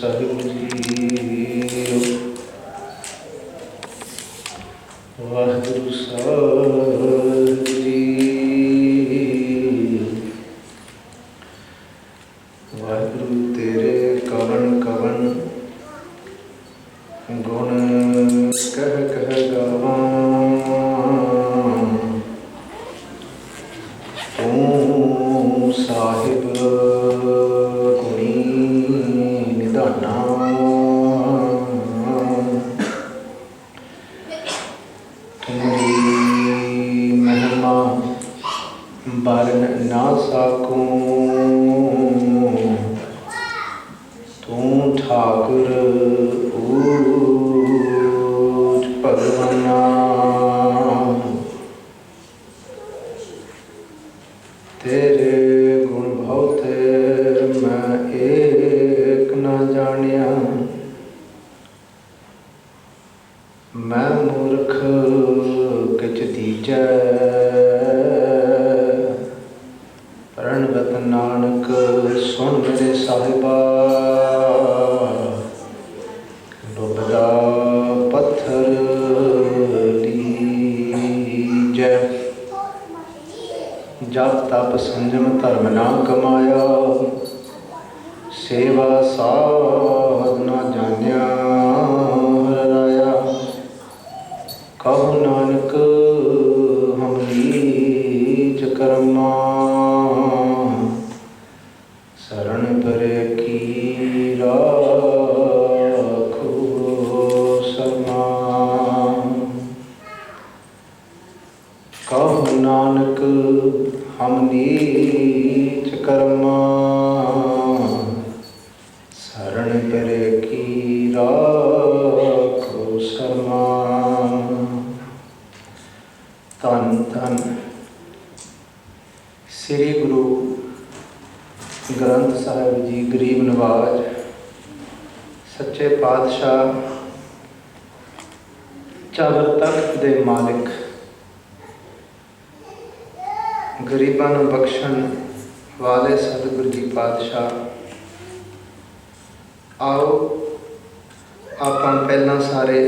ਸਾਹਿਬ ਜੀ। ਵਾਹਿਗੁਰੂ ਸਾਹਿਬ ਜੀ। ਵਾਹਿਗੁਰੂ ਤੇਰੇ ਕਵਣ ਕਵਣ ਗੁਣ ਕਹਿ ਕਹਿ ਗਾਵਾਂ। ਤੂੰ ਸਾਹਿਬ बरन ना साकूं। तू ठाकुर ऊच भगवाना। तेरे गुण बहुते मैं एक ना जानिया। मैं मूर्ख किच दीजै रणगत नानक सुन मेरे साहिबा। डुबदा पत्थर लीजै। जप तप संजम धर्म ना कमाया। सेवा साध ना जानिया हराया। कहो नानक हम नीच कर्मा। शरण परे की राखो समा। कहो नानक हम नीच कर्मा। शरण परे की राखो समा। धन धन श्री गुरु ग्रंथ साहिब जी गरीब नवाज सच्चे पातशाह चावर तख्त दे मालिक गरीबां नूं बख्शण वाले सतगुरु जी पातशाह। आओ आपां पहलां सारे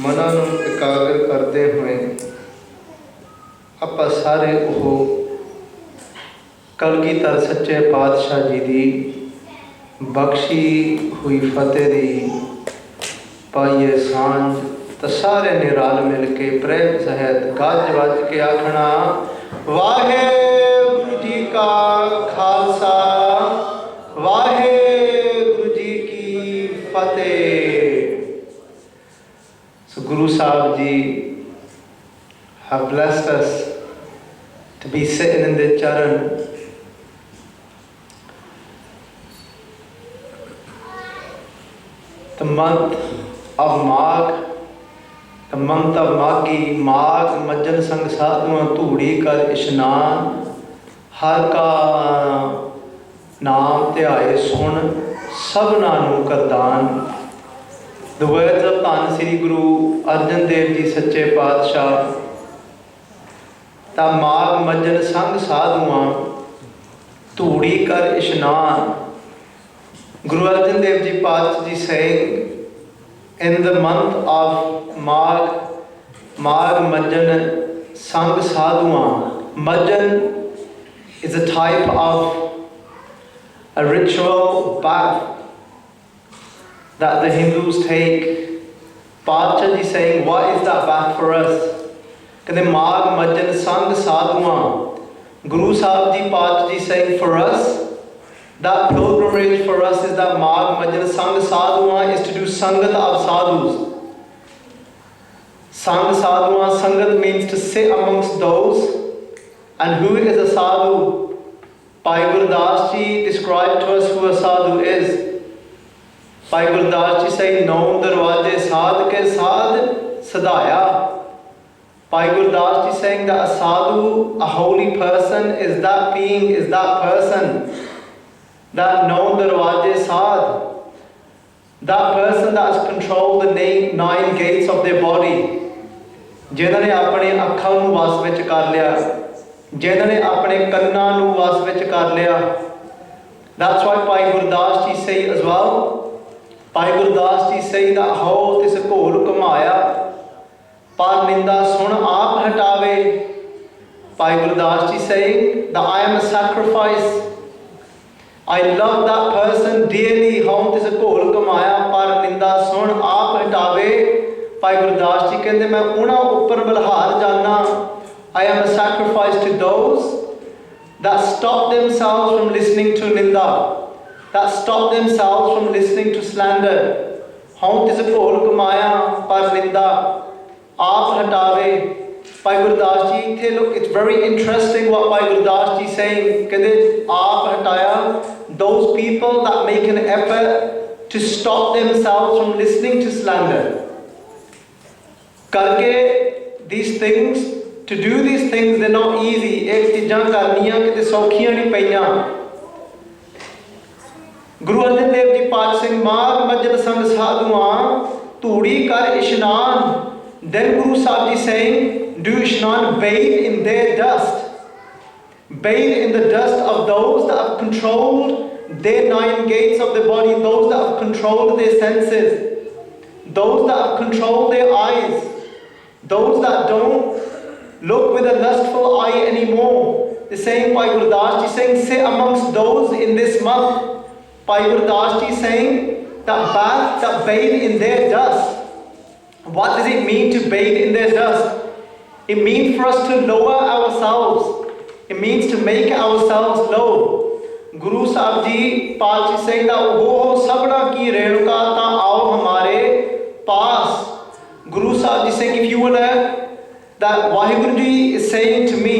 मनां नूं एकाग्र करते हुए आपां सारे ओह कलगीधर सच्चे पातशाह जी की बख्शी हुई फतेह दी पाइए सांझ। तो सारे ने रल मिल के प्रेम सहित गज वज के आखना वाहेगुरु जी का खालसा वाहेगुरु जी की फतेह। So Guru Sahib ji have blessed us to be sitting in the charan. The month of Magh, the month of Maghi, Magh Majjan Sang Sadhuan Dhudi Kar Ishnan, Har Ka Naam Dhyaye Sun, Sabna Nu Kardan. The words of Dhan Sri Guru Arjan Dev Ji Sache Paatshah. The Magh Majjan Sang Sadhuan Dhudi Kar Ishnan. Guru Arjan Dev Ji Paatshah Ji saying, in the month of Magh, Magh Majjan Sang Sadhuan. Majjan is a type of a ritual bath that the Hindus take. Paatshah Ji saying, what is that bath for us? Kande Magh Majjan Sang Sadhuan. Guru Sahib Ji Paatshah Ji saying, for us, that pilgrimage for us is that Magh Majjan Sang Sadhuan is to do Sangat of Sadhus. Sang Sadhuan, Sangat means to sit amongst those. And who is a Sadhu? Bhai Gurdas Ji described to us who a Sadhu is. Bhai Gurdas Ji saying, Naum darwaje sadh ke sadh sadhaya. Bhai Gurdas Ji saying that a Sadhu, a holy person, is that being, is that person. That known darwaje sadh, that person that has controlled the 9 gates of their body, जिन्होंने अपने अखां नूं वस विच कर लिया, जिन्होंने अपने कन्नां नूं वस विच कर लिया, That's why Bhai Gurdas Ji say as well. Bhai Gurdas Ji say that how tis घोल कमाया par ninda sun aap hatave. Bhai Gurdas Ji saying that I am a sacrifice. I love that person dearly. How tis घोल कमाया par ninda sun aap hatave. Bhai Gurdas Ji कहते मैं उन्हां ऊपर बलहार जाना. I am a sacrifice to those that stop themselves from listening to ninda, that stop themselves from listening to slander. How tis घोल कमाया par ninda aap hatave. Bhai Gurdas Ji, look, it's very interesting what Bhai Gurdas Ji is saying. Kehde aap hataya, those people that make an effort to stop themselves from listening to slander. Karke these things, to do these things, they're not easy. Ek cheezaਂ ਕਰਨੀਆਂ ਕਿਤੇ ਸੌਖੀਆਂ ਨਹੀਂ ਪਈਆਂ. ਗੁਰੂ ਅਰਜਨ ਦੇਵ ਜੀ ਪਾਤਸ਼ਾਹ ਸਿੰਘ ਮਾਗ ਮਜਲ ਸੰਗ ਸਾਧੂਆਂ ਧੂੜੀ ਕਰ ਇਸ਼ਨਾਨ. Then Guru Sahib Ji saying, do ishnan, bathe in their dust. Bathe in the dust of those that have controlled their 9 gates of the body, those that have controlled their senses, those that have controlled their eyes, those that don't look with a lustful eye anymore. The same Bhai Gurdas Ji saying, sit amongst those in this month. Bhai Gurdas Ji saying that bathe in their dust. What does it mean to bathe in their dust? It means for us to lower ourselves. It means to make ourselves low. Guru Sahib Ji Paal Ji saying that wo sabna ki renuka ta aao hamare paas. Guru Sahib Ji saying, if you wanna, that Waheguru Ji is saying to me,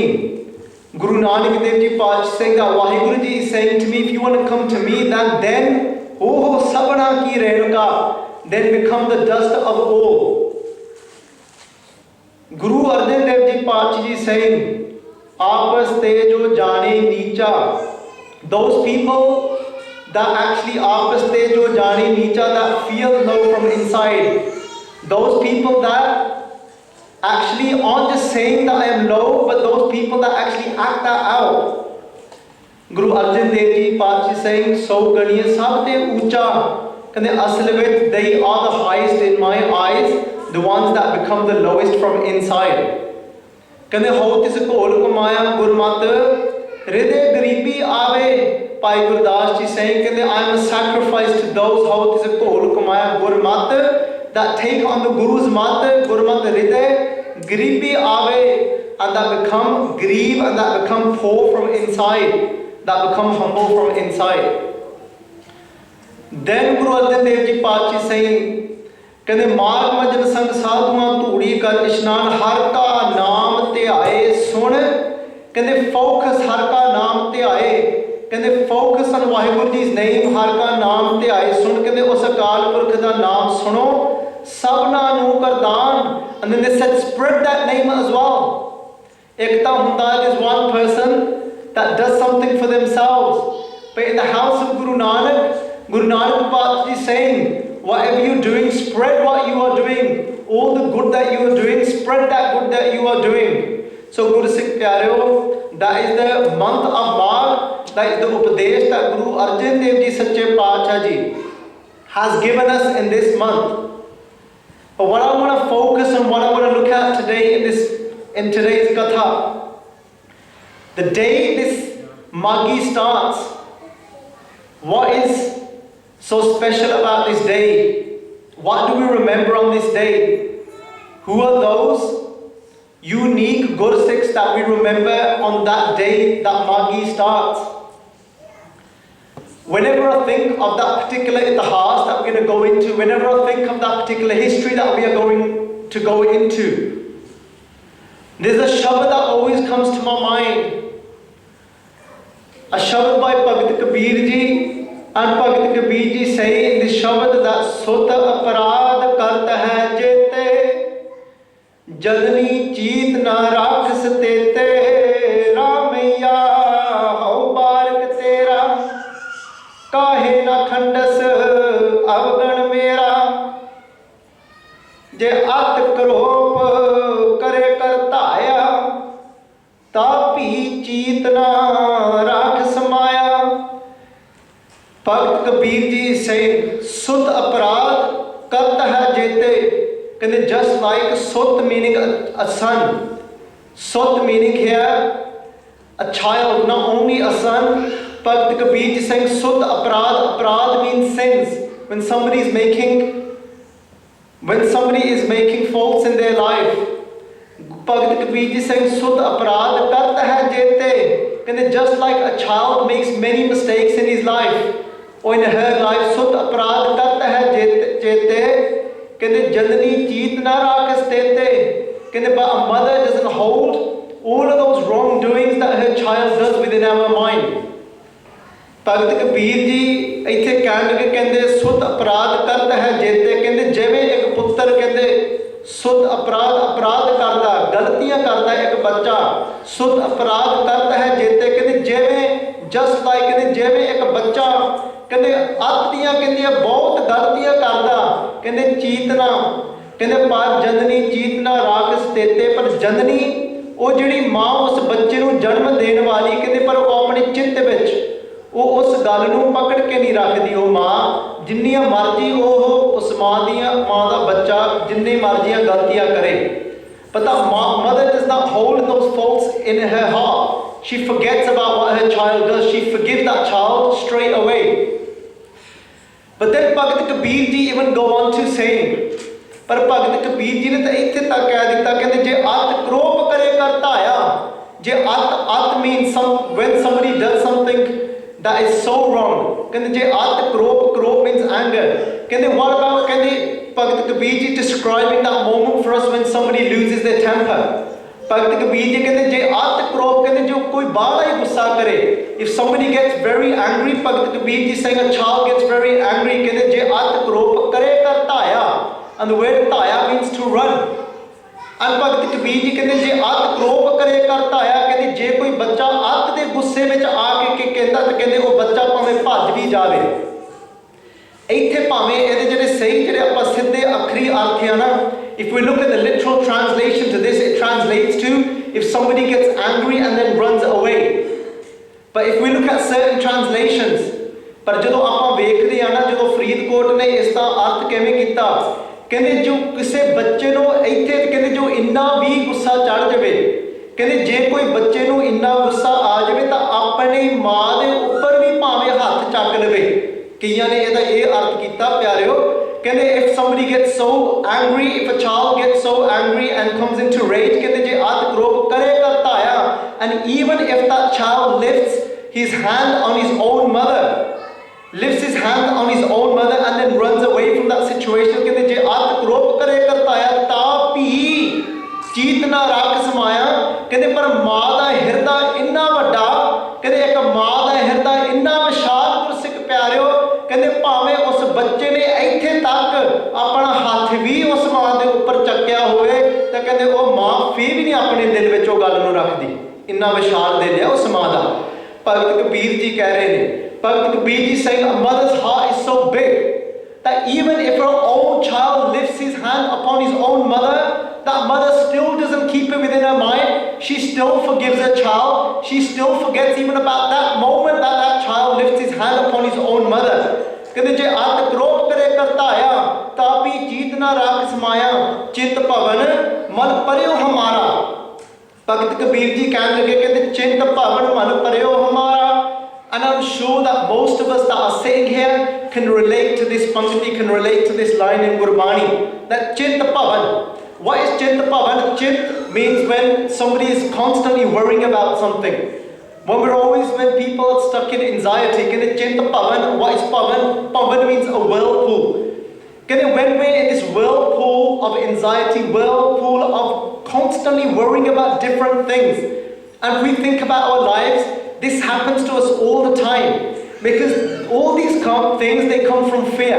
Guru Nanak Dev Ji Paal Ji saying that Waheguru Ji is saying to me, if you want to come to me, then oh sabna ki renuka, then become the dust of all. Guru Arjan Dev Ji Paal Ji saying, Aapas te jo jane nicha. Those people that actually aapas te jo jane nicha, that feel low from inside. Those people that actually aren't just saying that I am low, but those people that actually act that out. Guru Arjan Dev Ji Paal Ji saying, so ganiye sab te ucha. And they are the highest in my eyes, the ones that become the lowest from inside. Kande ho tis ਘੋਲ ਕਮਾਇਆ ਗੁਰਮਤ ਹਿਰਦੇ ਗਰੀਬੀ ਆਵੇ. Bhai Gurdas Ji saying, kande I am a sacrifice to those ho tis ਘੋਲ ਕਮਾਇਆ ਗੁਰਮਤ that take on the Guru's mat, ਗੁਰਮਤ ਹਿਰਦੇ ਗਰੀਬੀ ਆਵੇ, and that become grieve and that become poor from inside, that become humble from inside. Then Guru Arjan Dev Ji Paal Ji saying, कहते मार्ग मजन संग साधुआं धूड़ी कर इशनान हर का नाम ध्याए सुन. कहते focus हर का नाम ध्याए. कहते focus on Waheguru Ji's name, हर का नाम ध्याए सुन. कहते उस अकाल पुरख दा नाम सुनो सबना नू करदान. And then they said spread that name as well. Ek ta hunda is one person that does something for themselves, but in the house of Guru Nanak Paal Ji saying, whatever you're doing, spread what you are doing. All the good that you are doing, spread that good that you are doing. So Guru Sikh Pyareo, that is the month of Magh, that is the Upadesh that Guru Arjan Dev Ji Sache Paatshah Ji has given us in this month. But what I want to focus on, what I want to look at today in today's katha, the day this Maghi starts, what is so special about this day? What do we remember on this day? Who are those unique Gursikhs that we remember on that day that Maghi starts? Whenever I think of that particular itihas that we're going to go into, whenever I think of that particular history that we are going to go into, there's a shabad that always comes to my mind. A shabad by Bhagat Kabir Ji. And Bhagat Kabir Ji say in this shabad that Sota aparad karta hai jete, Jalni cheet na rakh satete, Ramaiya hau barak tera, Kahe na khandas avgan mera, Je at karop kare kartaya, Tapi cheet na rakh samaya. Bhagat Kabir ji is saying सुत अपराध कत है जेते, कहते just like sut meaning a son, sut meaning here a child, not only a son. Bhagavad Kabir is saying sut aparad. Aparad means sins. When somebody is making faults in their life, Bhagavad Kabir is saying sut aparad kat hai jete. And just like a child makes many mistakes in his life or in her life, sut aparad kat hai jete. Kende janani jeet na rakas dete. Kende, but a mother doesn't hold all of those wrongdoings that her child does within our mind. Bhagat Kabir ji ਇੱਥੇ ਕਹਿਣ ਲੱਗੇ, ਕਹਿੰਦੇ ਸੁਧ ਅਪਰਾਧ ਕਰਤ ਹੈ ਜੇਤੇ, ਕਹਿੰਦੇ ਜਿਵੇਂ ਇੱਕ ਪੁੱਤਰ ਕਹਿੰਦੇ ਸੁਧ ਅਪਰਾਧ ਕਰਦਾ, ਗਲਤੀਆਂ ਕਰਦਾ ਇੱਕ ਬੱਚਾ, ਸੁਧ ਅਪਰਾਧ ਕਰਤ ਹੈ ਜੇਤੇ, ਕਹਿੰਦੇ ਜਿਵੇਂ ਜਸਟ ਲਾਈਕ, ਕਹਿੰਦੇ ਜਿਵੇਂ ਇੱਕ ਬੱਚਾ ਕਹਿੰਦੇ ਅੱਤ ਦੀਆਂ ਕਹਿੰਦੀਆਂ ਬਹੁਤ ਗਲਤੀਆਂ ਕਰਦਾ, ਕਹਿੰਦੇ ਚੀਤਨਾ, ਕਹਿੰਦੇ ਪਰ ਜਨਨੀ ਚੀਤਨਾ ਰਾਖਸ ਦੇਤੇ, ਪਰ ਜਨਨੀ ਉਹ ਜਿਹੜੀ ਮਾਂ ਉਸ ਬੱਚੇ ਨੂੰ ਜਨਮ ਦੇਣ ਵਾਲੀ, ਕਹਿੰਦੇ ਪਰ ਉਹ ਆਪਣੇ ਚਿੱਤ ਵਿੱਚ ਉਹ ਉਸ ਗੱਲ ਨੂੰ ਪਕੜ ਕੇ ਨਹੀਂ ਰੱਖਦੀ। ਉਹ ਮਾਂ ਜਿੰਨੀਆਂ ਮਰਜ਼ੀ ਉਹ ਉਸ ਮਾਂ ਦਾ ਬੱਚਾ ਜਿੰਨੀ ਮਰਜ਼ੀਆਂ ਗਲਤੀਆਂ ਕਰੇ, but the mother does not hold those faults in her heart. She forgets about what her child does. She forgives that child straight away. But then Bhagavad Kabir ji even go on to saying, ਪਰ ਭਗਤ ਕਬੀਰ ਜੀ ਨੇ ਤਾਂ ਇੱਥੇ ਤੱਕ ਕਹਿ ਦਿੱਤਾ, ਕਹਿੰਦੇ ਜੇ ਅੱਤ ਕ੍ਰੋਧ ਕਰੇ ਕਰਤਾਇਆ, ਜੇ ਅੱਤ means when somebody does something that is so wrong, ਕਹਿੰਦੇ ਜੇ ਅੱਤ ਕ੍ਰੋਧ means anger, ਕਹਿੰਦੇ what about, ਕਹਿੰਦੇ Bhagat Kabir ji describing that moment for us when somebody loses their temper. Bhagat Kabir ji ਕਹਿੰਦੇ ਜੇ ਅੱਤ ਕ੍ਰੋਧ, ਕਹਿੰਦੇ ਜੋ ਕੋਈ ਬਾਹਲਾ ਹੀ ਗੁੱਸਾ ਕਰੇ, if somebody gets very angry, Bhagat Kabir ji saying a child gets very angry, ਕਹਿੰਦੇ ਜੇ ਅੱਤ ਕ੍ਰੋਧ ਕਰੇ ਕਰਤਾਇਆ, and the word taya means to run. And Bhagat Kabir ji ਕਹਿੰਦੇ ਜੇ ਅੱਤ ਕ੍ਰੋਧ ਕਰੇ ਕਰਤਾਇਆ, ਕਹਿੰਦੇ ਜੇ ਕੋਈ ਬੱਚਾ ਅੱਤ ਦੇ ਗੁੱਸੇ ਵਿੱਚ ਆ ਕੇ ਕਹਿੰਦਾ ਤਾਂ ਕਹਿੰਦੇ ਉਹ ਬੱਚਾ ਭਾਵੇਂ ਭੱਜ ਵੀ ਜਾਵੇ। ਇੱਥੇ ਭਾਵੇਂ ਇਹਦੇ ਜਿਹੜੇ ਸਹੀ ਜਿਹੜੇ ਆਪਾਂ ਸਿੱਧੇ ਅੱਖਰੀ ਅਰਥ ਆ ਨਾ, if we look at the literal translation to this, it translates to if somebody gets angry and then runs away. But if we look at certain translations, ਪਰ ਜਦੋਂ ਆਪਾਂ ਵੇਖਦੇ ਆ ਨਾ, ਜਦੋਂ ਫਰੀਦਕੋਟ ਨੇ ਇਸ ਦਾ ਅਰਥ ਕਿਵੇਂ ਕੀਤਾ, ਕਹਿੰਦੇ ਜੋ ਕਿਸੇ ਬੱਚੇ ਨੂੰ ਇੱਥੇ ਕਹਿੰਦੇ ਜੋ ਇੰਨਾ ਵੀ ਗੁੱਸਾ ਚੜ ਜਾਵੇ, ਕਹਿੰਦੇ ਜੇ ਕੋਈ ਬੱਚੇ ਨੂੰ ਇੰਨਾ ਗੁੱਸਾ ਆ ਜਾਵੇ ਤਾਂ ਆਪਣੀ ਮਾਂ ਦੇ ਉੱਪਰ ਵੀ ਭਾਵੇਂ ਹੱਥ ਚੱਕ ਲਵੇ। ਕਈਆਂ ਨੇ ਇਹਦਾ ਇਹ ਅਰਥ ਕੀਤਾ ਪਿਆਰਿਓ, ਕਹਿੰਦੇ if somebody gets so angry, if a child gets so angry and comes into rage, ਕਹਿੰਦੇ ਜੇ ਅੱਤ ਕ੍ਰੋਧ ਕਰੇ ਕਰਤਾਇਆ, and even if that child lifts his hand on his own mother, lifts his hand on his own mother and then runs away from that situation, ਕਹਿੰਦੇ ਜੇ ਅੱਤ ਕ੍ਰੋਧ ਕਰੇ ਕਰਤਾਇਆ ਤਾਂ ਵੀ ਚੀਤਨਾ ਰੱਖ ਸਮਾਇਆ, ਕਹਿੰਦੇ ਪਰ ਮਾਂ ਦਾ ਹਿਰਦਾ ਇੰਨਾ ਵੱਡਾ, ਕਹਿੰਦੇ ਇੱਕ ਮਾਂ ਦਾ ਹਿਰਦਾ ਇੰਨਾ ਵਿਸ਼ਾਲ ਗੁਰਸਿੱਖ ਪਿਆਰਿਓ, ਕਹਿੰਦੇ ਭਾਵੇਂ ਉਸ ਬੱਚੇ ਨੇ ਇੱਥੇ ਤੱਕ ਆਪਣਾ ਹੱਥ ਵੀ ਉਸ ਮਾਂ ਦੇ ਉੱਪਰ ਚੱਕਿਆ ਹੋਵੇ ਤਾਂ ਕਹਿੰਦੇ ਉਹ ਮਾਂ ਫਿਰ ਵੀ ਨਹੀਂ ਆਪਣੇ ਦਿਲ ਵਿੱਚ ਉਹ ਗੱਲ ਨੂੰ ਰੱਖਦੀ, ਇੰਨਾ ਵਿਸ਼ਾਲ ਦਿਲ ਹੈ ਉਸ ਮਾਂ ਦਾ। ਭਗਤ ਕਬੀਰ ਜੀ ਕਹਿ ਰਹੇ ਨੇ, Bhagavad Kabir ji saying a mother's heart is so big that even if her own child lifts his hand upon his own mother, that mother still doesn't keep it within her mind. She still forgives her child. She still forgets even about that moment that that child lifts his hand upon his own mother. ਕਹਿੰਦੇ ਜੇ ਅੱਤ ਕ੍ਰੋਧ ਕਰੇ ਕਰਤਾਇਆ ਤਾਂ ਵੀ ਚੀਤ ਨਾ ਰੱਖ ਸਮਾਇਆ, ਚਿੰਤ ਭਵਨ ਮਨ ਪਰਿਓ ਹਮਾਰਾ। ਭਗਤ ਕਬੀਰ ਜੀ ਕਹਿਣ ਲੱਗੇ, ਕਹਿੰਦੇ ਚਿੰਤ ਭਵਨ ਮਨ ਪਰਿਓ ਹਮਾਰਾ। And I'm sure that most of us that are sitting here can relate to this pankti, can relate to this line in Gurbani, that Chint Pavan. What is Chint Pavan? Chint means when somebody is constantly worrying about something. When people are stuck in anxiety, can it Chint Pavan? What is Pavan? Pavan means a whirlpool. When we're in this whirlpool of anxiety, whirlpool of constantly worrying about different things, and we think about our lives, this happens to us all the time because all these things they come from fear.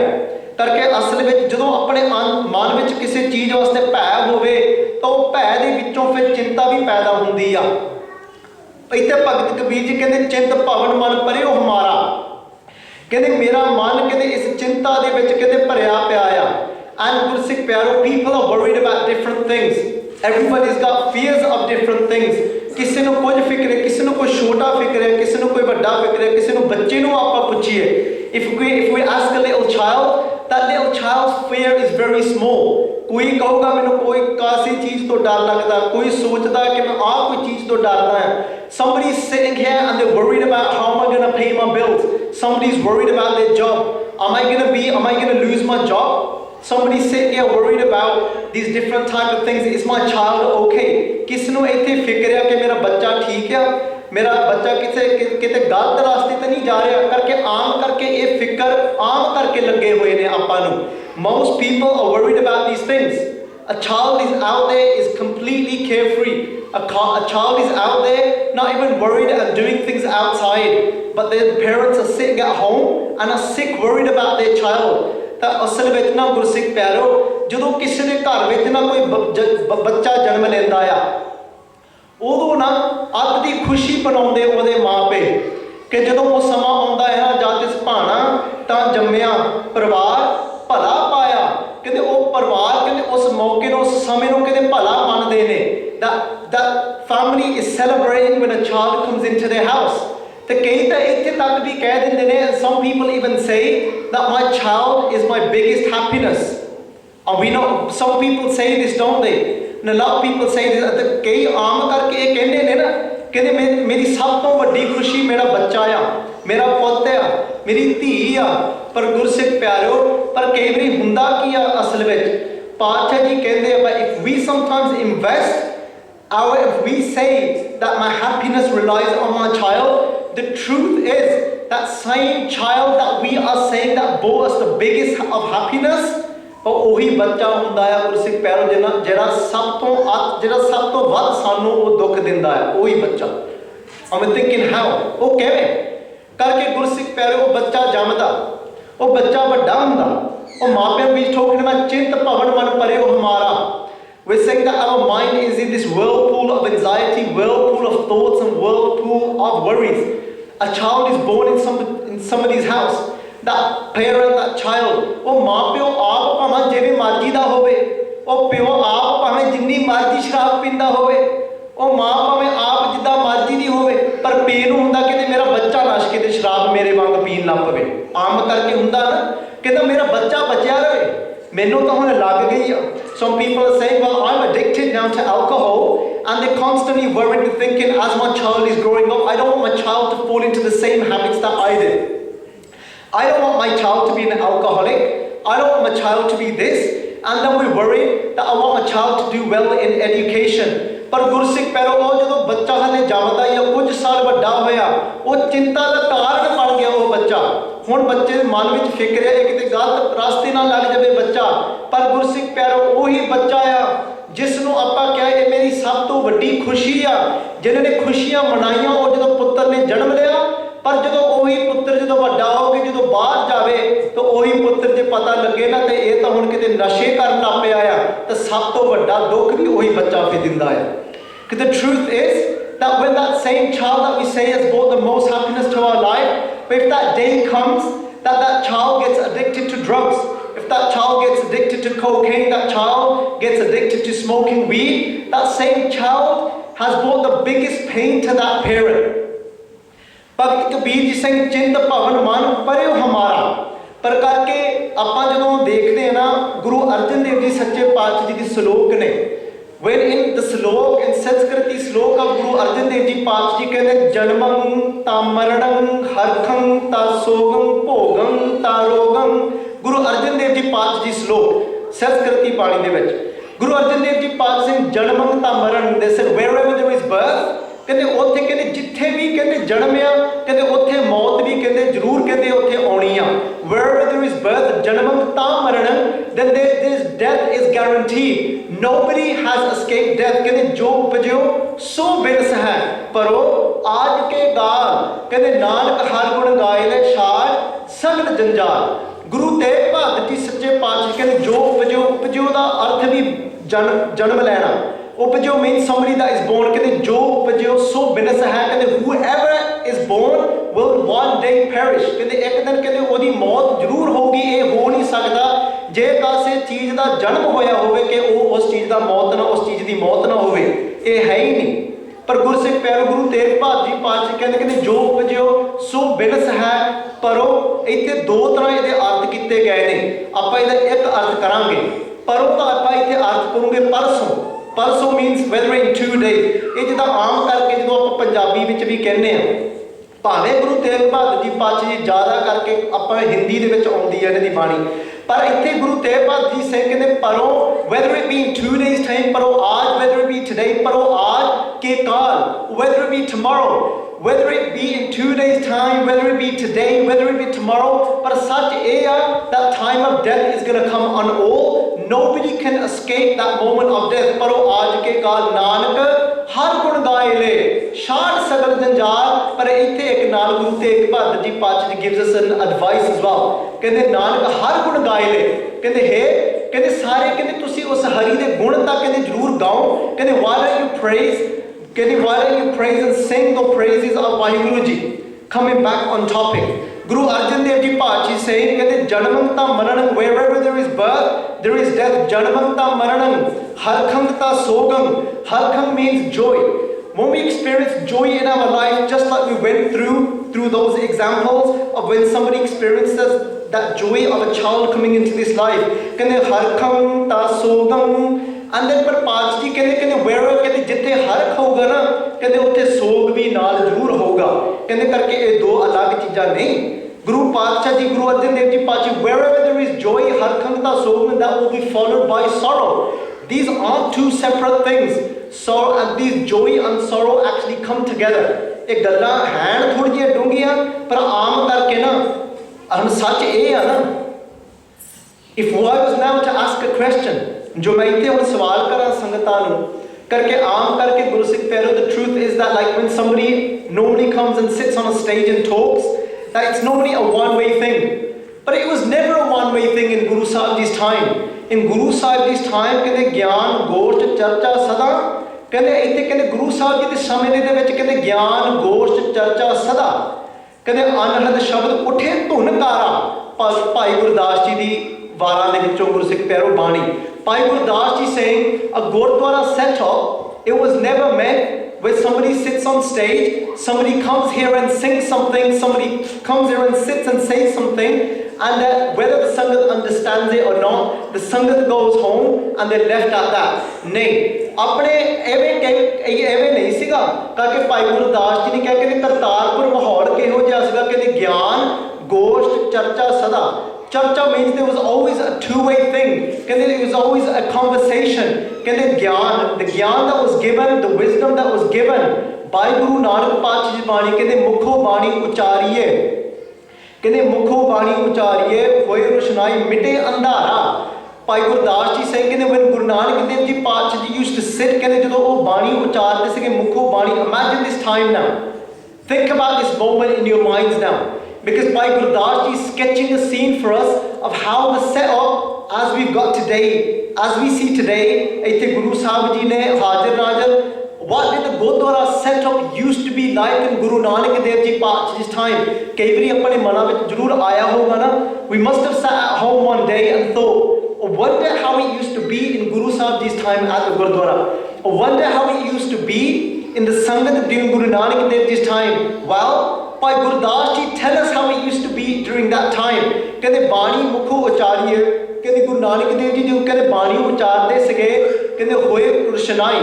ਕਰਕੇ ਅਸਲ ਵਿੱਚ ਜਦੋਂ ਆਪਣੇ ਮਨ ਵਿੱਚ ਕਿਸੇ ਚੀਜ਼ ਵਾਸਤੇ ਭੈ ਹੋਵੇ ਤਾਂ ਉਹ ਭੈ ਦੇ ਵਿੱਚੋਂ ਫਿਰ ਚਿੰਤਾ ਵੀ ਪੈਦਾ ਹੁੰਦੀ ਆ। ਇੱਥੇ ਭਗਤ ਕਬੀਰ ਜੀ ਕਹਿੰਦੇ ਚਿੰਤ ਭਵਨ ਮਨ ਪਰਿਓ ਹਮਾਰਾ, ਕਹਿੰਦੇ ਮੇਰਾ ਮਨ ਕਹਿੰਦੇ ਇਸ ਚਿੰਤਾ ਦੇ ਵਿੱਚ ਕਹਿੰਦੇ ਭਰਿਆ ਪਿਆ ਆ। And ਗੁਰਸਿੱਖ ਪਿਆਰੋ, people are worried about different things. Everybody's got fears of different things. ਕਿਸੇ ਨੂੰ ਕੁਝ ਫਿਕਰ ਹੈ, ਕਿਸੇ ਨੂੰ ਕੋਈ ਛੋਟਾ ਫਿਕਰ ਹੈ, ਕਿਸੇ ਨੂੰ ਕੋਈ ਵੱਡਾ ਫਿਕਰ ਹੈ, ਕਿਸੇ ਨੂੰ ਬੱਚੇ ਨੂੰ ਆਪਾਂ ਪੁੱਛੀਏ if we ask a little child, that little child's fear is very small. कोई कहूगा मैंने कोई कासी चीज़ तो डर लगता, कोई सोचता कि मैं कोई चीज़ तो डरता है. Somebody's sitting here and they're worried about how am I going to pay my bills. Somebody's worried about their job. Am I going to lose my job? Somebody's sitting here worried about these different type of things. Is my child okay? किस ਨੂੰ ਇੱਥੇ ਫਿਕਰ ਹੈ ਕਿ ਮੇਰਾ ਬੱਚਾ ਠੀਕ ਹੈ, ਮੇਰਾ ਬੱਚਾ ਕਿਤੇ ਗਲਤ ਰਾਸਤੇ ਤੇ ਨਹੀਂ ਜਾ ਰਿਹਾ, ਕਰਕੇ ਆਮ ਕਰਕੇ ਇਹ ਫਿਕਰ ਆਮ ਕਰਕੇ ਲੱਗੇ ਹੋਏ ਨੇ ਆਪਾਂ ਨੂੰ. Most people are worried about these things. A child is out there is completely carefree. A child is out there not even worried and doing things outside, but their parents are sitting at home and are sick worried about their child. ਤਾਂ ਅਸਲ ਵਿੱਚ ਨਾ ਗੁਰਸਿੱਖ ਪਿਆਰੋ, ਜਦੋਂ ਕਿਸੇ ਦੇ ਘਰ ਵਿੱਚ ਨਾ ਕੋਈ ਬੱਚਾ ਜਨਮ ਲੈਂਦਾ ਆ, ਉਦੋਂ ਨਾ ਅੱਤ ਦੀ ਖੁਸ਼ੀ ਮਨਾਉਂਦੇ ਉਹਦੇ ਮਾਪੇ ਕਿ ਜਦੋਂ ਉਹ ਸਮਾਂ ਆਉਂਦਾ ਹੈ ਨਾ, ਜਦ ਇਸ ਭਾਣਾ ਤਾਂ ਜੰਮਿਆ ਪਰਿਵਾਰ ਭਲਾ ਪਾਇਆ, ਕਹਿੰਦੇ ਉਹ ਪਰਿਵਾਰ ਕਹਿੰਦੇ ਉਸ ਮੌਕੇ ਨੂੰ ਉਸ ਸਮੇਂ ਨੂੰ ਕਹਿੰਦੇ ਭਲਾ ਮੰਨਦੇ ਨੇ. that family is celebrating when a child comes into their house. ਤੇ ਕਈ ਤਾਂ ਇੱਥੇ ਤੱਕ ਵੀ ਕਹਿ ਦਿੰਦੇ ਨੇ, some people even say that my child is my biggest happiness. And we know some people say this, don't they? And a lot of people say this. ਤੇ ਕਈ ਆਮ ਕਰਕੇ ਇਹ ਕਹਿੰਦੇ ਨੇ ਨਾ, ਕਹਿੰਦੇ ਮੇਰੀ ਸਭ ਤੋਂ ਵੱਡੀ ਖੁਸ਼ੀ ਮੇਰਾ ਬੱਚਾ ਆ, ਮੇਰਾ ਪੁੱਤ ਆ, ਮੇਰੀ ਧੀ ਆ. ਪਰ ਗੁਰਸਿੱਖ ਪਿਆਰਿਓ, ਪਰ ਕਈ ਵਾਰੀ ਹੁੰਦਾ ਕੀ ਆ ਅਸਲ ਵਿੱਚ, ਪਾਤਸ਼ਾਹ ਜੀ ਕਹਿੰਦੇ ਆ, but if we sometimes invest if we say that my happiness relies on my child, the truth is that same child that we are saying that brought us the biggest of happiness, ਉਹੀ ਬੱਚਾ ਹੁੰਦਾ ਆ ਗੁਰਸਿੱਖ ਪਿਆਰਿਓ ਜਿਹੜਾ ਸਭ ਤੋਂ ਵੱਧ ਸਾਨੂੰ ਉਹ ਦੁੱਖ ਦਿੰਦਾ ਹੈ, ਉਹੀ ਬੱਚਾ. I'm thinking how, ਉਹ ਕਿਵੇਂ ਕਰਕੇ ਗੁਰਸਿੱਖ ਪਿਆਰਿਓ, ਉਹ ਬੱਚਾ ਜੰਮਦਾ, ਉਹ ਬੱਚਾ ਵੱਡਾ ਹੁੰਦਾ, ਉਹ ਮਾਪਿਆਂ ਵਿੱਚ ਠੋਕਣਾ ਚਿੰਤ ਭਵਨ ਮਨ ਭਰਿਓ ਹਮਾਰਾ. We're saying that our mind is in this whirlpool of anxiety, whirlpool of thoughts and whirlpool of worries. A child is born in somebody's house. That parent, that child, ਉਹ ਮਾਂ ਪਿਓ ਆਪ ਭਾਵੇਂ ਜਿਵੇਂ ਮਰਜ਼ੀ ਦਾ ਹੋਵੇ, ਉਹ ਪਿਓ ਆਪ ਭਾਵੇਂ ਜਿੰਨੀ ਮਰਜ਼ੀ ਸ਼ਰਾਬ ਪੀਂਦਾ ਹੋਵੇ, ਉਹ ਮਾਂ ਭਾਵੇਂ ਆਪ ਜਿੱਦਾਂ ਮਰਜ਼ੀ ਦੀ ਹੋਵੇ, ਪਰ ਪੇ ਨੂੰ ਹੁੰਦਾ ਕਿ ਮੇਰਾ ਬੱਚਾ ਨਸ਼ ਕਿਤੇ ਸ਼ਰਾਬ ਮੇਰੇ ਵਾਂਗ ਪੀਣ ਲੱਗ ਪਵੇ. ਆਮ ਕਰਕੇ ਹੁੰਦਾ ਨਾ, ਕਹਿੰਦਾ ਮੇਰਾ ਬੱਚਾ ਬਚਿਆ ਰਹੇ, ਮੈਨੂੰ ਤਾਂ ਹੁਣ ਲੱਗ ਗਈ ਆ. Some people are saying, well, I'm addicted now to alcohol, and they're constantly worried and thinking, as my child is growing up, I don't want my child to fall into the same habits that I did. I don't want my child to be an alcoholic. I don't want my child to be this. And then we worry that I want my child to do well in education. ਪਰ ਗੁਰਸਿੱਖ ਪਿਆਰਿਓ, ਉਹ ਜਦੋਂ ਬੱਚਾ ਹਲੇ ਜੰਮਦਾ ਜਾਂ ਕੁਝ ਸਾਲ ਵੱਡਾ ਹੋਇਆ, ਉਹ ਚਿੰਤਾ ਦਾ ਕਾਰਨ ਬਣ ਗਿਆ ਉਹ ਬੱਚਾ. ਹੁਣ ਬੱਚੇ ਦੇ ਮਨ ਵਿੱਚ ਫਿਕਰ ਹੈ ਕਿਤੇ ਗਲਤ ਰਸਤੇ ਨਾਲ ਲੱਗ ਜਾਵੇ ਬੱਚਾ. ਪਰ ਗੁਰਸਿੱਖ ਪਿਆਰਿਓ, ਉਹੀ ਬੱਚਾ ਆ ਜਿਸ ਨੂੰ ਆਪਾਂ ਕਿਹਾ ਇਹ ਮੇਰੀ ਸਭ ਤੋਂ ਵੱਡੀ ਖੁਸ਼ੀ ਆ, ਜਿਨ੍ਹਾਂ ਨੇ ਖੁਸ਼ੀਆਂ ਮਨਾਈਆਂ ਉਹ ਜਦੋਂ ਪੁੱਤਰ ਨੇ ਜਨਮ ਲਿਆ. ਪਰ ਜਦੋਂ ਉਹੀ ਪੁੱਤਰ ਜਦੋਂ ਵੱਡਾ ਹੋ ਕੇ ਜਦੋਂ ਬਾਹਰ ਜਾਵੇ ਤਾਂ ਉਹੀ ਪੁੱਤਰ ਜੇ ਪਤਾ ਲੱਗੇ ਨਾ ਤੇ ਇਹ ਤਾਂ ਹੁਣ ਕਿਤੇ ਨਸ਼ੇ ਕਰਨ ਲੱਗ ਪਿਆ ਆ, ਤਾਂ ਸਭ ਤੋਂ ਵੱਡਾ ਦੁੱਖ ਵੀ ਉਹੀ ਬੱਚਾ ਫਿਰ ਦਿੰਦਾ ਆ. Because the truth is that when that same child that we say has brought the most happiness to our life, but if that day comes that that child gets addicted to drugs, if that child gets addicted to cocaine, that child gets addicted to smoking weed, that same child has brought the biggest pain to that parent. Bhagat Kabir ji Singh ਚਿੰਤ ਭਵਨ ਮਨ ਭਰਿਓ ਹਮਾਰਾ. ਪਰ ਕਰਕੇ ਆਪਾਂ ਜਦੋਂ ਦੇਖਦੇ ਹਾਂ ਨਾ, ਗੁਰੂ ਅਰਜਨ ਦੇਵ ਜੀ ਸੱਚੇ ਪਾਤਸ਼ਾਹ ਜੀ ਦੀ ਸ਼ਲੋਕ ਨੇ, when in the slok, in Sanskriti slok of Guru Arjan Dev Ji Paatshah ji ਕਹਿੰਦੇ ਜਨਮੰ ਤਾ ਮਰਣੰ ਹਰਖੰ ਤਾ ਸੋਗੰ ਭੋਗੰ ਤਾ ਰੋਗੰ. ਗੁਰੂ ਅਰਜਨ ਦੇਵ ਜੀ ਪਾਤਸ਼ਾਹ ਜੀ ਸ਼ਲੋਕ ਸੰਸਕ੍ਰਿਤੀ ਬਾਣੀ ਦੇ ਵਿੱਚ, ਗੁਰੂ ਅਰਜਨ ਦੇਵ ਜੀ ਪਾਤਸ਼ਾਹ ਸਿੰਘ ਜਨਮੰ ਤਾ ਮਰਨ, they said wherever there is birth, ਕਹਿੰਦੇ ਉੱਥੇ ਕਹਿੰਦੇ ਜਿੱਥੇ ਵੀ ਕਹਿੰਦੇ ਜਨਮ ਆ, ਕਹਿੰਦੇ ਉੱਥੇ ਮੌਤ ਵੀ ਕਹਿੰਦੇ ਜ਼ਰੂਰ ਕਹਿੰਦੇ ਉੱਥੇ ਆਉਣੀ ਆ. wherever there is birth, ਜਨਮੰ ਤਾ ਮਰਣੰ, then this death is guaranteed. Nobody has escaped death. कहते जो उपजो सो बिरस है परो आज के गाल, कहते नानक हर गुण गाए ले शार सगल जंजाल. गुरु तेग बहादुर जी सच्चे पातशाह कहते जो उपजो, उपजो का अर्थ भी जन्म लेना. उपजो means somebody that is born. कहते जो उपजो सो बिरस है, कहते whoever is born will one day perish. कहते एक दिन कहते ਉਹਦੀ ਮੌਤ ਜ਼ਰੂਰ ਹੋਊਗੀ. ਇਹ ਹੋ ਨਹੀਂ ਸਕਦਾ ਜੇ ਕਿਸੇ ਚੀਜ਼ ਦਾ ਜਨਮ ਹੋਇਆ ਹੋਵੇ ਕਿ ਉਹ ਉਸ ਚੀਜ਼ ਦਾ ਮੌਤ ਨਾ, ਉਸ ਚੀਜ਼ ਦੀ ਮੌਤ ਨਾ ਹੋਵੇ, ਇਹ ਹੈ ਹੀ ਨਹੀਂ. ਪਰ ਗੁਰਸਿੱਖ ਪਿਆਰੇ ਗੁਰੂ ਤੇਗ ਬਹਾਦਰ ਜੀ ਪਾਤਸ਼ਾਹ ਕਹਿੰਦੇ ਜੋ ਉਪਜਿਓ ਸੋ ਬਿਨਸ ਹੈ ਪਰੋ ਇੱਥੇ ਦੋ ਤਰ੍ਹਾਂ ਇਹਦੇ ਅਰਥ ਕੀਤੇ ਗਏ ਨੇ। ਆਪਾਂ ਇਹਦਾ ਇੱਕ ਅਰਥ ਕਰਾਂਗੇ, ਪਰੋਂ ਦਾ ਆਪਾਂ ਇੱਥੇ ਅਰਥ ਕਰੂੰਗੇ ਪਰਸੋਂ। ਪਰਸੋਂ ਮੀਨਸ ਵੈਦਰ ਇਨ 2 days। ਇਹ ਜਿੱਦਾਂ ਆਮ ਕਰਕੇ ਜਦੋਂ ਆਪਾਂ ਪੰਜਾਬੀ ਵਿੱਚ ਵੀ ਕਹਿੰਦੇ ਹਾਂ, ਭਾਵੇਂ ਗੁਰੂ ਤੇਗ ਬਹਾਦਰ ਜੀ ਪਾਤਸ਼ਾਹ ਜੀ ਜ਼ਿਆਦਾ ਕਰਕੇ ਆਪਾਂ ਹਿੰਦੀ ਦੇ ਵਿੱਚ ਆਉਂਦੀ ਹੈ ਇਹਨਾਂ ਦੀ ਬਾਣੀ, ਪਰ ਇੱਥੇ ਗੁਰੂ ਤੇਗ ਬਹਾਦਰ ਜੀ ਸਿੰਘ ਕਹਿੰਦੇ ਪਰੋਂ, whether it be in 2 days time, ਪਰੋਂ ਆਜ, whether it be today, ਪਰੋਂ ਆਜ ਕੇ ਕਾਲ, whether it be tomorrow, whether it be in 2 days time, whether it be today, whether it be tomorrow, ਪਰ ਸੱਚ ਇਹ ਆ that time of death is going to come on all. Nobody can escape that moment of death. ਪਰੋਂ ਆਜ ਕੇ ਕਾਲ ਨਾਨਕ ਹਰ ਗੁਣ ਗਾਏ ਲੈ ਛਾੜ ਸਗਲ ਜੰਜਾਲ। ਪਰ ਇੱਥੇ ਇੱਕ ਨਾਲ ਗੁਰੂ ਤੇਗ ਬਹਾਦਰ ਜੀ ਪਾਤਸ਼ਾਹ ਜੀ gives us an advice as well। ਕਹਿੰਦੇ ਨਾਨਕ ਹਰ ਗੁਣ ਗਾਏ ਲੈ, ਕਹਿੰਦੇ ਕਹਿੰਦੇ ਸਾਰੇ ਕਹਿੰਦੇ ਤੁਸੀਂ ਉਸ ਹਰੀ ਦੇ ਗੁਣ ਤਾਂ ਕਹਿੰਦੇ ਜ਼ਰੂਰ ਗਾਓ। ਕਹਿੰਦੇ why don't you praise, ਕਹਿੰਦੇ why don't you praise and sing the praises of Waheguru ji. Coming back on topic, Guru Arjan Dev Ji Pachi saying ਕਹਿੰਦੇ ਜਨਮੰ ਤਾਂ ਮਰਣੰ, wherever there is birth there is death। ਜਨਮੰ ਤਾਂ ਮਰਣੰ ਹਰਖੰ ਤਾਂ ਸੋਗੰ। Harkhang means joy. When we experience joy in our life, just like we went through those examples of when somebody experiences that joy of a child coming into this life, ਕਹਿੰਦੇ ਹਰਖੰ ਤਾਂ ਸੋਗੰ। And then ਪਰ ਪਾਤਸ਼ਾਹ ਜੀ ਕਹਿੰਦੇ wherever ਕਹਿੰਦੇ ਜਿੱਥੇ ਹਰਖ ਹੋਊਗਾ ਨਾ, ਕਹਿੰਦੇ ਉੱਥੇ ਸੋਗ ਵੀ ਨਾਲ ਜ਼ਰੂਰ ਹੋਊਗਾ। ਕਹਿੰਦੇ ਕਰਕੇ ਇਹ ਦੋ ਅਲੱਗ ਚੀਜ਼ਾਂ ਨਹੀਂ। ਗੁਰੂ ਪਾਤਸ਼ਾਹ ਜੀ ਗੁਰੂ ਅਰਜਨ ਦੇਵ ਜੀ ਪਾਤਸ਼ਾਹ wherever there is joy, ਹਰਖੰ ਤਾਂ ਸੋਗੰ, that will be followed by sorrow. These aren't two separate things. Sorrow and these joy and sorrow actually come together. ਇਹ ਗੱਲਾਂ ਹੈਣ ਥੋੜੀ ਜਿਹੀਆਂ ਡੂੰਘੀਆਂ, ਪਰ ਆਮ ਕਰਕੇ ਨਾ ਹੁਣ ਸੱਚ ਇਹ ਆ ਨਾ, if I was now to ask a question, ਜੋ ਮੈਂ ਇੱਥੇ ਹੁਣ ਸਵਾਲ ਕਰਾਂ ਸੰਗਤਾਂ ਨੂੰ ਕਰਕੇ ਆਮ ਕਰਕੇ ਗੁਰੂ ਸਿੱਖ ਪਿਆਰਿਓ, the truth is that like when somebody normally comes and sits on a stage and talks, that it's normally a one-way thing, but it was never a one-way thing in Guru Sahib ji's time. In Guru Sahib ji's time ਕਹਿੰਦੇ ਗਿਆਨ ਗੋਸ਼ਟ ਚਰਚਾ ਸਦਾ। ਕਹਿੰਦੇ ਇੱਥੇ ਕਹਿੰਦੇ ਗੁਰੂ ਸਾਹਿਬ ਜੀ ਦੇ ਸਮੇਂ ਦੇ ਵਿੱਚ ਕਹਿੰਦੇ ਗਿਆਨ ਗੋਸ਼ਟ ਚਰਚਾ ਸਦਾ। ਕਹਿੰਦੇ ਅਨਹਦ ਸ਼ਬਦ ਉੱਠੇ ਧੁਨਕਾਰਾ। ਭਾਈ ਗੁਰਦਾਸ ਜੀ ਦੀ ਵਾਰਾਂ ਦੇ ਵਿੱਚੋਂ ਗੁਰੂ ਸਿੱਖ ਪਿਆਰਿਓ ਬਾਣੀ, Bhai Gurdas ji saying a gurdwara set up, it was never meant where somebody sits on stage, somebody comes here and sings something, somebody comes here and sits and says something, and whether the Sangat understands it or not, the Sangat goes home and they're left at that. ਨਹੀਂ ਆਪਣੇ ਐਵੇਂ ਨਹੀਂ ਸੀਗਾ। ਕਰਕੇ ਭਾਈ ਗੁਰਦਾਸ ਜੀ ਨੇ ਕਿਹਾ ਕਿ ਕਰਤਾਰਪੁਰ ਮਾਹੌਲ ਕਿਹੋ ਜਿਹਾ ਸੀਗਾ, ਕਹਿੰਦੇ ਗਿਆਨ ਗੋਸ਼ਟ ਚਰਚਾ ਸਦਾ। Charcha means there was always a two-way thing. ਕਹਿੰਦੇ there was always a conversation. ਕਹਿੰਦੇ ਗਿਆਨ, the ਗਿਆਨ that was given, the wisdom that was given by Guru Nanak ਪਾਤਸ਼ਾਹ ਜੀ ਬਾਣੀ, ਕਹਿੰਦੇ ਮੁਖੋਂ ਬਾਣੀ ਉਚਾਰੀਏ, ਕਹਿੰਦੇ ਮੁਖੋਂ ਬਾਣੀ ਉਚਾਰੀਏ ਹੋਏ ਰੋਸ਼ਨਾਈ ਮਿਟੇ ਅੰਧਾਰਾ। ਭਾਈ ਗੁਰਦਾਸ ਜੀ ਸਿੰਘ ਕਹਿੰਦੇ when Guru Nanak Dev Ji ਪਾਤਸ਼ਾਹ ਜੀ used to sit, ਕਹਿੰਦੇ ਜਦੋਂ ਉਹ ਬਾਣੀ ਉਚਾਰਦੇ ਸੀਗੇ ਮੁਖੋਂ ਬਾਣੀ, imagine this time now, think about this moment in your minds now, because Bhai Gurdas Ji is sketching a scene for us of how the setup as we've got today, as we see today, ਇੱਥੇ ਗੁਰੂ ਸਾਹਿਬ ਜੀ ਨੇ ਹਾਜ਼ਰ ਨਾਜ਼ਰ, what did the Gurdwara setup used to be like in Guru Nanak Dev Ji Paatshah's time? ਕਈ ਵਾਰੀ ਆਪਣੇ ਮਨਾਂ ਵਿੱਚ ਜ਼ਰੂਰ ਆਇਆ ਹੋਊਗਾ ਨਾ, we must have sat at home one day and thought, I wonder how it used to be in Guru Sahib Ji's time at the Gurdwara. I wonder how it used to be in the Sangat during Guru Nanak Dev Ji's time. Well, Bhai Gurdas Ji tell us how it used to be during that time. ਕਹਿੰਦੇ ਬਾਣੀ ਮੁਖੋਂ ਉਚਾਰੀਏ, ਕਹਿੰਦੇ ਗੁਰੂ ਨਾਨਕ ਦੇਵ ਜੀ ਜੋ ਕਹਿੰਦੇ ਬਾਣੀ ਉਚਾਰਦੇ ਸੀਗੇ, ਕਹਿੰਦੇ ਹੋਏ ਰੋਸ਼ਨਾਈ।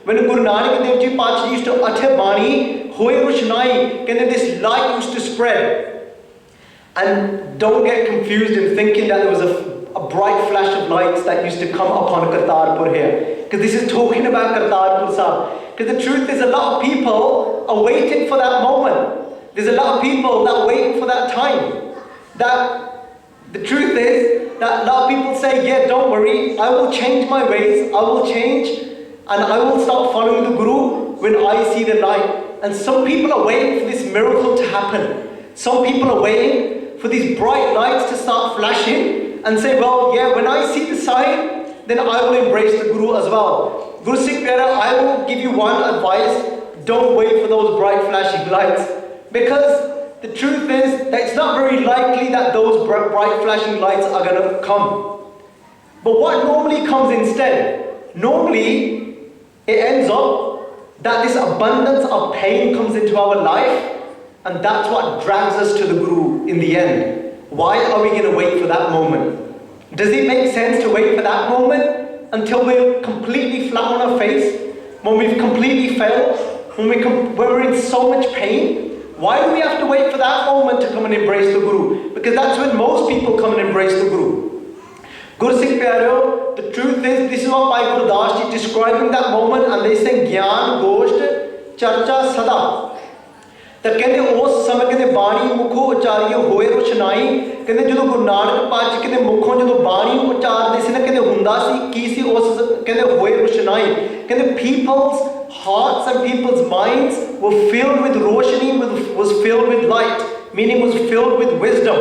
When Guru Nanak Dev Ji Paatshah used to utter bani, hoye roshnai, ਕਹਿੰਦੇ this light used to spread. And don't get confused in thinking that there was a bright flash of lights that used to come upon Kartarpur here, because this is talking about Kartarpur Sahib. Because the truth is, a lot of people are waiting for that moment. There's a lot of people that are waiting for that time. That the truth is that a lot of people say, yeah, don't worry, I will change my ways, I will change, and I will start following the Guru when I see the light. And some people are waiting for this miracle to happen. Some people are waiting for these bright lights to start flashing and say, well, yeah, when I see the sign, then I will embrace the Guru as well. Guru Sikh Pyara, I will give you one advice: don't wait for those bright flashing lights, because the truth is that it's not very likely that those bright flashing lights are going to come. But what normally comes instead? Normally, it ends up that this abundance of pain comes into our life, and that's what drags us to the Guru. in the end. Why are we going to wait for that moment? Does it make sense to wait for that moment until we're completely flat on our face, when we've completely failed, when we're in so much pain? Why do we have to wait for that moment to come and embrace the Guru? Because that's when most people come and embrace the Guru. Guru Sikh Pyareo, the truth is, this is what Bhai Gurdas ji describing that moment, and they say, Gyan Gosht Charcha Sada. ਤਾਂ ਕਹਿੰਦੇ ਉਸ ਸਮੇਂ ਕਹਿੰਦੇ ਬਾਣੀ ਮੁਖੋਂ ਉਚਾਰੀਏ ਹੋਏ ਰੋਸ਼ਨਾਈ ਕਹਿੰਦੇ ਜਦੋਂ ਗੁਰੂ ਨਾਨਕ ਪਾਤਸ਼ਾਹ ਕਹਿੰਦੇ ਮੁਖੋਂ ਜਦੋਂ ਬਾਣੀ ਉਚਾਰਦੇ ਸੀ ਨਾ ਕਹਿੰਦੇ ਹੁੰਦਾ ਸੀ ਕੀ ਸੀ ਉਸ ਕਹਿੰਦੇ ਹੋਏ ਰੋਸ਼ਨਾਈ ਕਹਿੰਦੇ people's hearts and people's minds were filled with roshni, was filled with light, meaning was filled with wisdom.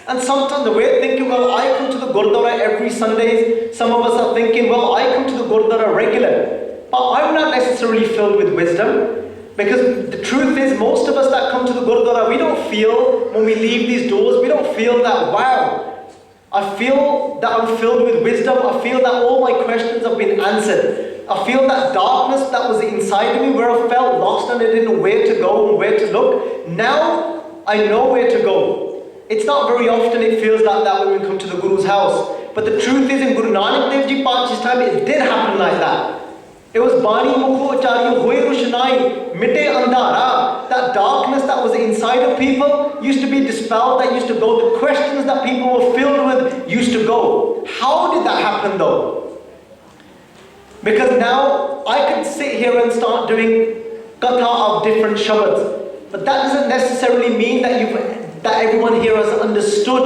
And sometimes we're thinking, well, I come to the Gurdwara every Sunday. Some of us are thinking, well, I come to the Gurdwara regular, but I'm not necessarily filled with wisdom. Because the truth is, most of us that come to the Gurdwara, we don't feel, when we leave these doors, we don't feel that, wow, I feel that I'm filled with wisdom. I feel that all my questions have been answered. I feel that darkness that was inside of me, where I felt lost and I didn't know where to go and where to look. Now I know where to go. It's not very often it feels like that when we come to the Guru's house. But the truth is, in Guru Nanak Dev Ji Paatshah's time, it did happen like that. It was Bani Mukho Acharya Hoye Roshanai Mite Andhara. That darkness that was inside of people used to be dispelled, that used to go. The questions that people were filled with used to go. How did that happen though? Because now I could sit here and start doing katha of different shabads. But that doesn't necessarily mean that everyone here has understood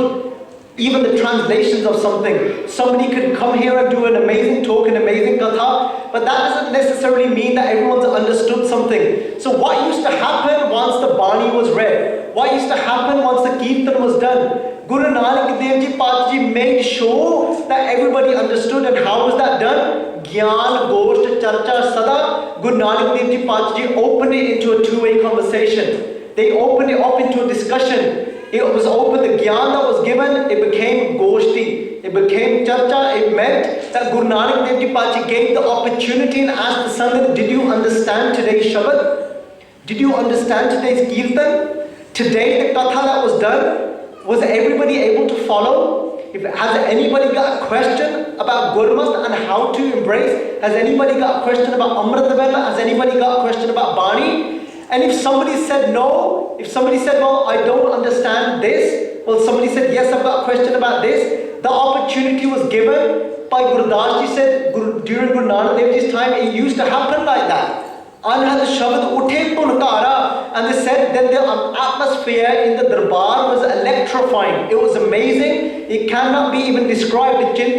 even the translations of something. Somebody could come here and do an amazing talk, an amazing katha, but that doesn't necessarily mean that everyone's understood something. So what used to happen once the Bani was read? What used to happen once the Kirtan was done? Guru Nanak Dev Ji Paatshah Ji made sure that everybody understood. And how was that done? Gyan Gosht Charcha Sada. Guru Nanak Dev Ji Paatshah Ji opened it into a two-way conversation. They opened it up into a discussion. It was open, the gyan that was given, it became goshti, it became charcha. It meant that Guru Nanak Dev Ji Paatshah gave the opportunity and asked the Sangat, did you understand today's Shabad? Did you understand today's Kirtan? Today the katha that was done, was everybody able to follow? Has anybody got a question about Gurmat and how to embrace? Has anybody got a question about Amrita Vela? Has anybody got a question about Bani? And if somebody said no, if somebody said, well, I don't understand this, well, somebody said, yes, I've got a question about this, the opportunity was given. By Gurdas Ji said, during Guru Nanak Dev Ji's time, it used to happen like that. Anhad Shabad Uthe Punkara, and they said that the atmosphere in the Darbar was electrifying. It was amazing. It cannot be even described. Because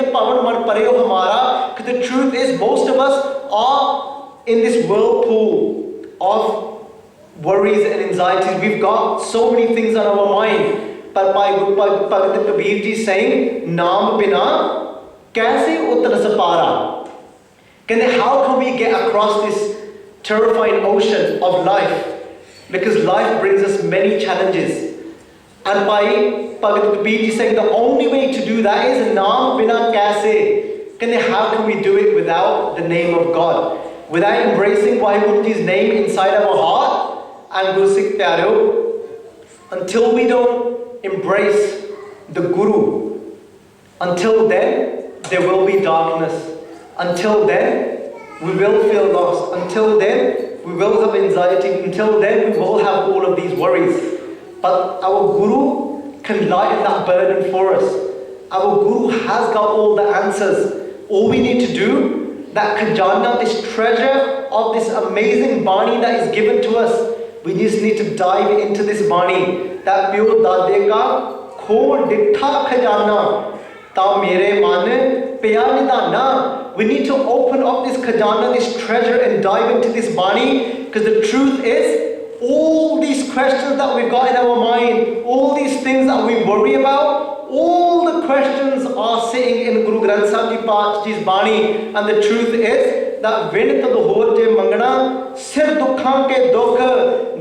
the truth is, most of us are in this whirlpool of worries and anxieties. We've got so many things on our mind. But by Bhagat Kabir Ji saying, Naam bina kaise utar sapara. How can we get across this terrifying ocean of life? Because life brings us many challenges. And by Bhagat Kabir Ji saying the only way to do that is Naam bina kaise. How can we do it without the name of God? Without embracing Vaheguru Ji's name inside our heart? And Guru Sikh Pyareo, until we don't embrace the Guru, until then there will be darkness. Until then we will feel lost. Until then we will have anxiety. Until then we will have all of these worries. But our Guru can lighten that burden for us. Our Guru has got all the answers. All we need to do, that khajana, this treasure of this amazing Bani that is given to us, we just need to dive into this Bani. That pure dade ka khol dittha khajana ta mere man pya nidana. We need to open up this khajana, this treasure, and dive into this Bani. Because the truth is, all these questions that we've got in our mind, all these things that we worry about, all the questions are sitting in Guru Granth Sahib Ji Paatshah Ji's Bani. And the truth is that Vinit Dhor Je Mangana Sir Dukhan Ke Dukh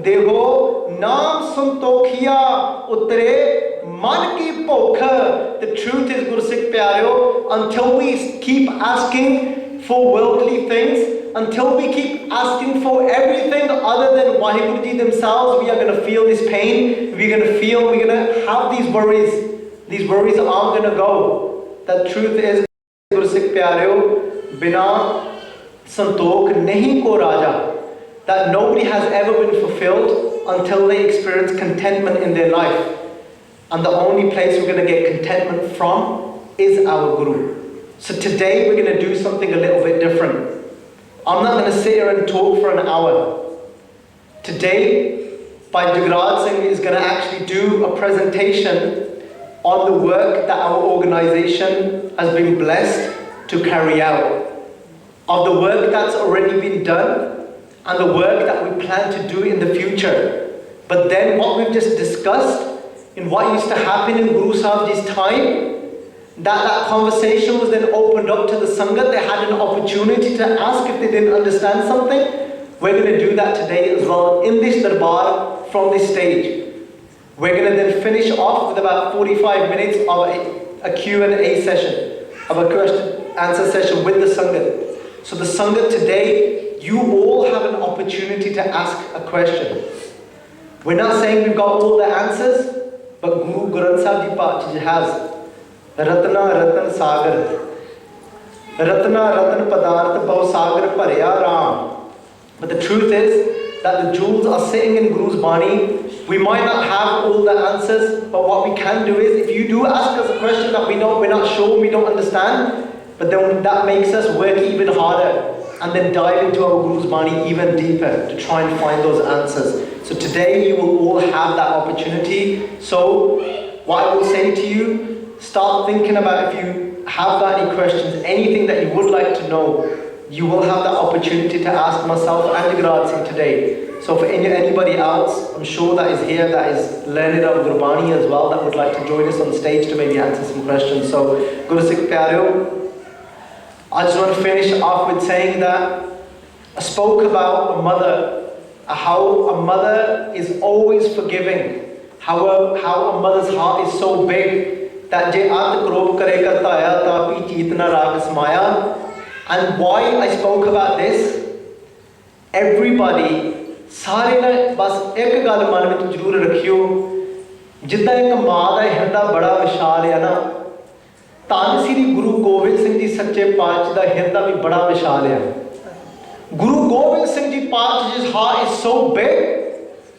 Deho Naam Santokhiya Utre Man Ki Bhukh. The truth is, Guru Sikh Pyareo, until we keep asking for worldly things, until we keep asking for everything other than Waheguru Ji themselves, we are going to feel this pain, we're going to have these worries. These worries aren't going to go. The truth is, Guru Sikh Pyareo, Bina Santokh Nahi Ko Raja, that nobody has ever been fulfilled until they experience contentment in their life. And the only place we're going to get contentment from is our Guru. So today we're going to do something a little bit different. I'm not going to sit here and talk for an hour. Today, Bhai Jugraj Singh is going to actually do a presentation on the work that our organization has been blessed to carry out. Of the work that's already been done and the work that we plan to do in the future. But then what we've just discussed in what used to happen in Guru Sahib Ji's time, that conversation was then opened up to the Sangat. They had an opportunity to ask if they didn't understand something. We're going to do that today as well in this darbar from this stage. We're going to then finish off with about 45 minutes of a Q&A session, of a question answer session with the Sangat. So the Sangat today, you all have an opportunity to ask a question. We're not saying we've got all the answers, but Guru Granth Sahib Ji Paatshah Ji has. Ratna Ratan Sagar, Ratna Ratan Padarth Bhau Sagar Parya Ram. But the truth is that the jewels are sitting in Guru's Bani. We might not have all the answers, but what we can do is, if you do ask us a question that we're not sure, we don't understand, but then that makes us work even harder and then dive into our Guru's Bani even deeper to try and find those answers. So today you will all have that opportunity. So what I will say to you, start thinking about if you have got any questions, anything that you would like to know, you will have that opportunity to ask myself and Jugraj Singh today. So for anybody else, I'm sure that is here, that is learned of Gurbani as well, that would like to join us on stage to maybe answer some questions. So Guru Sikh Pyareo, I just want to finish off with saying that I spoke about a mother, how a mother is always forgiving, how a mother's heart is so big, that je at krop kare kartaya tapi cheetna raag smaya. And why I spoke about this, everybody, ਸਾਰੇ ਨੇ ਬਸ ਇੱਕ ਗੱਲ ਮਨ ਵਿੱਚ ਜ਼ਰੂਰ ਰੱਖਿਓ, ਜਿੱਦਾਂ ਇੱਕ ਮਾਂ ਦਾ ਹਿਰਦਾ ਬੜਾ ਵਿਸ਼ਾਲ ਹੈ ਨਾ, ਧੰਨ ਸ੍ਰੀ ਗੁਰੂ ਗੋਬਿੰਦ ਸਿੰਘ ਜੀ ਸੱਚੇ ਪਾਤਸ਼ਾਹ ਦਾ ਹਿਰਦਾ ਵੀ ਬੜਾ ਵਿਸ਼ਾਲ ਹੈ. Guru Gobind Singh Ji Paatshah's heart is so big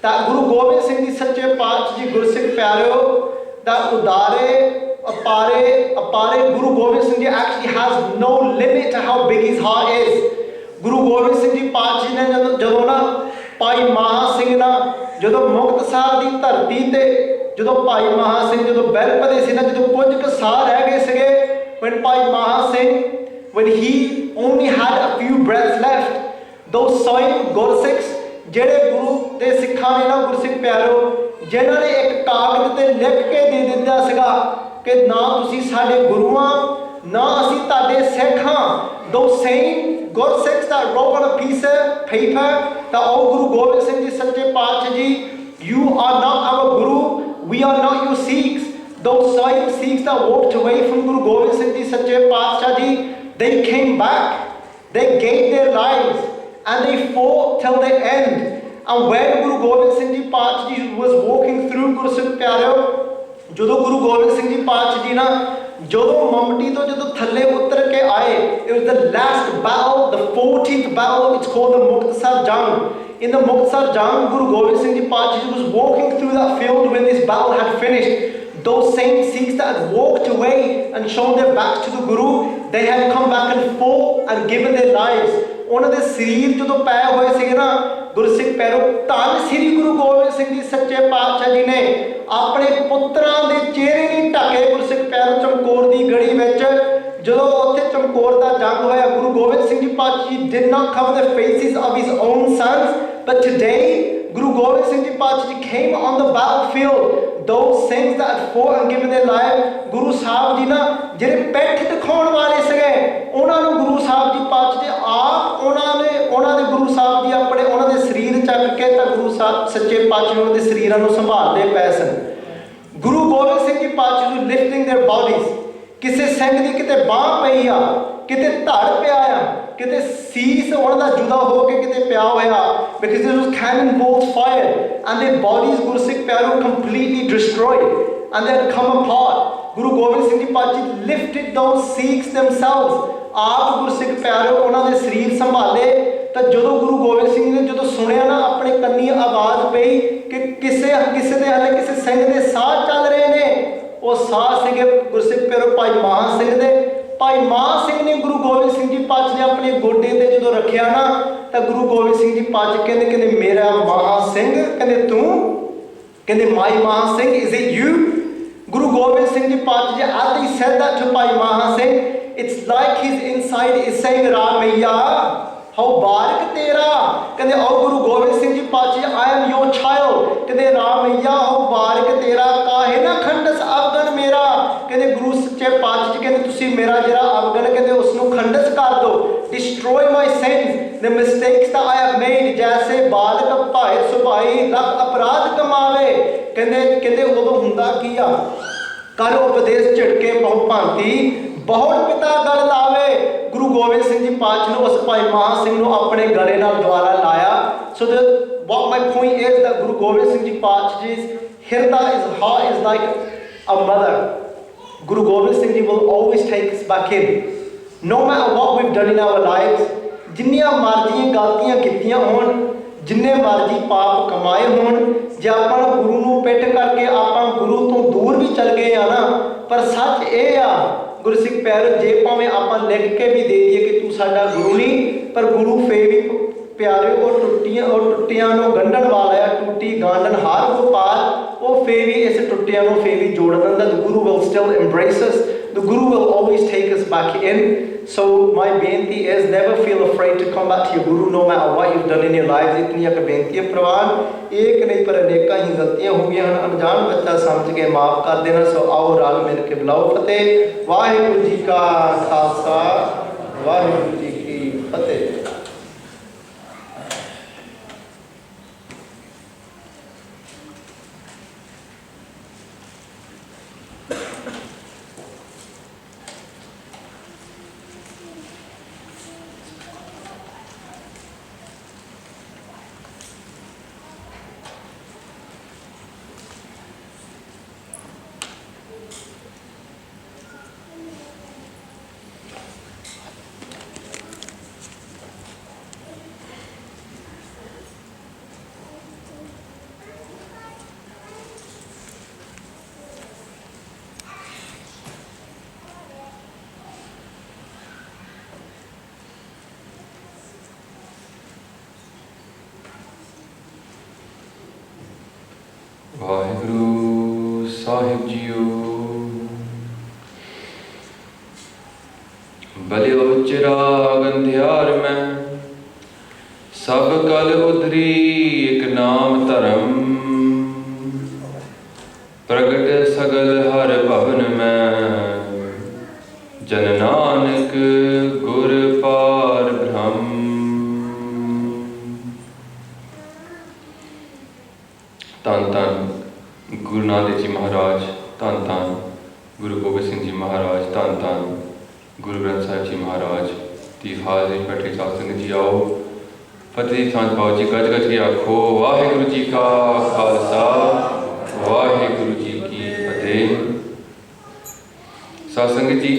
that Guru Gobind Singh Ji Sache Paatshah Ji Guru Sikh Pyareo, that Udare, Apare Guru Gobind Singh Ji actually has no limit to how big his heart is. Guru Gobind Singh Ji Paatshah ne ਜਦੋਂ ਨਾ ਭਾਈ ਮਹਾ ਸਿੰਘ ਨਾ ਜਦੋਂ ਮੁਕਤਸਰ ਦੀ ਧਰਤੀ ਤੇ ਜਦੋਂ ਭਾਈ ਮਹਾ ਸਿੰਘ ਜਦੋਂ ਬੈਲ ਪਦੇ ਸੀ ਨਾ, ਜਦੋਂ ਕੁਝ ਕੁ ਸਾਹ ਰਹਿ ਗਏ ਸੀਗੇ, when ਭਾਈ ਮਹਾ Singh, when he only had a few breaths left, those same Gursikhs ਜਿਹੜੇ ਗੁਰੂ ਦੇ ਸਿੱਖਾਂ ਨੇ ਨਾ, ਗੁਰਸਿੱਖ ਪਿਆਰੋ, ਜਿਨ੍ਹਾਂ ਨੇ ਇੱਕ ਕਾਗਜ਼ ਤੇ ਲਿਖ ਕੇ ਦੇ ਦਿੱਤਾ ਸੀਗਾ ਕਿ ਨਾ ਤੁਸੀਂ ਸਾਡੇ ਗੁਰੂਆਂ, ਨਾ ਅਸੀਂ ਤੁਹਾਡੇ ਸਿੱਖ ਹਾਂ, those same Gursikhs that wrote on a piece of paper that, oh Guru Gobind Singh Ji Sache Paatshah Ji, you are not our Guru, we are not your Sikhs. Those same Sikhs that walked away from Guru Gobind Singh Ji Sache Paatshah Ji, they came back, they gave their lives and they fought till the end. And when Guru Gobind Singh Ji Paatshah Ji was walking through Guru Sikh Pyareo, ਜਦੋਂ ਗੁਰੂ ਗੋਬਿੰਦ ਸਿੰਘ ਜੀ ਪਾਤਸ਼ਾਹ ਜੀ ਨਾ ਜਦੋਂ ਮਮਟੀ ਤੋਂ ਜਦੋਂ ਥੱਲੇ ਉਤਰ ਕੇ ਆਏ, it was the last battle, the 14th battle, it's called the Muktasar Jang. In the Muktasar Jang, Guru Gobind Singh Ji Paatshah Ji was walking through that field when this battle had finished. Those same Sikhs that had walked away and shown their backs to the Guru, they had come back and fought and given their lives. ਉਹਨਾਂ ਦੇ ਸਰੀਰ ਜਦੋਂ ਪਏ ਹੋਏ ਸੀਗੇ ਨਾ, ਗੁਰਸਿੱਖ ਪੈਰੋ, ਧੰਨ ਸ੍ਰੀ ਗੁਰੂ ਗੋਬਿੰਦ ਸਿੰਘ ਜੀ ਸੱਚੇ ਪਾਤਸ਼ਾਹ ਜੀ ਨੇ ਆਪਣੇ ਪੁੱਤਰਾਂ ਦੇ ਚਿਹਰੇ ਨਹੀਂ ਢੱਕੇ. ਗੁਰਸਿੱਖ ਪੈਰੋ ਚਮਕੌਰ ਦੀ ਗੜੀ ਵਿੱਚ ਜਦੋਂ ਉੱਥੇ ਚਮਕੌਰ ਦਾ ਜੰਗ ਹੋਇਆ, ਗੁਰੂ ਗੋਬਿੰਦ ਸਿੰਘ ਜੀ ਪਾਤਸ਼ਾਹ ਜੀ did not cover the faces of his own sons, but today Guru Gobind Singh Ji Paatshah Ji came on the battlefield. Those saints that had fought and given their life, Guru Sahib Ji na ਜਿਹੜੇ ਪੈਠ ਦਿਖਾਉਣ ਵਾਲੇ ਸੀਗੇ, ਉਹਨਾਂ ਨੂੰ ਗੁਰੂ ਸਾਹਿਬ ਜੀ ਪਾਤਸ਼ਾਹ ਜੀ ਆਪ ਉਹਨਾਂ ਦੇ ਗੁਰੂ ਸਾਹਿਬ ਜੀ ਆਪਣੇ ਉਹਨਾਂ ਦੇ ਸਰੀਰ ਚੱਕ ਕੇ ਤਾਂ ਗੁਰੂ ਸਾਹਿਬ ਸੱਚੇ ਪਾਤਸ਼ਾਹ ਉਹਨਾਂ ਦੇ ਸਰੀਰਾਂ ਨੂੰ ਸੰਭਾਲਦੇ ਪਏ ਸਨ. ਗੁਰੂ ਗੋਬਿੰਦ ਸਿੰਘ ਜੀ ਪਾਤਸ਼ਾਹ ਜੀ ਲਿਫਟਿੰਗ देयर bodies, ਕਿਸੇ ਸਿੰਘ ਦੀ ਕਿਤੇ ਬਾਹ ਪਈ ਆ, ਕਿਤੇ ਧੜ ਪਿਆ ਆ, ਕਿਤੇ ਸੀਸ ਉਹਨਾਂ ਦਾ ਜੁਦਾ ਹੋ ਕੇ ਕਿਤੇ ਪਿਆ ਹੋਇਆ, because there was cannon bolts fired and their bodies, ਗੁਰਸਿੱਖ ਪਿਆਰੋ, completely destroyed and they had come apart. Guru Gobind Singh ji ਪਾਤਸ਼ਾਹ lifted those Sikhs themselves, ਆਪ ਗੁਰਸਿੱਖ ਪਿਆਰੋ ਉਹਨਾਂ ਦੇ ਸਰੀਰ ਸੰਭਾਲੇ। ਤਾਂ ਜਦੋਂ ਗੁਰੂ ਗੋਬਿੰਦ ਸਿੰਘ ਨੇ ਜਦੋਂ ਸੁਣਿਆ ਨਾ, ਆਪਣੇ ਕੰਨੀ ਆਵਾਜ਼ ਪਈ ਕਿ ਕਿਸੇ ਦੇ ਹਲੇ ਕਿਸੇ ਸਿੰਘ ਦੇ ਸਾਹ ਚੱਲ ਰਹੇ ਨੇ, ਉਹ ਸਾਹ ਸੀਗੇ ਗੁਰਸਿੱਖ ਪਿਆਰੋ ਭਾਈ ਮਹਾਂ ਸਿੰਘ ਦੇ। ਭਾਈ ਮਹਾਂ ਸਿੰਘ ਨੇ ਗੁਰੂ ਗੋਬਿੰਦ ਸਿੰਘ ਜੀ ਪਾਤਸ਼ਾਹ ਨੇ ਆਪਣੇ ਗੋਡੇ ਤੇ ਜਦੋਂ ਰੱਖਿਆ ਨਾ, ਤਾਂ ਗੁਰੂ ਗੋਬਿੰਦ ਸਿੰਘ ਜੀ ਪਾਤਸ਼ਾਹ ਕਹਿੰਦੇ ਮੇਰਾ ਮਹਾਂ ਸਿੰਘ, ਕਹਿੰਦੇ ਤੂੰ, ਕਹਿੰਦੇ ਮਾਈ ਮਹਾਂ Singh, is it you? Guru Gobind Singh Ji Paatshah, as he said that to Bhai Maha Singh, it's like his inside is saying, Ramaiya, how barak tera. Kande, oh Guru Gobind Singh Ji Paatshah, I am your child. Kande, Ramaiya, how barak tera. Kahe na khandas afgan mera. Kande, Guru Sache Paatshah, kande, tusi mera jira afgan, kande, usnu khandas kar do. Destroy my sins, the mistakes that I have made. Jaise badak bhai subhai lakh aparad kamave. ਕਹਿੰਦੇ ਉਦੋਂ ਹੁੰਦਾ ਕੀ ਆ, ਕਰ ਉਪਦੇਸ਼ ਝਟਕੇ ਬਹੁ ਭਾਂਤੀ, ਬਹੁਤ ਪਿਤਾ ਗਲ ਲਾਵੇ। ਗੁਰੂ ਗੋਬਿੰਦ ਸਿੰਘ ਜੀ ਪਾਤਸ਼ਾਹ ਨੂੰ ਉਸ ਭਾਈ ਮਹਾਂ ਸਿੰਘ ਨੂੰ ਆਪਣੇ ਗਲੇ ਨਾਲ ਦੁਆਰਾ ਲਾਇਆ। So what my point is that Guru Gobind Singh Ji Paatshah's hirda is like a mother. Guru Gobind Singh Ji will always take us back in, no matter what we've done in our lives. ਜਿੰਨੀਆਂ ਮਰਜ਼ੀ ਗਲਤੀਆਂ ਕੀਤੀਆਂ ਹੋਣ, ਜਿੰਨੇ ਮਰਜ਼ੀ ਪਾਪ ਕਮਾਏ ਹੋਣ, ਜੇ ਆਪਾਂ ਗੁਰੂ ਨੂੰ ਪਿੱਠ ਕਰਕੇ ਆਪਾਂ ਗੁਰੂ ਤੋਂ ਦੂਰ ਵੀ ਚੱਲ ਗਏ ਆ ਨਾ, ਪਰ ਸੱਚ ਇਹ ਆ ਗੁਰਸਿੱਖ ਪਿਆਰੋ, ਜੇ ਭਾਵੇਂ ਆਪਾਂ ਲਿਖ ਕੇ ਵੀ ਦੇ ਦਈਏ ਕਿ ਤੂੰ ਸਾਡਾ ਗੁਰੂ ਨਹੀਂ, ਪਰ ਗੁਰੂ ਫੇਰ ਵੀ ਪਿਆਰੇ ਉਹ ਟੁੱਟੀਆਂ ਨੂੰ ਗੰਢਣ ਵਾਲਾ ਆ, ਟੁੱਟੀ ਗਾਂਢਣ ਹਾਰ ਗੋਪਾਲ, ਉਹ ਫੇਰ ਵੀ ਇਸ ਟੁੱਟਿਆਂ ਨੂੰ ਫੇਰ ਵੀ ਜੋੜ ਦਿੰਦਾ। The Guru will still embrace us. The Guru will always take us back in. So my bੇਨਤੀ is never feel afraid to come back to your Guru no matter what you've done in your lives. इतनी एक बेनती है प्रवान, एक नहीं पर अनेक ही गलतियां हो गई हैं, अनजान बच्चा समझ के माफ़ कर देना। सो आओ रल मिल के बुलाओ फतेह। वाहिगुरू जी का खालसा, वाहिगुरू जी की फतेह। ਵਾਹਿਗੁਰੂ ਸਾਹਿਬ ਜੀਓ। ਬਲਿਓ ਚਿਰਾਗ ਅੰਧਿਆਰ ਮੈਂ, ਸਭ ਕਲ ਉਧਰੀ ਇਕ ਨਾਮ ਧਰਮ, ਪ੍ਰਗਟ ਸਗਲ ਹਰ ਭਵਨ ਮੈਂ, ਜਨ ਨਾਨਕ ਗੁਰ ਪਾਰ ਬ੍ਰਹਮ। ਧੰਨ ਧੰਨ ਗੁਰੂ ਨਾਨਕ ਜੀ ਮਹਾਰਾਜ, ਧੰਨ ਧੰਨ ਗੁਰੂ ਗੋਬਿੰਦ ਸਿੰਘ ਜੀ ਮਹਾਰਾਜ, ਧੰਨ ਧੰਨ ਗੁਰੂ ਗ੍ਰੰਥ ਸਾਹਿਬ ਜੀ ਮਹਾਰਾਜ ਦੀ ਹਾਜ਼ਰੀ ਬੈਠੇ ਸਾਧ ਸੰਗਤ ਜੀ ਆਓ ਫਤਿਹ ਸਾਂਝ ਪਾਓ ਜੀ। ਗੱਜ ਗੱਜ ਕੇ ਆਖੋ ਵਾਹਿਗੁਰੂ ਜੀ ਕਾ ਖਾਲਸਾ, ਵਾਹਿਗੁਰੂ ਜੀ ਕੀ ਫਤਿਹ। ਸਾਧ ਸੰਗਤ ਜੀ,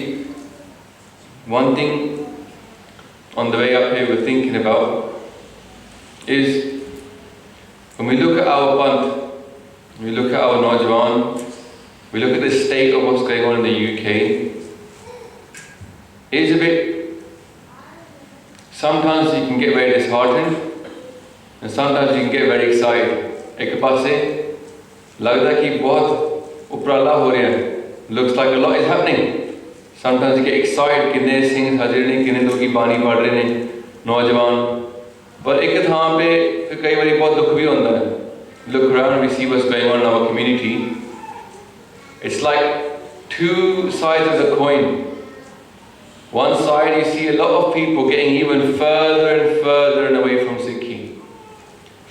one thing on the way up here we're thinking about is when we look at our Panth, we look at our Naujawan, we look at the state of what's going on in the UK, it is a bit, sometimes you can get very disheartened and sometimes you can get very excited. एक पासे लगता है कि बहुत उपराला हो रहा है, looks like a lot is happening. Sometimes you get excited, कितने सिंह हाजिर ने, कितने लोग की बानी पढ़ रहे हैं नौजवान, पर एक थां पे फिर कई बार बहुत दुख भी होता है। Look around and we see what's going on in our community. It's like two sides of the coin. One side you see a lot of people getting even further and further and away from Sikhi.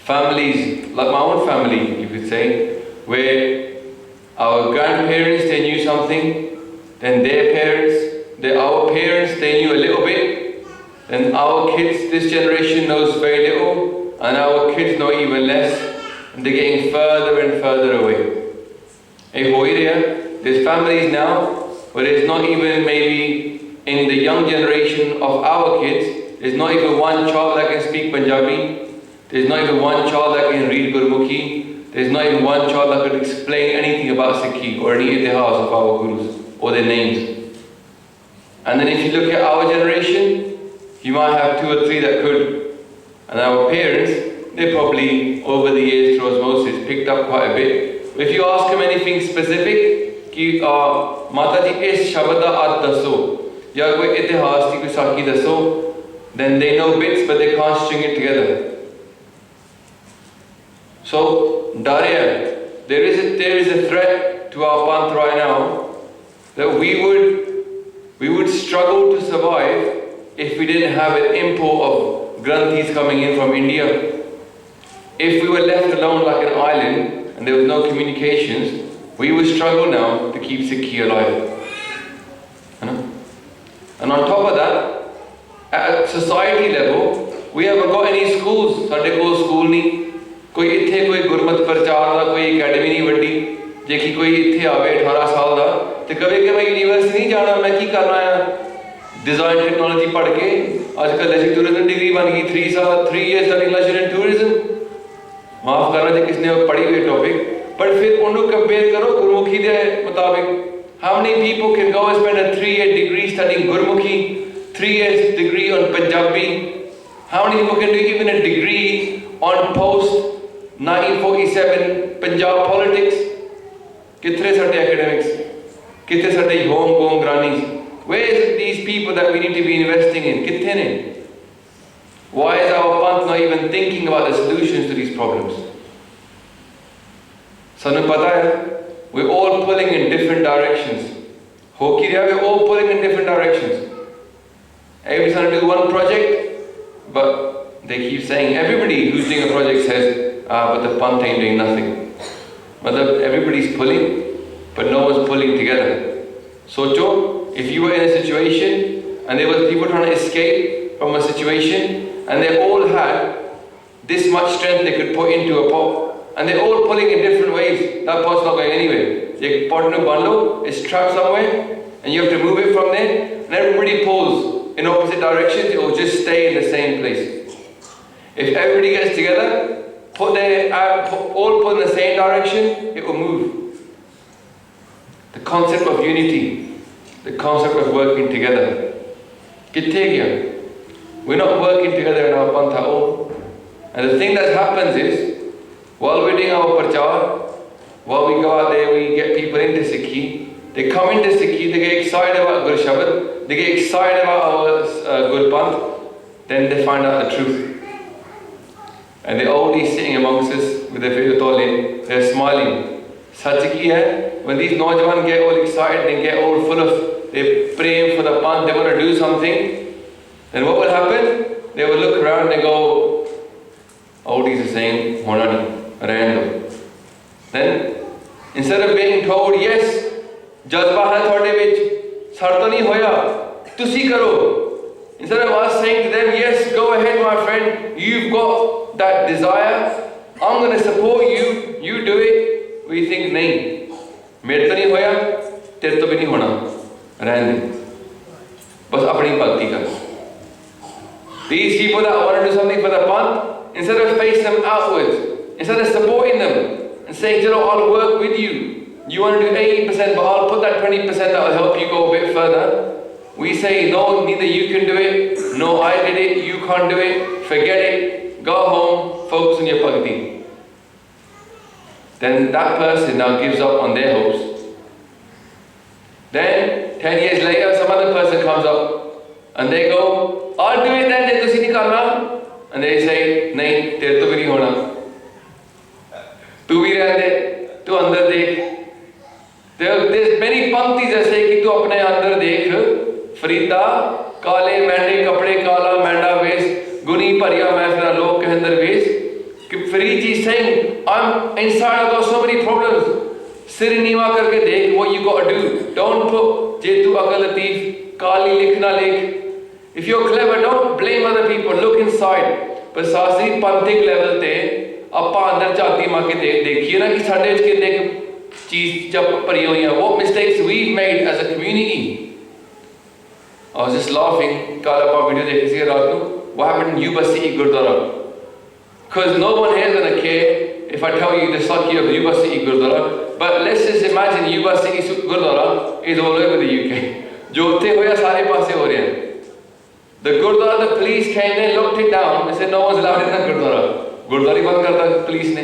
Families, like my own family you could say, where our grandparents they knew something, then their parents, our parents they knew a little bit, then our kids, this generation knows very little, and our kids know even less, and they're getting further and further away. There's families now where there's not even maybe in the young generation of our kids, there's not even one child that can speak Punjabi, there's not even one child that can read Gurmukhi, there's not even one child that could explain anything about Sikhi or any itihas of our gurus or their names. And then if you look at our generation, you might have 2 or 3 that could. And our parents, they probably over the years through osmosis picked up quite a bit. But if you ask them anything specific, कि माता जी इस शब्द का अर्थ दसो या कोई इतिहास की कोई साखी दसो, then they know bits but they can't string it together. So Daria, there is a threat to our panth right now that we would struggle to survive if we didn't have an import of granthis coming in from India. If we were left alone like an island and there was no communications, we would struggle now to keep Sikhi alive. And on top of that, at society level, we haven't got any schools. Sade kol school nahi. कोई इत्थे कोई गुरमत प्रचार का कोई academy नहीं वड्डी जेकी कोई इत्थे आवे 18 साल दा ते कहे कि मैं यूनिवर्सिटी नहीं जाना, मैं की करना है डिजाइन टेक्नोलॉजी पढ़ के आजकल ऐसी टूरिज्म डिग्री बन गई 3 years studying leisure and tourism. माफ करना जे किसने पढ़ी हुई टॉपिक, पर फिर उनको कंपेयर करो गुरमुखी के मुताबिक. How many people can go and spend a 3-year degree studying Gurmukhi, 3 years degree on Punjabi? How many people can do even a degree on post 1947 Punjab politics? Kitne sade academics? Kitne sade home grannies? Where is these people that we need to be investing in? Kitne ne? Why is our panth not even thinking about the solutions to these problems? Sanu pata hai, we're all pulling in different directions. We're all pulling in different directions. Everybody's trying to do one project, but they keep saying, everybody who's doing a project says, but the panth ain't doing nothing. But everybody's pulling, but no one's pulling together. Socho, if you were in a situation and there were people trying to escape from a situation and they all had this much strength they could put into a pot, and they're all pulling in different ways, that pot's not going anywhere. The pot in a bundle is trapped somewhere and you have to move it from there, and everybody pulls in opposite directions, it will just stay in the same place. If everybody gets together, all pull in the same direction, it will move. The concept of unity, the concept of working together. We're not working together in our panth at all. And the thing that happens is, while we're doing our prachar, while we go out there, we get people into Sikhi. They come into Sikhi, they get excited about Guru Shabad, they get excited about our good panth, then they find out the truth. And they're already sitting amongst us with their fidutole, they're smiling. Sach ki hai, when these Naujawan get all excited, they get all full of, they pray for the panth, they want to do something, then what will happen? They will look around and go, all these are saying, Honani. Random. Then, instead of being told, yes, jazba hai thode vich, sar to nahi hoya, tusi karo. Instead of us saying to them, yes, go ahead my friend, you've got that desire, I'm going to support you, you do it. We think, nahi, mere to nahi hoya, tere to bhi nahi hona. Random. Bas apni bhakti kar. These people that want to do something for the panth, instead of face them outwards, instead of supporting them and saying, I'll work with you. You want to do 80%, but I'll put that 20% that will help you go a bit further. We say, no, neither you can do it, no, I did it, you can't do it, forget it, go home, focus on your bhakti. Then that person now gives up on their hopes. Then, 10 years later, some other person comes up and they go, I'll do it then, tusi nahi karna. And they say, nahi, tere to bhi nahi hona. Tu bhi rehne, tu andar dekh. There's many panktis that say कि तू अपने अंदर देख, फरीदा, काले मैंडे कपड़े काला Mandy वेश, गुनी परिया महफिला लोग के अंदर वेश. कि Farid ji saying, I'm inside, I've got so many problems. सिर नीवा करके देख, what you got to do. Don't put, जे तू अकल लतीफ, काली लिखना लिख. If you're clever, don't blame other people. Look inside. पर सासरी पंथिक लेवल ते ਆਪਾਂ अंदर झाती मार के देखिए ना कि साढ़े कितने चीज जब भरी हुई हैं. What mistakes we've made as a community. I was just laughing. कल आप वीडियो देख रहे थे रात को. What happened in Yuba City Gurdwara? Because no one here is going to care if I tell you the Sakhi of Yuba City Gurdwara. But let's just imagine Yuba City Gurdwara is all over the UK. जो उत्थे होया सारे पासे हो रहे हैं. The Gurdwara, the police came there, locked it down. They said no one's allowed in the Gurdwara. Gurdwara बंद कर दिया police ने.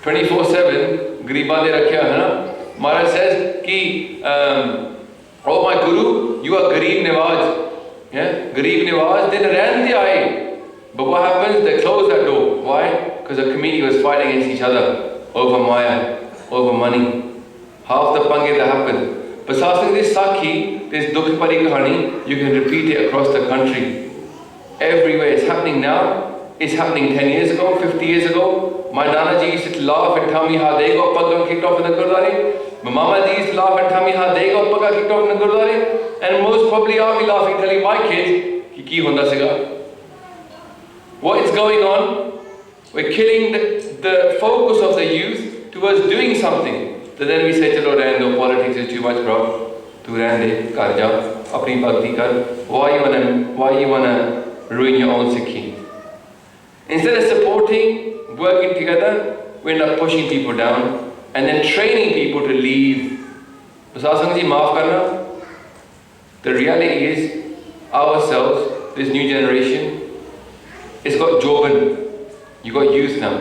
24/7 गरीबां दे रखा है ना. Maharaj says कि oh my Guru, you are Garib Nawaz. Yeah, Garib Nawaz. Then ran the eye. But what happens? They close that door. Why? Because the community was fighting against each other over Maya, over money. Half the pange that happened. But Sasang, this Sakhi, this Dukh Pari Kahani, you can repeat it across the country. Everywhere. It's happening now. It's happening 10 years ago, 50 years ago. My Nana ji used to laugh and tell me how they got Pagam kicked off in the Gurdwara. My Mama ji used to laugh and tell me how they got Pagam kicked off in the Gurdwara. And most probably I'll be laughing telling my kids, ki honda siga. What is going on? We're killing the focus of the youth towards doing something. So then we say, chalo rehne do, politics is too much, bro. Tu rehne de, kar ja, apni bhakti kar. Why you wanna ruin your own Sikhi? Instead of supporting, working together, we end up pushing people down and then training people to leave. Sasang ji, maaf karna. The reality is, ourselves, this new generation, it's got Joban, you've got youth now.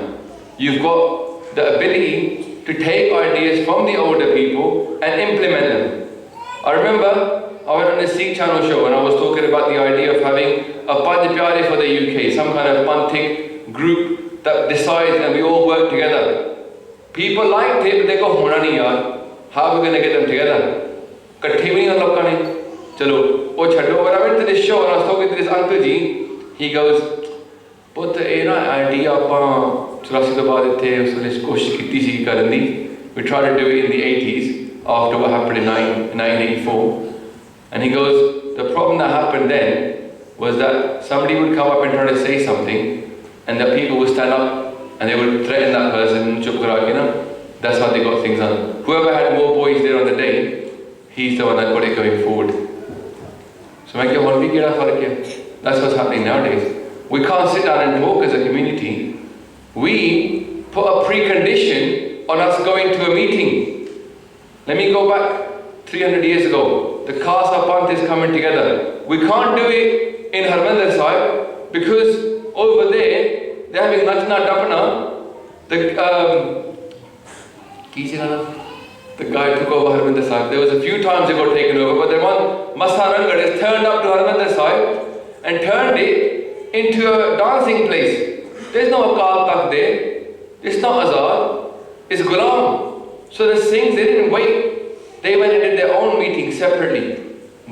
You've got the ability to take ideas from the older people and implement them. I remember I went on a Sikh channel show and I was talking about the idea of having a Panj Pyare for the UK, some kind of Panthic group that decides and we all work together. People liked it, but they go, hona nahi yaar. How are we going to get them together? Kathe bhi nahi lokka ne. Chalo, oh chhaddo. When I went to this show and I was talking to this uncle ji, he goes, but idea ਆਪਾਂ 84 ਤੋਂ ਬਾਅਦ ਇੱਥੇ ਉਸ ਵੇਲੇ ਕੋਸ਼ਿਸ਼ ਕੀਤੀ ਸੀ ਕਰਨ ਦੀ. We tried to do it in the 80s after what happened in 1984. And he goes, the problem that happened then was that somebody would come up and try to say something and the people would stand up and they would threaten that person, chup kara ke na. That's how they got things done. Whoever had more boys there on the day, he's the one that got it going forward. So मैं क्या और भी केड़ा फर्क है? That's what's happening nowadays. We can't sit down and talk as a community. We put a precondition on us going to a meeting. Let me go back 300 years ago. The Khalsa Panth is coming together. We can't do it in Harmandir Sahib because over there they're having Nachna Dapna. The guy took over Harmandir Sahib. There was a few times they got taken over, but then one Masarangar has turned up to Harmandir Sahib and turned it into a dancing place. There's no Akal Takht there. It's not Azad. It's Ghulam. So the Singhs, they didn't wait. They went and did their own meeting separately.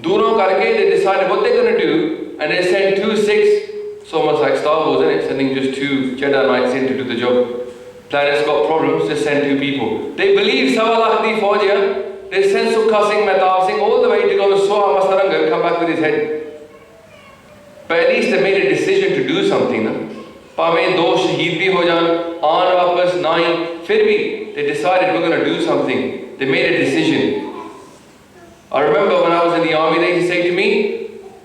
Duro karke, they decided what they're going to do and they sent 2 Sikhs, so much like Star Wars, isn't it? Sending just 2 Jedi Knights in to do the job. Planet's got problems, just send 2 people. They believe Sabha Lakhdi Faujiya. They sent Sukha Singh, Mehtab Singh all the way to go and Soha Masarangar, come back with his head. But at least they made a decision to do something. Pame do shaheed bhi ho jaan, aan wapas nahi, fir bhi they decided we're going to do something. They made a decision. I remember when I was in the army, they used to say to me,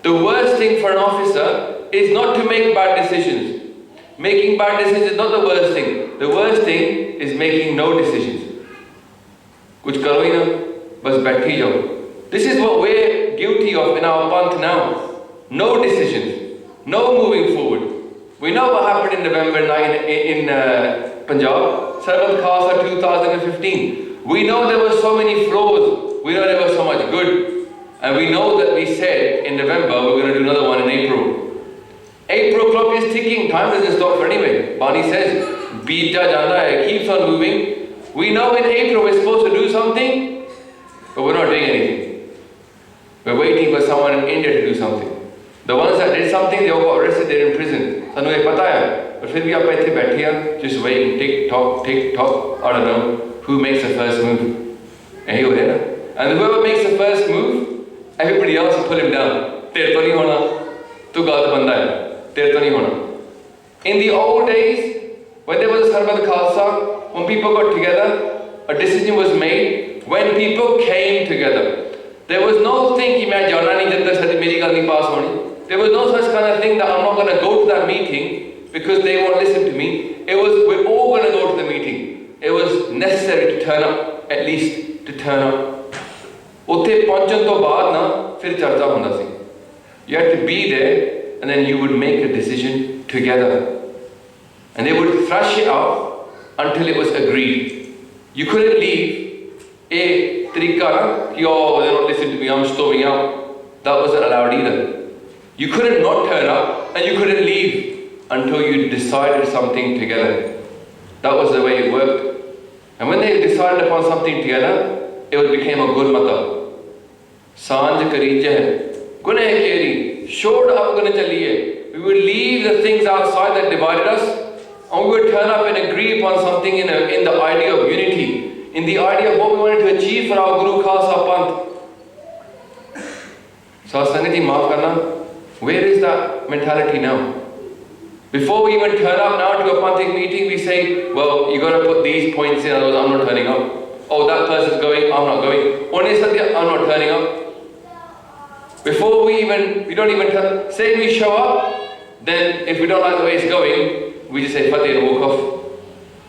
the worst thing for an officer is not to make bad decisions. Making bad decisions is not the worst thing. The worst thing is making no decisions. Kuch karo hi na, bas baithi jao. This is what we're guilty of in our panth now. No decisions, no moving forward. We know what happened in November 9 in Punjab, Sarbat Khalsa 2015. We know there were so many flaws. We know there was so much good. And we know that we said in November we're going to do another one in April. April clock is ticking. Time doesn't stop for anyway. Bani says, beat ja janda hai, keeps on moving. We know in April we're supposed to do something, but we're not doing anything. We're waiting for someone in India to do something. The ones that did something, they all got arrested, they're in prison. Sanu ye pata hai. But फिर भी आप ऐसे बैठे हैं, just waiting, tick tock, I don't know, who makes the first move? यही हो रहा है ना? And whoever makes the first move, everybody else will pull him down. तेरे तो नहीं होना, तू गलत बंदा है, तेरे तो नहीं होना. In the old days, when there was a Sarbat Khalsa, when people got together, a decision was made when people came together. There was no thing कि मैं जाना नहीं जब तक मेरी गल नहीं पास होनी. There was no such kind of thing that I'm not going to go to that meeting because they won't listen to me. It was, we're all going to go to the meeting. It was necessary to turn up, at least to turn up. उत्थे पहुंचन तो बाद ना फिर चर्चा होना सी. You had to be there and then you would make a decision together. And they would thrash it out until it was agreed. You couldn't leave a trika कि oh they don't listen to me, I'm storming out. That wasn't allowed either. You couldn't not turn up and you couldn't leave until you decided something together. That was the way it worked. And when they decided upon something together, it became a good mata. Sanj karijah, guneh keri, showed up guna chaliye. We would leave the things outside that divided us, and we would turn up and agree upon something in the idea of unity, in the idea of what we wanted to achieve for our Guru Khalsa Panth. So Sangati, maaf karna, where is that mentality now? Before we even turn up now to a Panthic meeting, we say, well, you got to put these points in, otherwise I'm not turning up. Oh, that person's going, I'm not going. Only Satya, I'm not turning up. Before we don't even say we show up, then if we don't like the way it's going, we just say Fateh and walk off.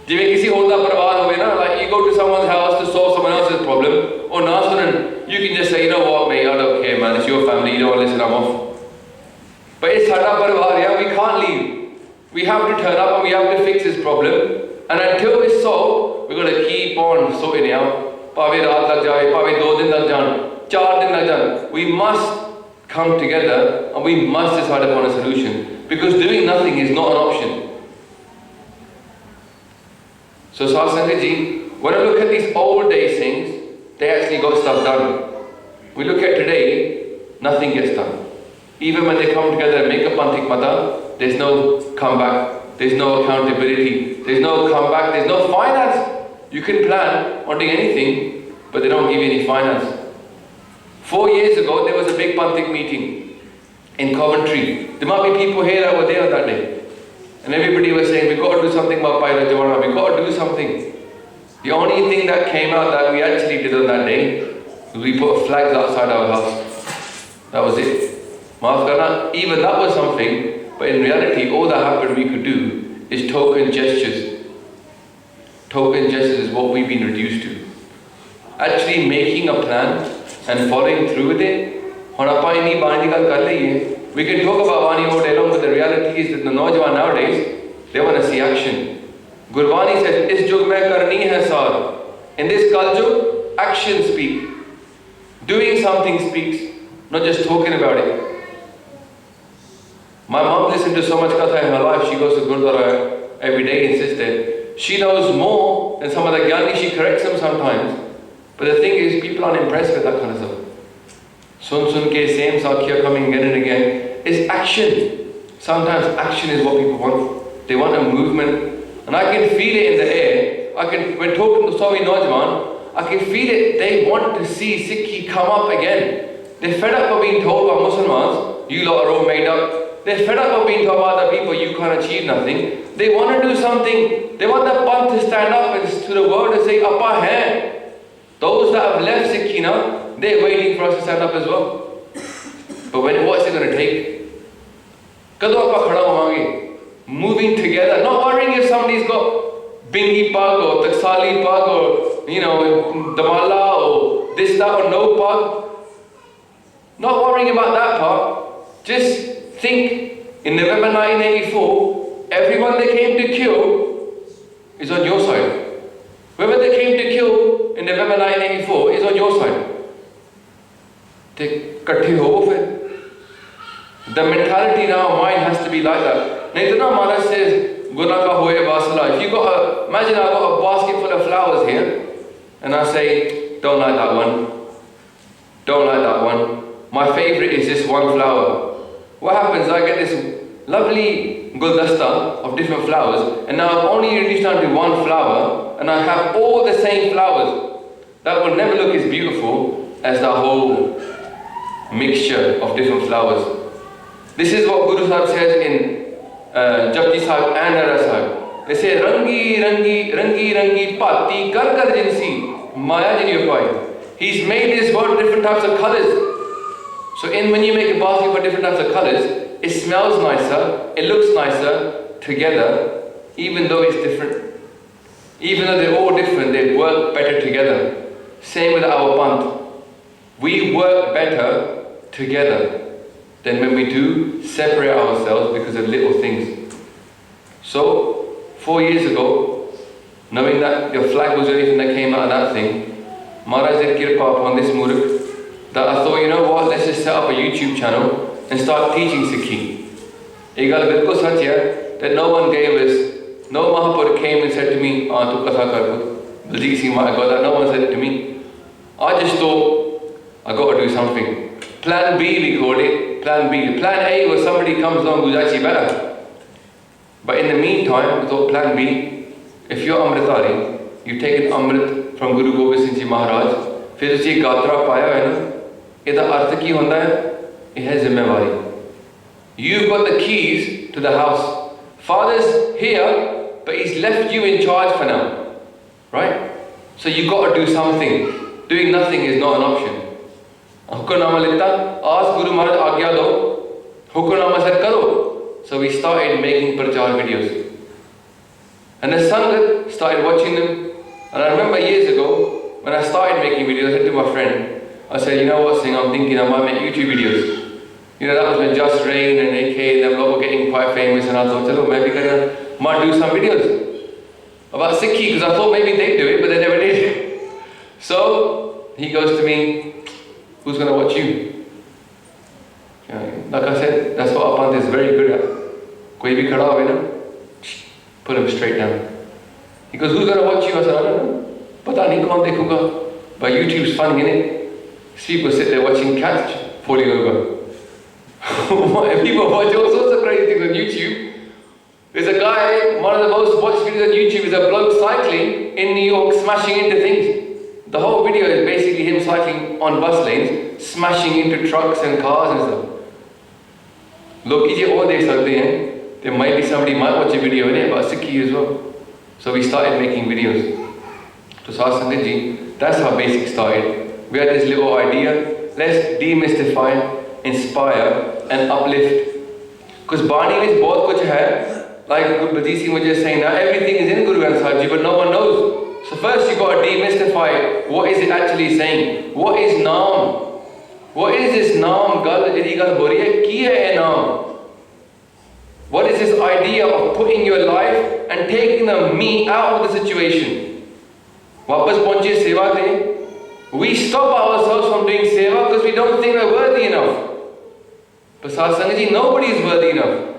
जिਵੇਂ किसी और का परिवार होवे ना, like you go to someone's house to solve someone else's problem, or ना सुनन, you can just say, you know what, mate, I don't care, man, it's your family, you don't want to listen, I'm off. But it's साडा परिवार, yeah, we can't leave. We have to turn up and we have to fix this problem. And until it's solved, we're going to keep on sorting it out. Pave raat lag jaye, pave 2 din lag jaan, 4 din lag jaan. We must come together and we must decide upon a solution. Because doing nothing is not an option. So Sasangaji, when I look at these old days things, they actually got stuff done. We look at today, nothing gets done. Even when they come together and make a Panthic Mata, there's no comeback, there's no accountability, there's no comeback, there's no finance. You can plan on doing anything, but they don't give you any finance. 4 years ago, there was a big Panthic meeting in Coventry. There might be people here that were there on that day. And everybody was saying, we've got to do something about Bhai Baljeet, we've got to do something. The only thing that came out that we actually did on that day was we put flags outside our house. That was it. Maaf karna, even that was something, but in reality, all that happened we could do is token gestures. Token gestures is what we've been reduced to. Actually making a plan and following through with it. We can talk about Vani all day long, but the reality is that the Naujawan nowadays, they want to see action. Gurbani says, "Is jug mein karni hai sar." In this Kaljug, action speaks. Doing something speaks, not just talking about it. My mom listened to so much katha in her life. She goes to Gurdwara every day, insisted. She knows more than some of the Gyani. She corrects them sometimes. But the thing is, people aren't impressed with that kind of stuff. Sun ke same Sakya coming again and again. It's action. Sometimes action is what people want. They want a movement. And I can feel it in the air. When talking to Sawi Najman, I can feel it. They want to see Sikhi come up again. They're fed up of being told by Muslims, you lot are all made up. They're fed up of being told by other people, you can't achieve nothing. They want to do something. They want the Panth to stand up to the world and say, Appa hai. Those that have left Sikhi now, they're waiting for us to stand up as well. But what's it going to take? Kado appa khada howange? Moving together, not worrying if somebody's got bingi pug or taksali pug or, damala or this, that or no pug. Not worrying about that part. Just think, in November 1984, everyone they came to kill is on your side. Whoever they came to kill in November 1984 is on your side. The mentality in our mind has to be like that. Naitana Maharaj says, Guna ka hoye vasala. If you got imagine I got a basket full of flowers here, and I say, don't like that one. Don't like that one. My favorite is this one flower. What happens? I get this lovely guldasta of different flowers, and now I've only reduced down to one flower, and I have all the same flowers. That will never look as beautiful as the whole mixture of different flowers. This is what Guru Sahib says in Japji Sahib and Ara Sahib. They say, Rangi, Rangi, Rangi, Rangi, Pati, Kar Kar Jinsi, Maya Jinyopai. He's made this world different types of colors. So when you make a basket for different types of colors, it smells nicer, it looks nicer together, even though it's different. Even though they're all different, they work better together. Same with our pant. We work better together than when we do separate ourselves because of little things. So, 4 years ago, knowing that your flag was the only thing that came out of that thing, Maharaj did kirpa upon this muruk, that I thought, you know what, let's just set up a YouTube channel and start teaching Sikhi. Ek gal bilkul sach hai that no one gave us, no Mahapur came and said to me, tu katha kar Bhai Baljeet Singh, I got that, no one said it to me. I just thought, I got to do something. Plan B we called it, Plan B. Plan A was somebody comes along who's actually better. But in the meantime, we thought Plan B, if you're Amritari, you take an Amrit from Guru Gobind Singh Ji Maharaj, फिर उसी गात्रा पाया है ना, इधर अर्थ की होता है, ये है जिम्मेवारी. You've got the keys to the house. Father's here, but he's left you in charge for now, right? So you got to do something. Doing nothing is not an option. Hukamnama likhta, ask Guru Maharaj agya do, hukamnama said karo. So we started making prachar videos. And the Sangat started watching them. And I remember years ago, when I started making videos, I said to my friend, I said, you know what, Singh, I'm thinking I might make YouTube videos. You know, that was when Just Rain and AK and them lot were getting quite famous, and I thought, chalo, maybe I might do some videos about Sikhi, because I thought maybe they'd do it, but they never did. So, he goes to me, who's going to watch you? Like I said, that's what Apant is very good at. Koi bhi khada hoye na, put him straight down. He goes, who's going to watch you? I said, I don't know. Pata nahi kaun dekhuga. But YouTube's funny, innit? People sit there watching cats falling over. People watch all sorts of crazy things on YouTube. There's a guy, one of the most watched videos on YouTube is a bloke cycling in New York, smashing into things. The whole video is basically him cycling on bus lanes, smashing into trucks and cars and stuff. Look, all dekh sakte hain. There might be somebody might watch a video in it about Sikhi as well. So we started making videos. So Sat Sangat Ji, that's how basic started. We had this little idea, let's demystify, inspire and uplift. Because Bani with bahut kuch hai, like Guru Baljeet Singh was just saying now, everything is in Guru Granth Sahib Ji, but no one knows. So first you got to demystify, what is it actually saying? What is Naam? What is this Naam? Gal jehdi gal ho rahi hai, ki hai Naam? What is this idea of putting your life and taking the me out of the situation? Wapas pahunche seva de. We stop ourselves from doing seva because we don't think we're worthy enough. But Sat Sangat Ji, nobody is worthy enough.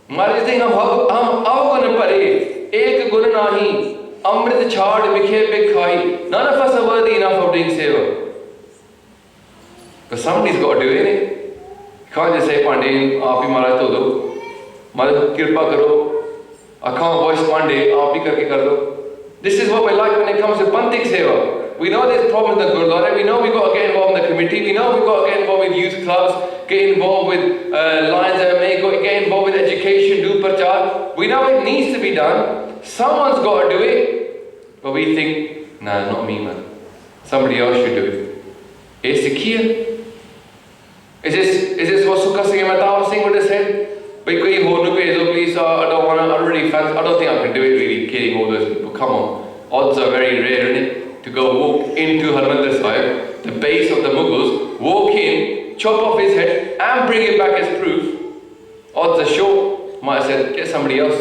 Maharaj saying, hum avgan pare, ek gun nahi, amrit chhad mikhe pe khai. None of us are worthy enough of doing seva. But somebody's got to do it. You can't just say, Pandey, aap hi Maharaj to do. Maharaj kirpa karo. I can't voice Pandey, aap hi karke kar do. This is what we like when it comes to Pantik seva. We know there's problems in the Gurdwara, we know we've got to get involved in the committee, we know we've got to get involved with youth clubs, get involved with Lions MMA, get involved with education, do prachar. We know it needs to be done. Someone's got to do it. But we think, nah, not me, man. Somebody else should do it. Is Sikhi? Is this what Sukha Singh and Mehtab Singh would have said? But please, I don't really fancy, I don't think I can do it really, killing all those people. Come on. Odds are very rare, isn't it? To go walk into Harmandir Sahib, the base of the Mughals, walk in, chop off his head and bring it back as proof. Odds are short. Might have said, get somebody else.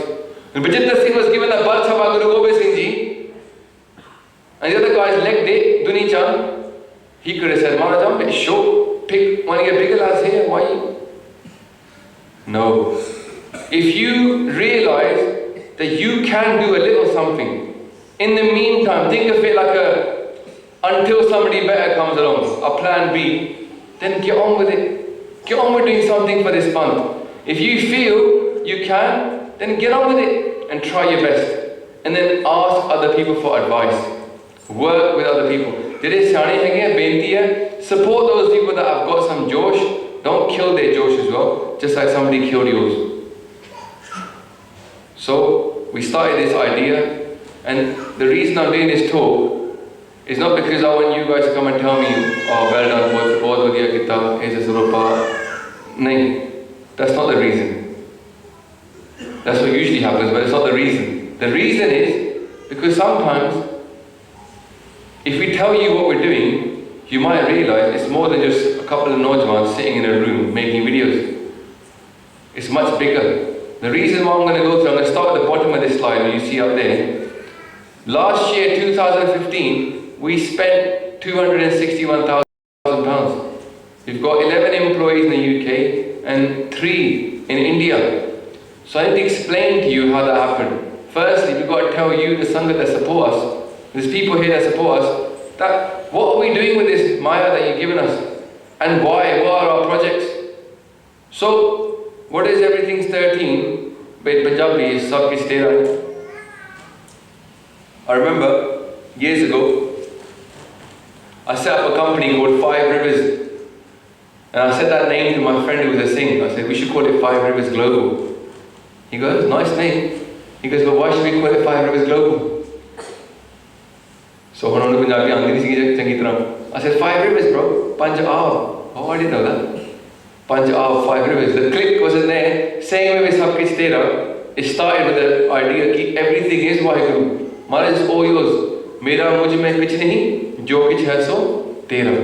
When Baljeet Singh was given the birth by Guru Gobind Singh Ji, and the other guy's leg day, Duni Chand, he could have said, Maharaj, I'm a bit short, pick one of your bigger lads here, why you? No. If you realize that you can do a little something, in the meantime, think of it like until somebody better comes along, a plan B, then get on with it. Get on with doing something for this month. If you feel you can, then get on with it and try your best. And then ask other people for advice. Work with other people. Support those people that have got some josh. Don't don't kill their Josh as well, just like somebody killed yours. So we started this idea, and the reason I'm doing this talk is not because I want you guys to come and tell me, oh, well done, bahut badhiya kita, here's a rupa. No, that's not the reason. That's what usually happens, but it's not the reason. The reason is because sometimes if we tell you what we're doing, you might realize it's more than just a couple of Nojwans sitting in a room making videos. It's much bigger. The reason why I'm going to go through, I'm going to start at the bottom of this slide that you see up there. Last year, 2015, we spent £261,000. We've got 11 employees in the UK and 3 in India. So I need to explain to you how that happened. Firstly, we've got to tell you, the Sangha that support us, there's people here that support us, that what are we doing with this Maya that you've given us? And why? What are our projects? So, what is Everything's 13? But Punjabi is Sab Kuch Tera. I remember years ago, I set up a company called 5 Rivers. And I said that name to my friend who was a singer. I said, we should call it 5 Rivers Global. He goes, nice name. He goes, well, why should we call it 5 Rivers Global? So I said, 5 rivers, bro. Panj Aav. Oh, I didn't know that. Panj Aav, 5 rivers. The click wasn't there. Same way with Sab Kuch Tera. It started with the idea that everything is Waheguru. Maharaj is all yours. Mera mujh mein kuch nahi, jo kuch hai so tera.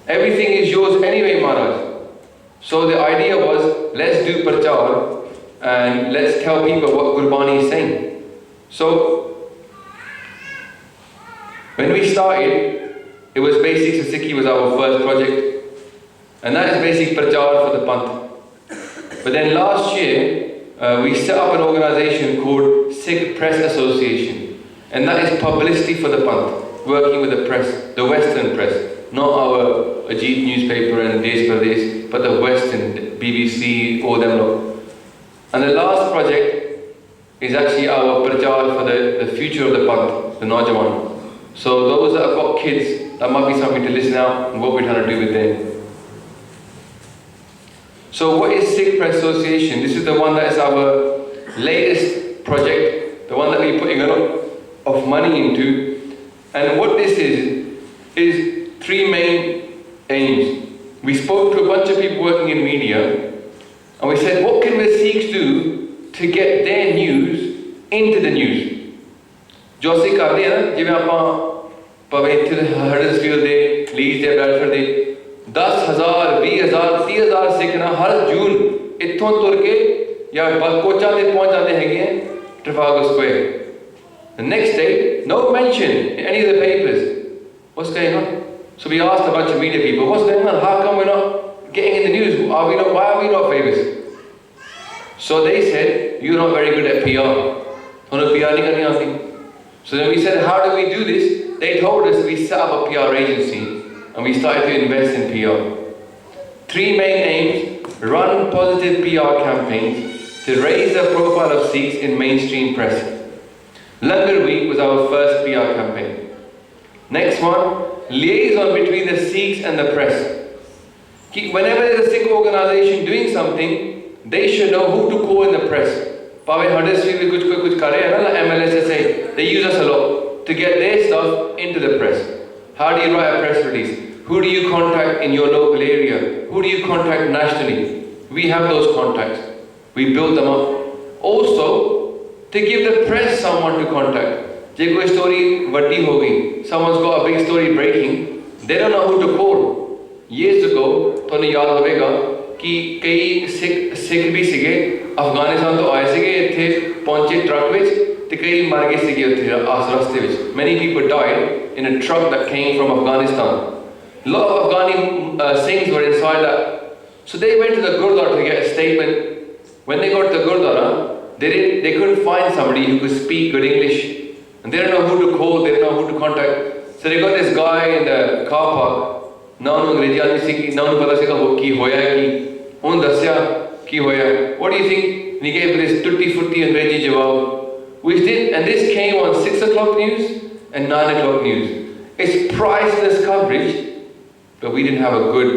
Everything is yours anyway, Maharaj. So the idea was, let's do prachar and let's tell people what Gurbani is saying. So, when we started, it was Basics of Sikhi was our first project. And that is basic prachar for the Panth. But then last year, we set up an organisation called Sikh Press Association. And that is publicity for the Panth, working with the press, the Western press. Not our Ajit newspaper and Desh Pradesh, but the Western, BBC, all them lot. And the last project is actually our prachar for the future of the Panth, the Najwan. So those that have got kids, that might be something to listen out and what we're trying to do with them. So what is Sikh Press Association? This is the one that is our latest project, the one that we're putting a lot of money into. And what this is 3 main aims. We spoke to a bunch of people working in media, and we said, what can the Sikhs do to get their news into the news? जो ਅਸੀਂ ਕਰਦੇ ਆ ਜਿਵੇਂ ਆਪਾਂ ਭਾਵੇਂ ਇੱਥੇ Huddersfield ਦੇ lease ਦੇ ਬੈਲਫੇਅਰ ਦੇ 10,000 20,000 30,000 ਸਿੱਖ ਨਾ ਹਰ ਜੂਨ ਇੱਥੋਂ ਤੁਰ ਕੇ ਜਾਂ ਕੋਚਾਂ ਤੇ ਪਹੁੰਚ ਜਾਂਦੇ ਹੈਗੇ ਆ ਟ੍ਰੈਫਾਲਗਰ Square. The next day, no mention in any of the papers. What's going on? So we asked a bunch of media people, what's going on? How come we're not getting in the news? Why are we not famous? So they said, you're not very good at PR. So then we said, how do we do this? They told us we set up a PR agency and we started to invest in PR. 3 main aims: run positive PR campaigns to raise the profile of Sikhs in mainstream press. Langar Week was our first PR campaign. Next one, liaison between the Sikhs and the press. Whenever there's a Sikh organization doing something, they should know who to call in the press. Pave Huddersfield में कुछ करे है ना MLSSA, they use us a lot to get their stuff into the press. How do you write a press release? Who do you contact in your local area? Who do you contact nationally? We have those contacts. We build them up. Also, to give the press someone to contact. जे कोई story वड्डी हो गई, someone's got a big story breaking, they don't know who to call. Years ago, तो याद होगा कि कई सिख भी सीगे अफगानिस्तान तो आए सीगे इत्थे पहुंचे ट्रक विच ते कई मर गए सीगे उत्थे रास्ते विच. Many people died in a truck that came from Afghanistan. A lot of Afghani Singhs were inside that. So they went to the Gurdwara to get a statement. When they got to the Gurdwara, they couldn't find somebody who could speak good English. And they don't know who to call, they don't know who to contact. So they got this guy in the car park. ना उन्होंने अंग्रेजी आती सी ना उन्हें पता सी वो की होया कि उन दस्या की होया. What do you think? And he gave this tutti frutti अंग्रेजी जवाब, which did, and this came on 6 o'clock news and 9 o'clock news. It's priceless coverage, but we didn't have a good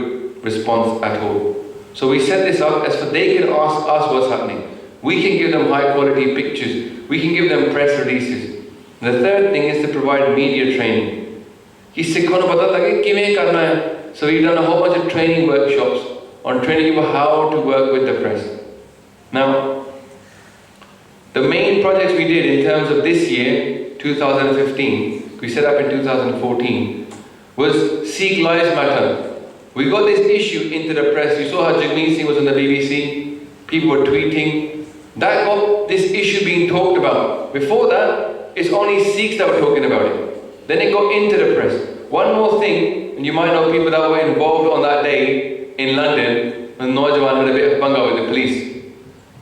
response at all. So we set this up as for they can ask us what's happening. We can give them high quality pictures. We can give them press releases. And the third thing is to provide media training. कि सिखों को पता लगे किमें करना है. So we've done a whole bunch of training workshops on training people how to work with the press. Now, the main projects we did in terms of this year, 2015, we set up in 2014, was Sikh Lives Matter. We got this issue into the press. You saw how Jugraj Singh was on the BBC. People were tweeting. That got this issue being talked about. Before that, it's only Sikhs that were talking about it. Then it got into the press. One more thing, and you might know people that were involved on that day in London, when Naujawan had a bit of bunga with the police.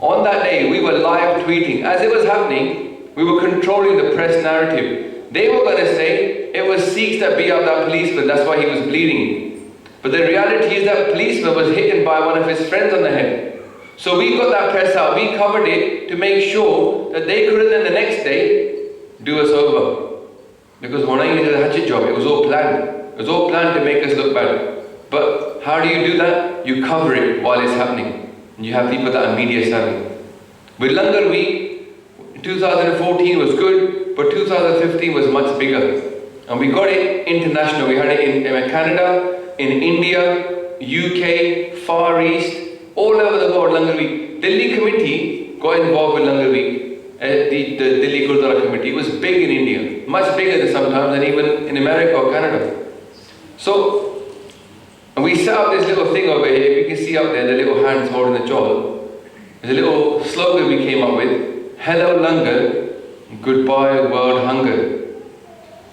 On that day, we were live tweeting. As it was happening, we were controlling the press narrative. They were going to say it was Sikhs that beat up that policeman, that's why he was bleeding. But the reality is that policeman was hit by one of his friends on the head. So we got that press out, we covered it to make sure that they couldn't then the next day do us over. Because Honai did a hatchet job, it was all planned. It was all planned to make us look bad. But how do you do that? You cover it while it's happening. And you have people that are media savvy. With Langar Week, 2014 was good, but 2015 was much bigger. And we got it international. We had it in Canada, in India, UK, Far East, all over the world, Langar Week. Delhi committee got involved with Langar Week. The Delhi Gurdwara committee. It was big in India, much bigger than sometimes than even in America or Canada. So, and we set up this little thing over here. You can see up there the little hands holding the chawl. There's a little slogan we came up with: "Hello Langar, goodbye world hunger."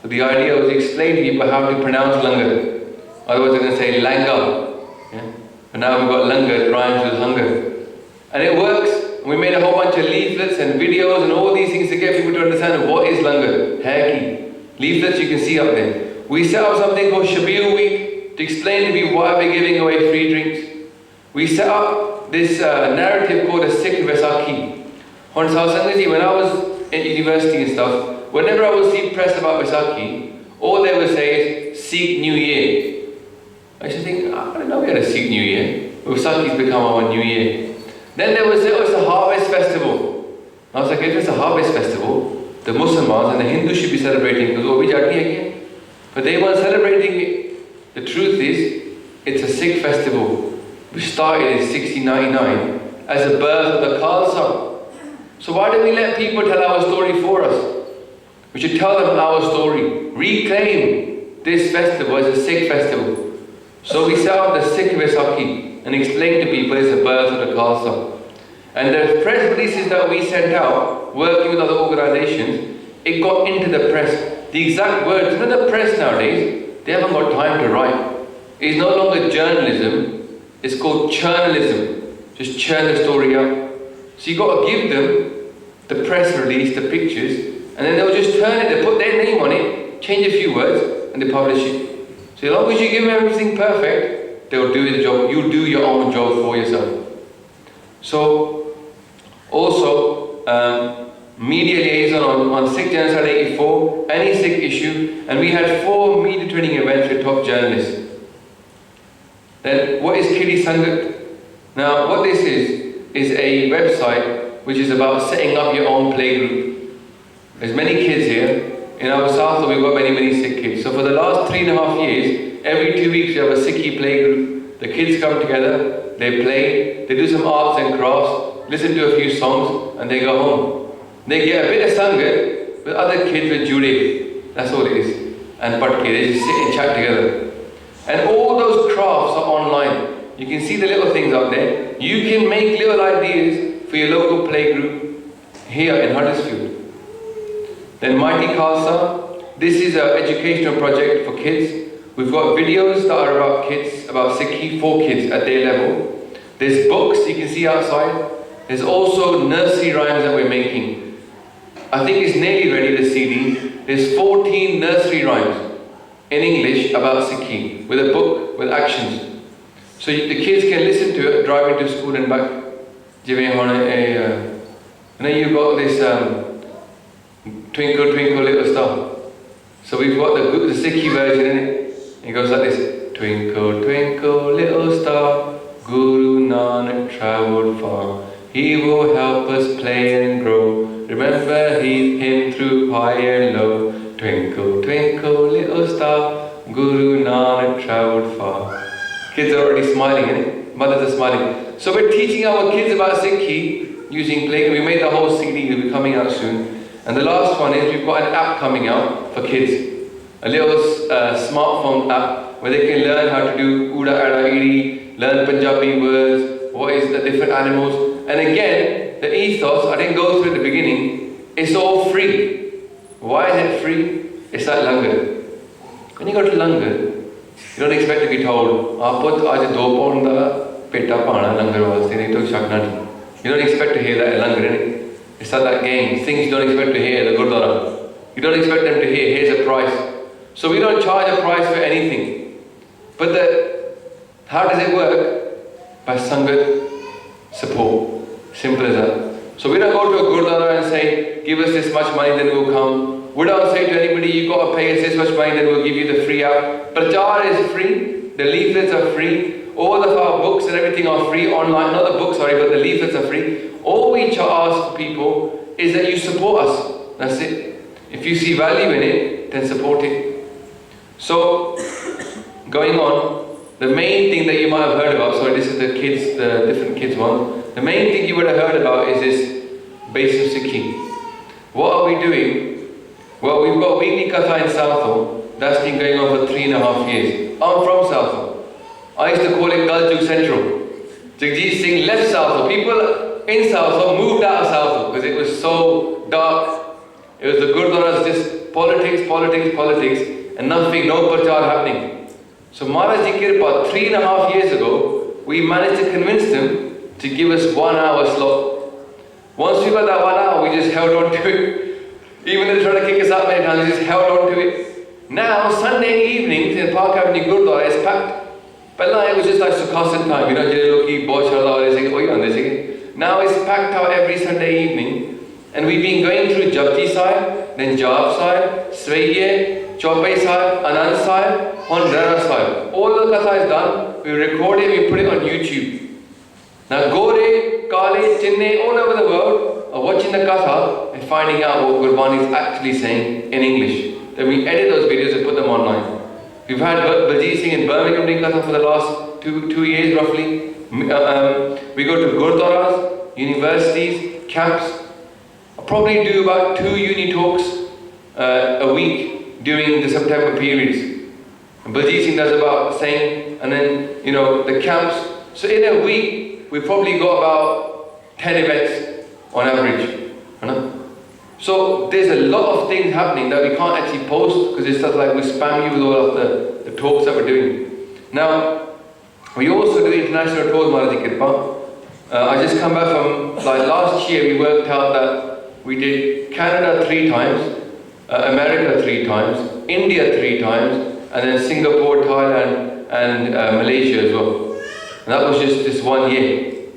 So the idea was to explain to people how to pronounce Langar. Otherwise, they're going to say Langa. Yeah? But now we've got Langar, it rhymes with hunger, and it works. We made a whole bunch of leaflets and videos and all these things to get people to understand what is Langar, Haki. Leaflets you can see up there. We set up something called Shabir Week to explain to people why we're giving away free drinks. We set up this narrative called a Sikh Vaisakhi. When I was at university and stuff, whenever I would see press about Vaisakhi, all they would say is Sikh New Year. I used to think, I didn't know we had a Sikh New Year. Vaisakhi's become our New Year. Then they would say, oh, it's a harvest festival. And I was like, if it's a harvest festival, the Muslims and the Hindus should be celebrating because oh, we jati again. But they weren't celebrating it. The truth is, it's a Sikh festival. We started in 1699 as a birth of the Khalsa. So why do we let people tell our story for us? We should tell them our story. Reclaim this festival as a Sikh festival. So we set up the Sikh Vaisakhi and explain to people it's the birth of the Khalsa. And the press releases that we sent out, working with other organizations, it got into the press. The exact words, you know the press nowadays, they haven't got time to write. It's no longer journalism, it's called churnalism. Just churn the story up. So you got to give them the press release, the pictures, and then they'll just turn it, they put their name on it, change a few words, and they publish it. So as long as you give them everything perfect, they'll do the job. You do your own job for yourself. So, also, media liaison on Sikh Genocide 84, any Sikh issue, and we had 4 media training events with top journalists. Then, what is Kiri Sangat? Now, what this is a website which is about setting up your own playgroup. There's many kids here. In our South, we've got many Sikh kids. So for the last 3.5 years, every 2 weeks we have a Sikhi playgroup. The kids come together, they play, they do some arts and crafts, listen to a few songs, and they go home. They get a bit of sangat with other kids with jude. That's all it is. And patke, they just sit and chat together. And all those crafts are online. You can see the little things out there. You can make little ideas for your local playgroup here in Huddersfield. Then Mighty Khalsa, this is an educational project for kids. We've got videos that are about kids, about Sikhi for kids at their level. There's books you can see outside. There's also nursery rhymes that we're making. I think it's nearly ready, the CD. There's 14 nursery rhymes in English about Sikhi, with a book, with actions. So the kids can listen to it driving to school and back. You know, you've got this Twinkle Twinkle Little Star. So we've got the Sikhi version in it. It goes like this: Twinkle Twinkle Little Star, Guru Nanak He will help us play and grow. Remember him through high and low. Twinkle, twinkle, little star, Guru Nanak travelled far. Kids are already smiling, eh? Mothers are smiling. So we're teaching our kids about Sikhi using play. We made the whole CD, will be coming out soon. And the last one is we've got an app coming out for kids. A little smartphone app where they can learn how to do Uda Ada Iri, learn Punjabi words, what is the different animals. And again, the ethos, I didn't go through at the beginning, it's all free. Why is it free? It's like langar. When you go to langar, you don't expect to be told, "Aaput aaj 2 pound da peta paana langar vaste nahi to shakna." You don't expect to hear that at langar, innit? It's like that game, things you don't expect to hear at the gurdwara. You don't expect them to hear, here's a price. So we don't charge a price for anything. But how does it work? By sangat support. Simple as that. So we don't go to a gurdwara and say, give us this much money, then we'll come. We don't say to anybody, you've got to pay us this much money, then we'll give you the free app. Prachar is free, the leaflets are free, all of our books and everything are free online. Not the books, sorry, but the leaflets are free. All we ask people is that you support us. That's it. If you see value in it, then support it. So, going on, the main thing that you might have heard about, sorry, this is the kids, the different kids one. The main thing you would have heard about is this base of Sikhi. What are we doing? Well, we've got weekly katha in Southall. That's been going on for 3.5 years. I'm from Southall. I used to call it Galjug Central. Jugraj Singh left Southall. People in Southall moved out of Southall because it was so dark. It was the gurdwaras, just politics, politics, politics, and nothing, no prachar happening. So Maharaj Ji Kirpa, 3.5 years ago, we managed to convince them to give us 1 hour slot. Once we got that 1 hour, we just held on to it. Even if they tried to kick us out many times, we just held on to it. Now, Sunday evenings in Park Avenue Gurdwara is packed. It was just like Sukhasan time, you know, now it's packed out every Sunday evening. And we've been going through Japji Sahib, then Jap Sahib, Svaiye, Chaupai Sahib, Anand Sahib, Honrera Sahib. All the katha is done, we record it, we put it on YouTube. Now Gore, Kale, Chinne, all over the world are watching the katha and finding out what Gurbani is actually saying in English. Then we edit those videos and put them online. We've had Baljeet Singh in Birmingham doing katha for the last two years roughly. We go to gurdwaras, universities, camps. I probably do about 2 uni talks a week during the September periods. Baljeet Singh does about the same, and then, you know, the camps. So in a week, we probably got about 10 events on average. You know? So there's a lot of things happening that we can't actually post because it's stuff like we spam you with all of the talks that we're doing. Now, we also do international tours, Maharaj Ji Kirpa. I just come back from, like last year we worked out that we did Canada 3 times, America 3 times, India 3 times, and then Singapore, Thailand, and Malaysia as well. And that was just this 1 year.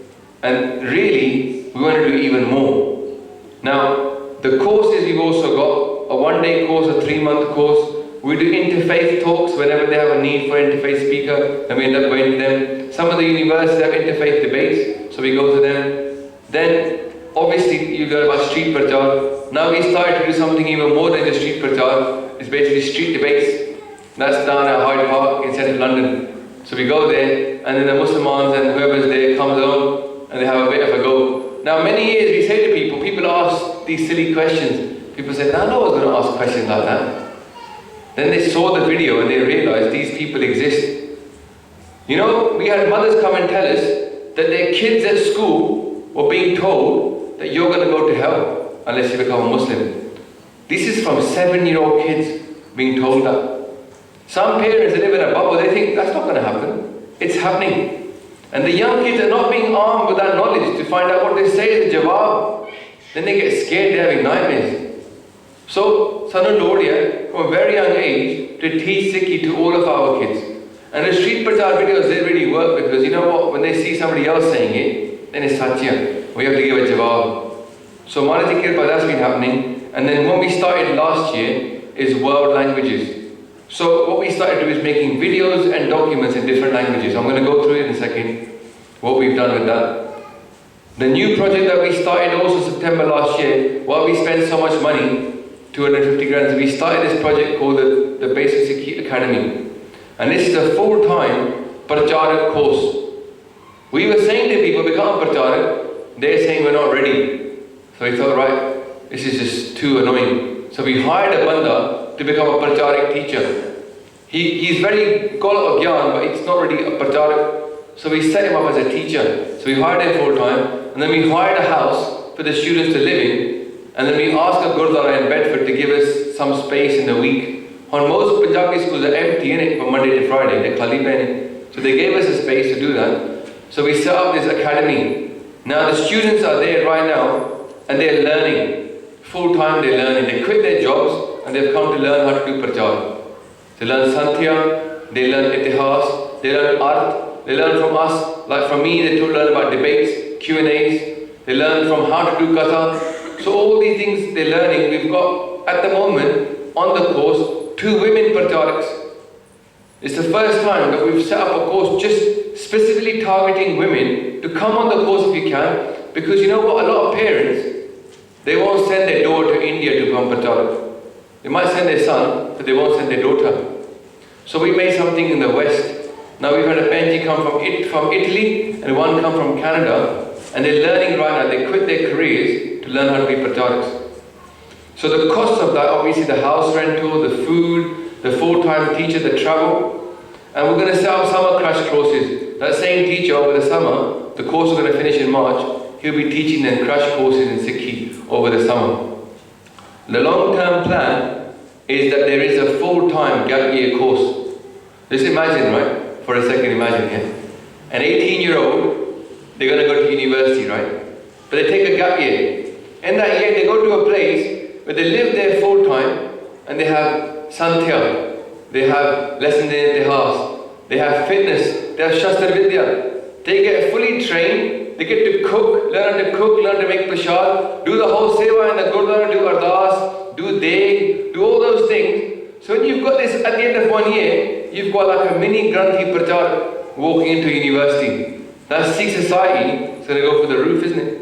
And really, we want to do even more. Now, the courses we've also got, a 1-day course, a 3-month course. We do interfaith talks whenever they have a need for an interfaith speaker, and we end up going to them. Some of the universities have interfaith debates, so we go to them. Then, obviously, you heard about street prachar. Now we started to do something even more than just street prachar. It's basically street debates. That's down at Hyde Park in central London. So we go there, and then the Muslims and whoever's there comes along, and they have a bit of a go. Now, many years we say to people ask these silly questions. People say, no one's going to ask questions like that. Then they saw the video and they realized these people exist. You know, we had mothers come and tell us that their kids at school were being told that you're going to go to hell unless you become a Muslim. This is from 7-year-old kids being told that. Some parents live in a bubble, they think that's not going to happen. It's happening. And the young kids are not being armed with that knowledge to find out what they say is the jawab. Then they get scared, they're having nightmares. So, Sanu Lordia, from a very young age, to teach Sikhi to all of our kids. And the street prachar videos, they really work because, you know what, when they see somebody else saying it, then it's satya. We have to give a jawab. So, Maharaj Ji Kirpa, that's been happening. And then when we started last year, is world languages. So, what we started to do is making videos and documents in different languages. I'm going to go through it in a second, what we've done with that. The new project that we started also September last year, while we spent so much money, 250 grand, we started this project called the Basic Sikhi Academy. And this is a full-time Pracharak course. We were saying to people, we can't Pracharak, they're saying we're not ready. So we thought, right, this is just too annoying. So we hired a banda to become a Pracharak teacher. He's very got a gyan, but it's not really a Pracharak. So we set him up as a teacher. So we hired him full-time. And then we hired a house for the students to live in, and then we asked a Gurdwara in Bedford to give us some space in the week. On most Punjabi schools are empty in it from Monday to Friday, they're khali pehne. So they gave us a space to do that. So we set up this academy. Now the students are there right now, and they're learning. Full time they're learning. They quit their jobs, and they've come to learn how to do prachar. They learn Santhya, they learn Itihas, they learn Art, they learn from us, like from me, they learn about debates, Q&As, they learn from how to do katha. So all these things they're learning. We've got, at the moment, on the course, 2 women pracharaks. It's the first time that we've set up a course just specifically targeting women to come on the course if you can, because you know what, a lot of parents, they won't send their daughter to India to become pracharak. They might send their son, but they won't send their daughter. So we made something in the West. Now we've had a Benji come from Italy and one come from Canada, and they're learning right now. They quit their careers to learn how to be pracharaks. So the cost of that, obviously the house rental, the food, the full-time teacher, the travel, and we're going to set up summer crash courses. That same teacher over the summer, the course we're going to finish in March, he'll be teaching them crash courses in Sikhi over the summer. The long-term plan is that there is a full-time gap year course. Just imagine, right? For a second, imagine, yeah? An 18-year-old, they're going to go to university, right? But they take a gap year. In that year, they go to a place where they live there full-time, and they have Santhya, they have lessons in the house, they have fitness, they have Shastra Vidya. They get fully trained, they get to cook, learn to make prashad, do the whole seva in the Gurdwara, do ardas, do deg, do all those things. So when you've got this at the end of 1 year, you've got like a mini Granthi Prachar walking into university. That Sikh society is going to go for the roof, isn't it?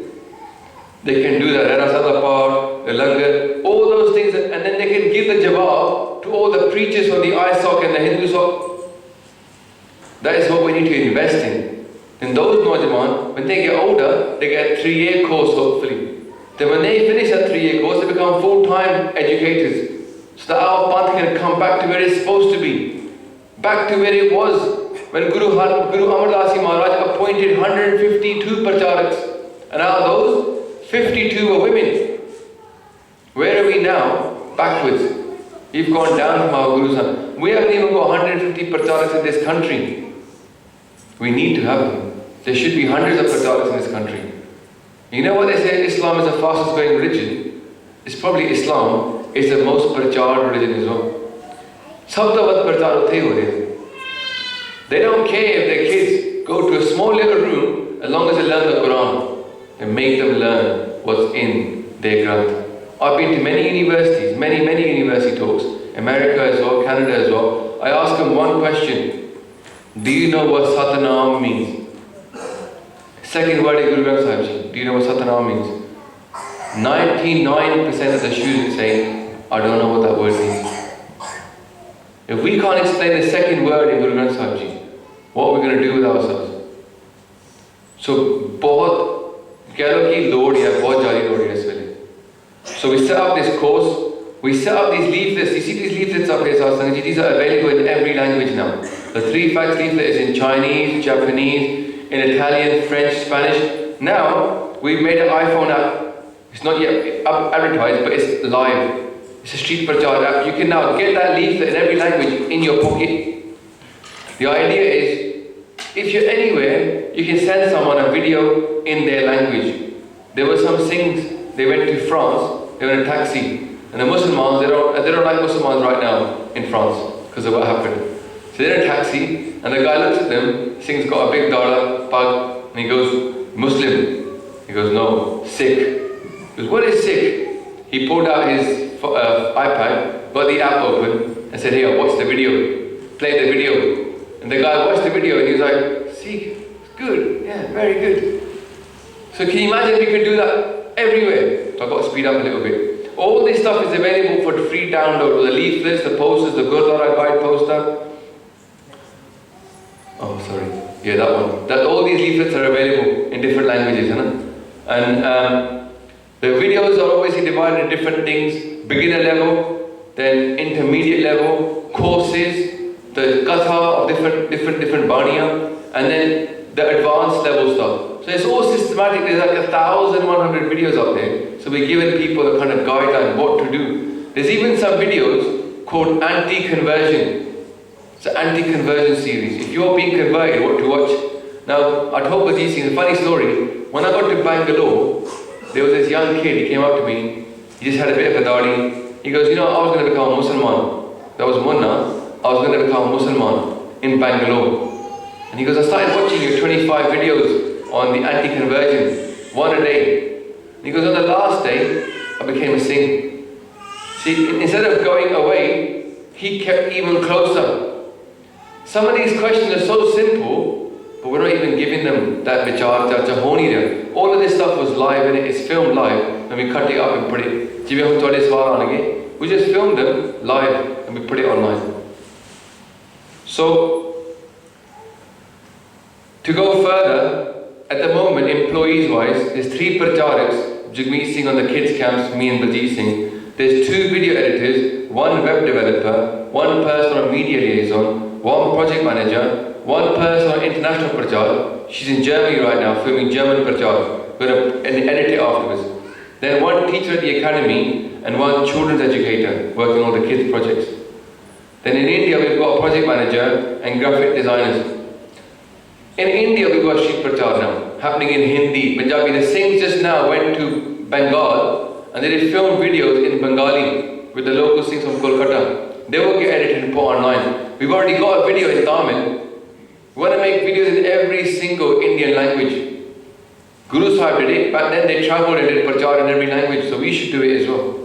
They can do the Rana Sadapar, the Langar, all those things, and then they can give the jawab to all the preachers from the ISOC and the Hindu SOC. That is what we need to invest in. And those Naujaman, when they get older, they get a 3-year course hopefully. Then when they finish that 3-year course, they become full-time educators. So that our path can come back to where it's supposed to be. Back to where it was when Guru Amar Das Ji Maharaj appointed 152 pracharaks. And out of those, 52 were women. Where are we now? Backwards. We've gone down from our Guru's. We haven't even got 150 pracharaks in this country. We need to have them. There should be hundreds of pracharaks in this country. You know what they say, Islam is the fastest growing religion? It's probably Islam is the most prachar religion as well. Sabda prachar uthe ho rahe. They don't care if their kids go to a small little room as long as they learn the Quran and make them learn what's in their Granth. I've been to many universities, many university talks, America as well, Canada as well. I ask them one question. Do you know what Satanam means? Second word in Guru Granth Sahib Ji. Do you know what Satanam means? 99% of the students say, I don't know what that word means. If we can't explain the second word in Guru Granth Sahib Ji, what are we going to do with ourselves? So, bahut keh lo ki lod hai, bahut jari lod hai is wele. So we set up this course. We set up these leaflets. You see these leaflets up here, Satsang Ji? These are available in every language now. The 3 facts leaflet is in Chinese, Japanese, in Italian, French, Spanish. Now, we've made an iPhone app. It's not yet advertised, but it's live. It's a street prachar app. You can now get that leaflet in every language in your pocket. The idea is, if you're anywhere, you can send someone a video in their language. There were some Singhs, they went to France, they were in a taxi. And the Muslims, they don't like Muslims right now in France because of what happened. So they're in a taxi, and the guy looks at them, Singh's got a big dada, pug, and he goes, Muslim. He goes, no, Sikh. He goes, what is Sikh? He pulled out his iPad, got the app open, and said, here, watch the video. Play the video. And the guy watched the video, and he was like, Sikh, it's good, yeah, very good. So can you imagine if we could do that everywhere? So I've got to speed up a little bit. All this stuff is available for free download. The leaflets, the posters, the Gurdwara guide poster. Oh, sorry. Yeah, that one. All these leaflets are available in different languages, and the videos are obviously divided into different things: beginner level, then intermediate level, courses, the katha of different baniya, and then the advanced level stuff. So it's all systematic. There's like 1,100 videos up there. So we're giving people a kind of guideline what to do. There's even some videos called anti-conversion. It's an anti-conversion series. If you're being converted, what to watch. Now, I told Baljeet Singh a funny story. When I got to Bangalore, there was this young kid, he came up to me, he just had a bit of a dadi. He goes, you know, I was going to become a Muslim. That was Munna. I was going to become a Muslim in Bangalore. And he goes, I started watching your 25 videos on the anti-conversion, one a day. And he goes, on the last day, I became a Singh. See, instead of going away, he kept even closer. Some of these questions are so simple, but we're not even giving them that vichar, honi there. All of this stuff was live and it's filmed live, and we cut it up and put it. We just filmed them live and we put it online. So, to go further, at the moment, employees-wise, there's 3 pracharaks, Jagmeet Singh on the kids camps, me and Baljeet Singh. There's 2 video editors, 1 web developer, 1 person on media liaison, 1 project manager, 1 person on international prachar. She's in Germany right now, filming German prachar. We're going to edit it afterwards. Then 1 teacher at the academy and 1 children's educator working on the kids projects. Then in India, we've got a project manager and graphic designers. In India, we've got street prachar now, happening in Hindi, Punjabi. The Singhs just now went to Bengal and they did film videos in Bengali with the local Singhs from Kolkata. They will get edited and put online. We've already got a video in Tamil. We want to make videos in every single Indian language. Guru Sahib did it, but then they travelled and did prachar in every language, so we should do it as well.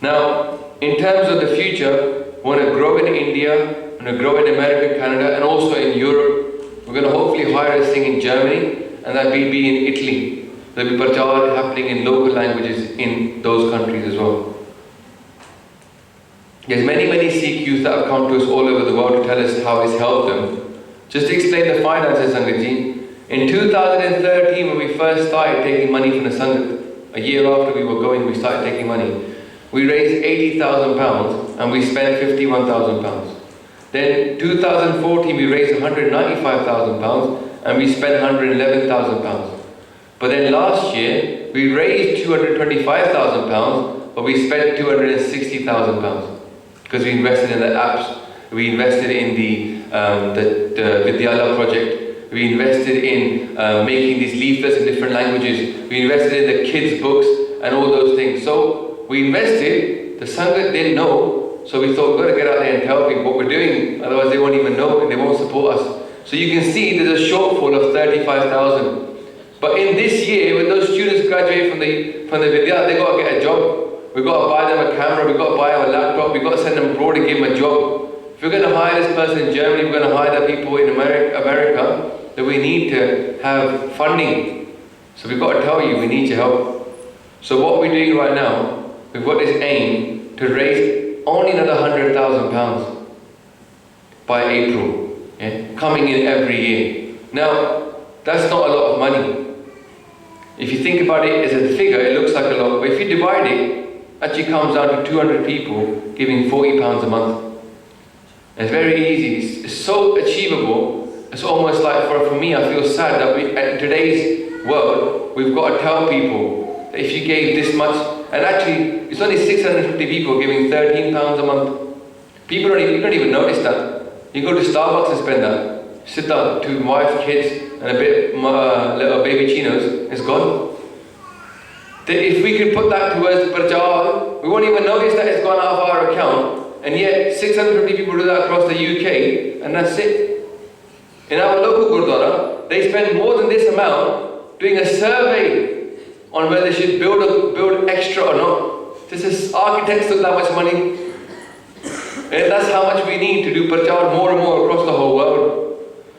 Now, in terms of the future, we want to grow in India, we want to grow in America, Canada, and also in Europe. We're going to hopefully hire a Singh in Germany, and that will be in Italy. There will be prachar happening in local languages in those countries as well. There's many Sikh youth that have come to us all over the world to tell us how it's helped them. Just to explain the finances, Sangatji. In 2013, when we first started taking money from the Sangat, a year after we were going, we started taking money. We raised £80,000 and we spent £51,000. Then 2014, we raised £195,000 and we spent £111,000. But then last year, we raised £225,000, but we spent £260,000. Because we invested in the apps, we invested in the Vidyala project, we invested in making these leaflets in different languages, we invested in the kids' books and all those things. So we invested, the Sangat didn't know, so we thought we've got to get out there and tell people what we're doing, otherwise they won't even know and they won't support us. So you can see there's a shortfall of 35,000. But in this year, when those students graduate from the Vidyala, they've got to get a job. We've got to buy them a camera, we've got to buy them a laptop, we've got to send them abroad and give them a job. If we're going to hire this person in Germany, we're going to hire the people in America, then we need to have funding. So we've got to tell you, we need your help. So what we're doing right now, we've got this aim to raise only another £100,000 by April, coming in every year. Now, that's not a lot of money. If you think about it as a figure, it looks like a lot, but if you divide it, actually comes down to 200 people giving £40 a month. It's very easy, it's so achievable. It's almost like, for me, I feel sad that in today's world, we've got to tell people that if you gave this much, and actually, it's only 650 people giving £13 a month. People don't even notice that. You go to Starbucks and spend that. Sit down, 2 wife, kids, and a bit little baby chinos, it's gone. If we could put that towards the prachar, we won't even notice that it's gone out of our account, and yet 650 people do that across the UK, and that's it. In our local Gurdwara, they spend more than this amount doing a survey on whether they should build extra or not. This is architects took that much money. And that's how much we need to do prachar more and more across the whole world.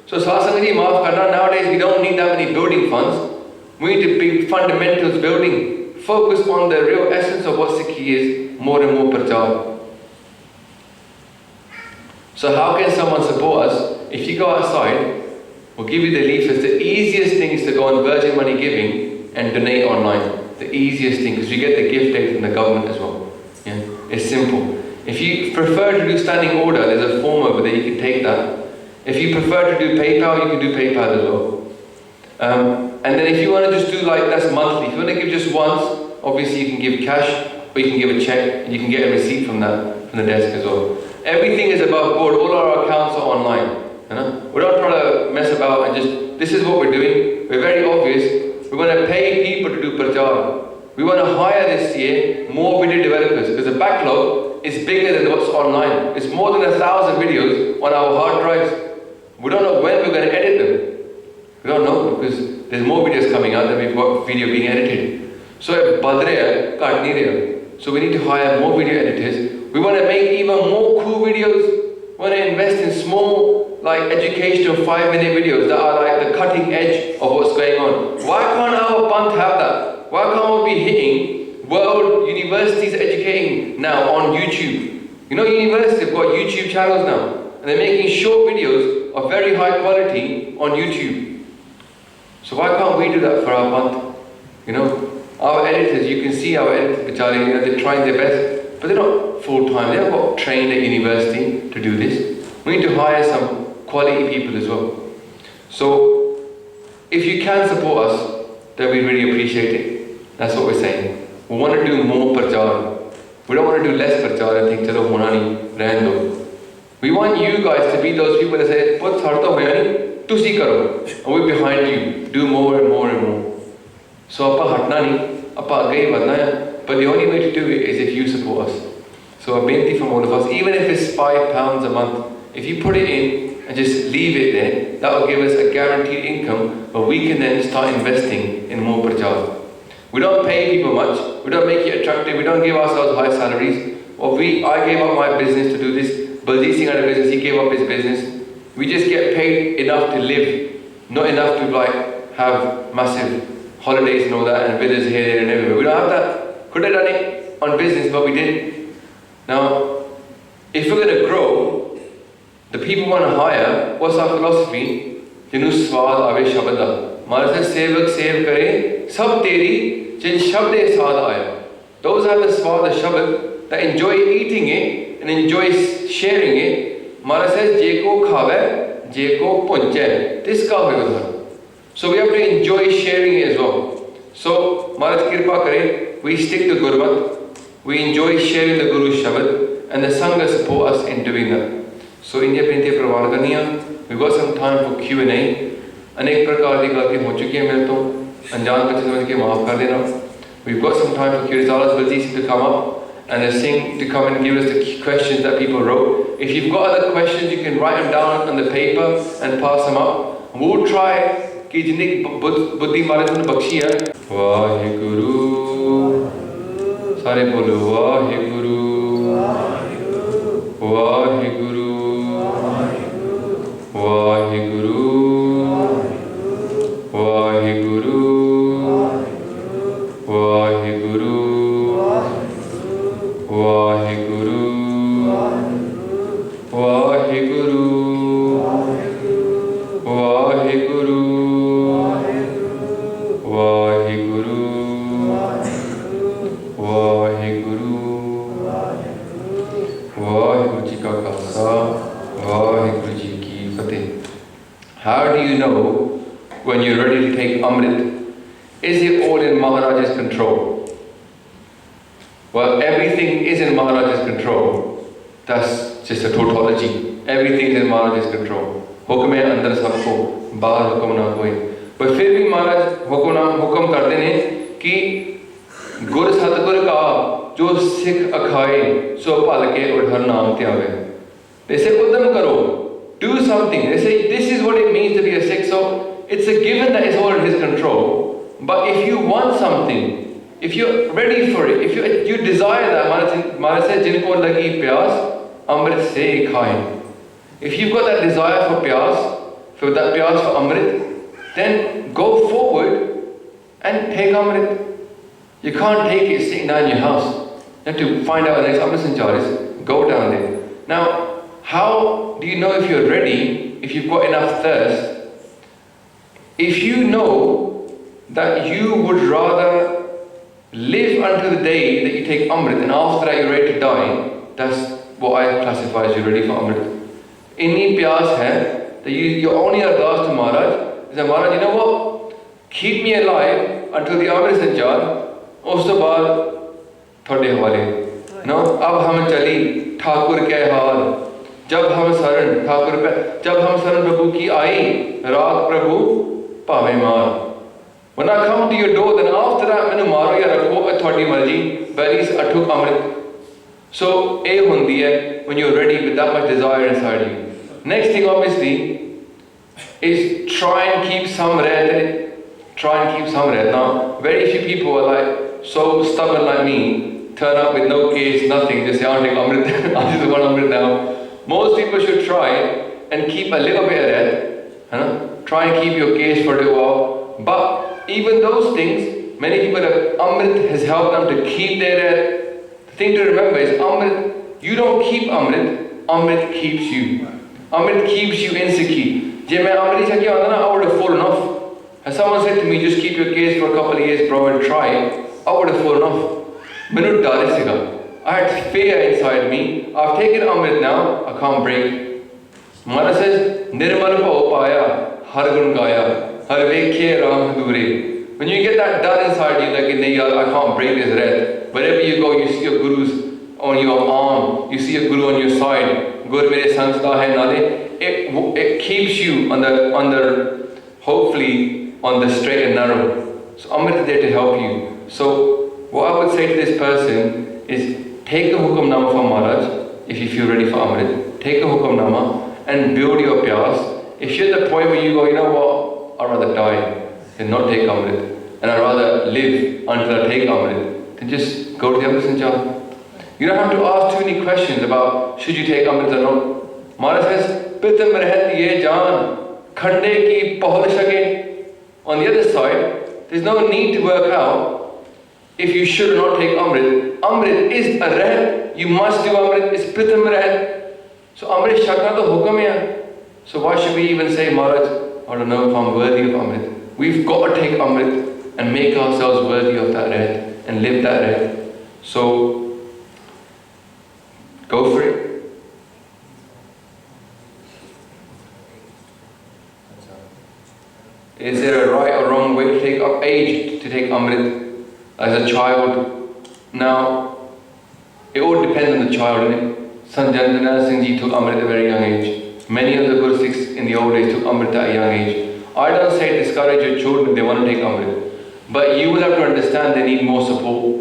So Sasangaji Maaf Karna, nowadays we don't need that many building funds. We need to be fundamentals building. Focus on the real essence of what Sikhi is, more and more prachar. So how can someone support us? If you go outside, we'll give you the leaflets. The easiest thing is to go on Virgin Money Giving and donate online. The easiest thing, because you get the gift aid from the government as well. Yeah, it's simple. If you prefer to do standing order, there's a form over there, you can take that. If you prefer to do PayPal, you can do PayPal as well. And then if you want to just do like that's monthly, if you want to give just once, obviously you can give cash or you can give a check and you can get a receipt from that, from the desk as well. Everything is above board, all our accounts are online. You know? We're not trying to mess about and just, this is what we're doing. We're very obvious. We're going to pay people to do prachar. We want to hire this year more video developers because the backlog is bigger than what's online. It's more than 1,000 videos on our hard drives. We don't know when we're going to edit them. We don't know because there's more videos coming out than we've got video being edited. So so we need to hire more video editors. We want to make even more cool videos. We want to invest in small, like educational 5-minute videos that are like the cutting edge of what's going on. Why can't our Panth have that? Why can't we be hitting world universities educating now on YouTube? You know, universities have got YouTube channels now. And they're making short videos of very high quality on YouTube. So why can't we do that for our Panth? You know, our editors, you can see our editors, you know, they're trying their best, but they're not full-time. They're not trained at university to do this. We need to hire some quality people as well. So, if you can support us, then we really appreciate it. That's what we're saying. We want to do more prachar. We don't want to do less prachar and think, chalo hona nahi, rehan do. We want you guys to be those people that say, "Put sarta hoya nahi, tusi karo," and we're behind you. Do more and more and more. So appa hatna nahi, appa aage badna hai. But the only way to do it is if you support us. So a binti from all of us, even if it's £5 a month, if you put it in and just leave it there, that will give us a guaranteed income, but we can then start investing in more prachar. We don't pay people much. We don't make it attractive. We don't give ourselves high salaries. I gave up my business to do this. Baljeet Singh had a business, he gave up his business. We just get paid enough to live, not enough to like have massive holidays and all that and villas here, there and everywhere. We don't have that. Could have done it on business, but we didn't. Now, if we're going to grow, the people want to hire, what's our philosophy? Jinu swad ave shabda. Mara se sevak sev kare, sab teri, jin shabde saad aaya. Those are the swad, the shabd, that enjoy eating it and enjoy sharing it. Mara says, Jeko khave, Jeko punche. This ka hoga. So we have to enjoy sharing it as well. So, Maharaj Kirpa kare, we stick to Gurmat, we enjoy sharing the Guru's Shabad, and the Sangha support us in doing that. So, India Pinti Pravarganiya, we've got some time for Q&A. Anek prakar di galti ho chuki hai mere to, anjan bachche samajh ke maaf kar dena. We've got some time for Q&A. Baljeet Singh to come up and sing to come and give us the questions that people wrote. If you've got other questions, you can write them down on the paper and pass them up. We'll try कि जिन्हें बुद्धि मारे तुमने बख्शी है वाहिगुरु सारे बोलो Waheguru Waheguru Waheguru Waheguru Waheguru Waheguru Waheguru Waheguru How do you know when you're ready to take Amrit? Is it all in Maharaj's control? Well, everything is in Maharaj's control. That's just a tautology. Everything is in Maharaj's control. Hukum hai andar sabko, bahar hukum na koi. But फिर भी महाराज हुक्म करते हैं कि गुर सतगुर का जो सिख अखाए सो भल के और हर नाम त्यावे. They say उद्यम करो, do something. They say this is what it means to be a Sikh. So it's a given that it's all in his control. But if you want something, if you're ready for it, if you desire that, Maharaj said जिनको लगी प्यास अमृत से खाएं. If you've got that desire for pyas, for that pyas for Amrit, then go forward and take Amrit. You can't take it sitting down in your house. You have to find out the next Amrit Sanchar is, go down there. Now, how do you know if you're ready, if you've got enough thirst? If you know that you would rather live until the day that you take Amrit and after that you're ready to die, that's what I classify as you're ready for Amrit. Inni pyas hai that your only ardas to Maharaj is that Maharaj, you know what? Keep me alive until the Amrit Sanchar, usto baad thode hawale. No, ab hum chali Thakur के हाल, जब हम शरण ठाकुर पे, जब हम शरण प्रभु की आई, रात प्रभु पावे मार. When I come to your door, then after that, मैंने मारो या रखो, थोड़ी मर्जी, but at least I took Amrit. So, A hundi hai when you're ready with that much desire inside you. Next thing, obviously, is try and keep some red. Try and keep some red. Now, very few people are like so stubborn like me, turn up with no case, nothing, just say, I'll take Amrit, I'll just want Amrit now. Most people should try and keep a little bit of red. Try and keep your case for a little while. But even those things, many people have, Amrit has helped them to keep their red. The thing to remember is Amrit, you don't keep Amrit, Amrit keeps you. Amrit keeps you in Sikhi. If I would have fallen off. If someone said to me, just keep your case for a couple of years, bro, and try, I would have fallen off. I had fear inside me. I've taken Amrit now, I can't break. Maharaj says, Nirmal bhau paya, har gun gaya, har vekhe ram dure. When you get that done inside you, like, I can't break this red. Wherever you go, you see your gurus on your arm, you see your guru on your side. Gur mere sansta hai nale. It keeps you on the hopefully on the straight and narrow. So Amrit is there to help you. So what I would say to this person is take a hukamnama from Maharaj if you feel ready for Amrit. Take a hukamnama and build your pyas. If you're at the point where you go, you know what, I'd rather die than not take Amrit, and I'd rather live until I take Amrit, then just go to the Amrit Sanchar. You don't have to ask too many questions about should you take Amrit or not. Maharaj says, Pitam rehat ye jaan, khande ki pahul shake. On the other side, there's no need to work out if you should not take Amrit. Amrit is a rehat, you must do Amrit, it's Pitam rehat. So Amrit shakna to hukam hai. So why should we even say, Maharaj, I don't know if I'm worthy of Amrit. We've got to take Amrit and make ourselves worthy of that rehat and live that rehat. So go for it. Is there a right or wrong way to take up age to take Amrit as a child? Now, it all depends on the child, isn't it? Sant Jandanal Singh Ji took Amrit at a very young age. Many of the Guru Sikhs in the old days took Amrit at a young age. I don't say discourage your children if they want to take Amrit. But you will have to understand they need more support.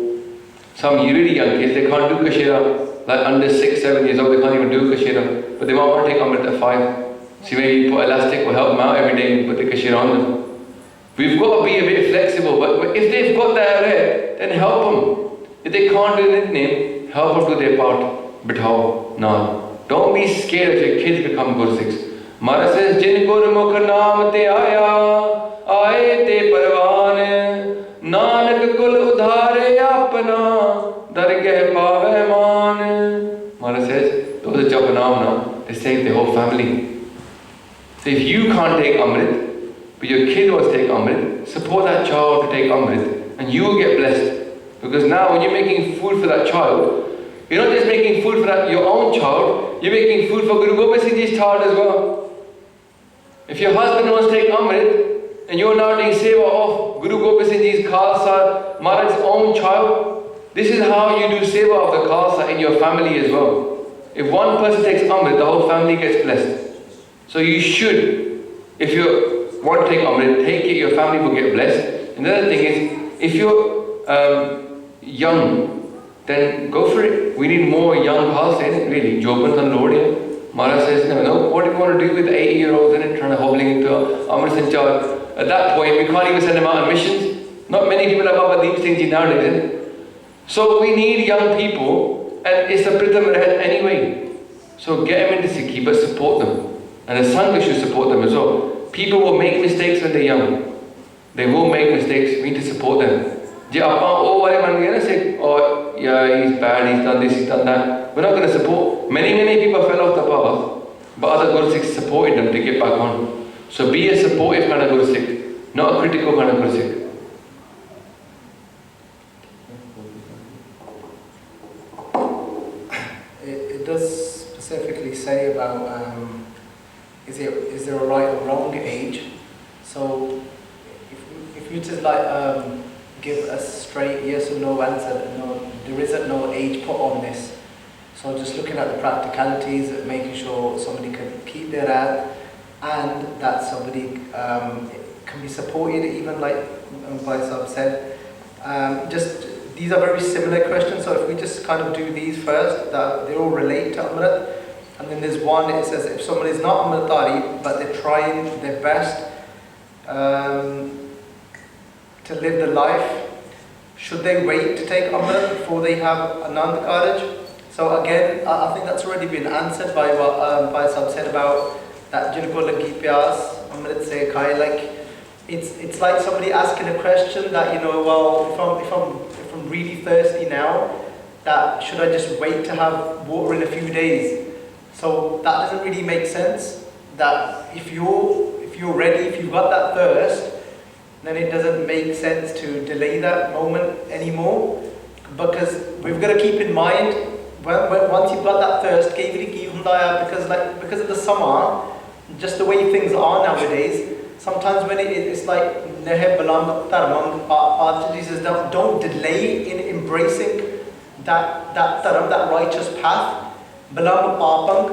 Some really young kids, they can't do Kashira. Like under 6, 7 years old, they can't even do Kashira. But they might want to take Amrit at 5. See, maybe you put elastic will help them out every day and put the Kashira on them. We've got to be a bit flexible, but if they've got that red, then help them. If they can't do the name, help them do their part. Bithao, no. Don't be scared if your kids become Guru Sikhs. Maharaj says, Jin Gur Mukh Naam Te Aaya, Aaye Te Parvan, Nanak Kul Udhare Apna, Dargah Pave Man. Maharaj says, those are Japanam, they save the whole family. So if you can't take Amrit, but your kid wants to take Amrit, support that child to take Amrit, and you will get blessed. Because now when you're making food for that child, you're not just making food for that, your own child, you're making food for Guru Gobind Singh Ji's child as well. If your husband wants to take Amrit, and you're now doing seva of Guru Gobind Singh Ji's Khalsa, Maharaj's own child, this is how you do seva of the Khalsa in your family as well. If one person takes Amrit, the whole family gets blessed. So you should, if you want to take Amrit, take it, your family will get blessed. And the other thing is, if you're young, then go for it. We need more young Khalsa in it, really. Joban's on load here. Maharaj says, no, what do you want to do with 80-year-olds in it, trying to hobbling into Amrit Sanchar? At that point, we can't even send them out on missions. Not many people have Baba Deep Singh Ji nowadays, isn't it? So we need young people, and it's a Pritam Rehat anyway. So get them into Sikhi, but support them. And the Sangha should support them as well. People will make mistakes when they're young. They will make mistakes. We need to support them. If we say, oh, yeah, he's bad, he's done this, he's done that. We're not going to support. Many people fell off the path, but other Guru Sikhs supported them to get back on. So be a supportive kind of Guru Sikh, not a critical kind of Guru Sikh. It does specifically say about is there a right or wrong age? So if you just like give a straight yes or no answer, no, there isn't no age put on this. So just looking at the practicalities, making sure somebody can keep their ad, and that somebody can be supported, even like Bhai Sahib said. Just these are very similar questions, so if we just kind of do these first, that they all relate to Amrit. And then there's one, it says if someone is not Amritari, but they're trying their best to live the life, should they wait to take Amrit before they have Anand Karaj? So again, I think that's already been answered by what Bhai Sahib said about that Jinko Lagi Pyas, Amrit Se Khai. Like, it's like somebody asking a question that, you know, well, if I'm really thirsty now, that should I just wait to have water in a few days? So that doesn't really make sense. That if you're ready, if you've got that thirst, then it doesn't make sense to delay that moment anymore. Because we've got to keep in mind, once you've got that thirst, because of the summer, just the way things are nowadays, sometimes when it's like Pathji says, don't delay in embracing that dharam, that righteous path. Balam papang,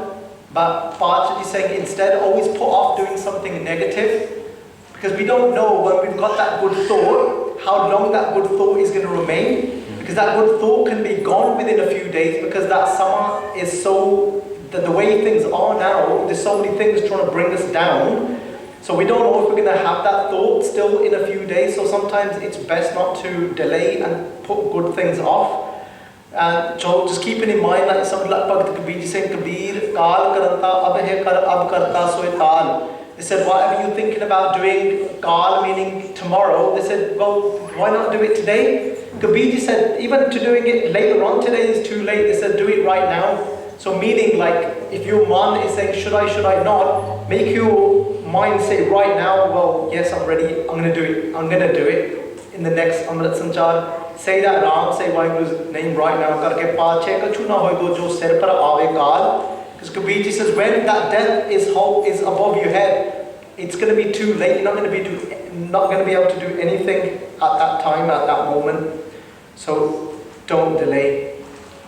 but Pathji is saying instead always put off doing something negative, because we don't know when we've got that good thought how long that good thought is going to remain, because that good thought can be gone within a few days, because that summer is so, the way things are now, there's so many things trying to bring us down, so we don't know if we're going to have that thought still in a few days. So sometimes it's best not to delay and put good things off. And so just keeping in mind, like somebody like Bhakt Kabir Singh, Kabir, Kal Karanta, Ab Hai Kar, Ab Karta Soy Kal. They said, whatever you're thinking about doing, Kal meaning tomorrow, they said, well, why not do it today? Kabir said, even to doing it later on today is too late. They said, do it right now. So meaning, like, if your mind is saying, should I not, make your mind say right now, well, yes, I'm ready, I'm going to do it. I'm going to do it in the next Amrit Sanchar. Say that Ram, say Vaheguru's name right now. Karke paache kachu na hoigo jo sir par aave kaal. Because Kabir ji says, when that death is above your head, it's going to be too late. You're not going to be able to do anything at that time, at that moment. So don't delay.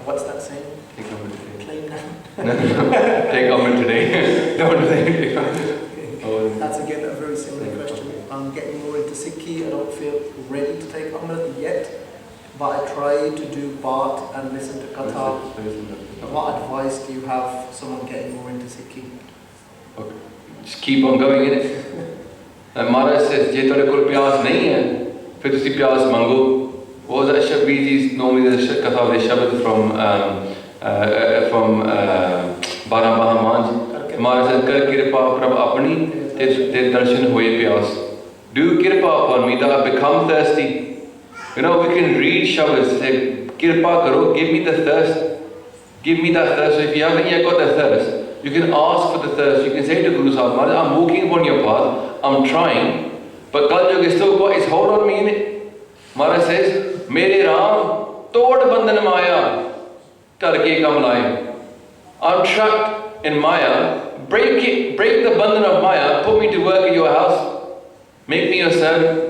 What's that saying? Take Amrit today. Claim that. No. Take Amrit today. Don't delay. That's again a very similar question. I'm getting more into Sikhi. I don't feel ready to take Amrit yet. But I try to do Bhat and listen to katha. What advice do you have someone getting more into Sikhi? Okay. Just keep on going in it. And Maharaj says, je tode kol pyas nahi hai, fir tusi pyas mango. What was that Shabir ji's normally the katha of the Shabad from Bara Mahamanj. Maharaj says, kar kirpa prabh apni, te darshan hoye pyas. Do kirpa upon me that I become thirsty. You know, we can read Shabads, say, Kirpa karo, give me the thirst. Give me that thirst. So if you haven't yet got the thirst, you can ask for the thirst. You can say to Guru Sahib, Maharaj, I'm walking upon your path, I'm trying, but Kal Yug is still got his hold on me in it. Maharaj says, Mere Ram, tod bandhan maya, tarke kam laye. I'm trapped in Maya, break the bandhan of Maya, put me to work at your house, make me your servant.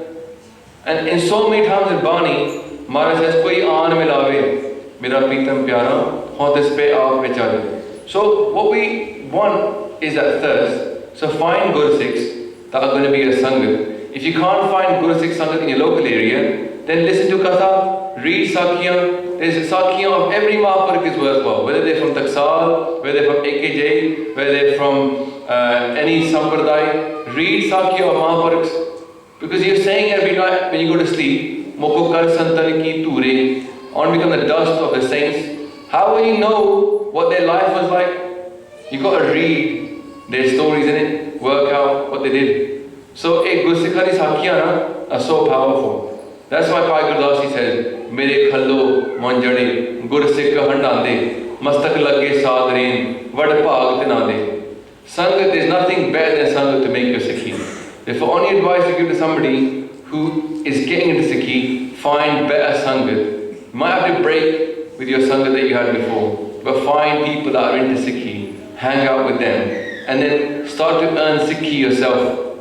And in so many times in Bani, Maharaj says, koi aan milave, mera pritam pyara, hautis pe aap vichare. So what we want is that thirst. So find Guru Sikhs that are going to be a Sangat. If you can't find Guru Sikh Sangat in your local area, then listen to Katha, read Sakhiyan. There's a Sakhiyan of every Mahapurush is worthwhile. Whether they're from Taksal, whether they're from AKJ, whether they're from any Sampradaya, read Sakhiyan of Mahapurush. Because you're saying every night when you go to sleep, Moko kar santan ki ture, on become the dust of the saints. How will you know what their life was like? You got to read their stories in it, work out what they did. So Gursikha di sakhiyan are so powerful. That's why Bhai Jugraj Singh says, Mere khallo manjane, Gursikh handande, mastak lage sadreen, vad bhag tinade. Sangat is nothing better than Sangat to make you Sikhi. Therefore, only advice to give to somebody who is getting into Sikhi, find better Sangat. You might have to break with your Sangat that you had before, but find people that are into Sikhi, hang out with them, and then start to earn Sikhi yourself.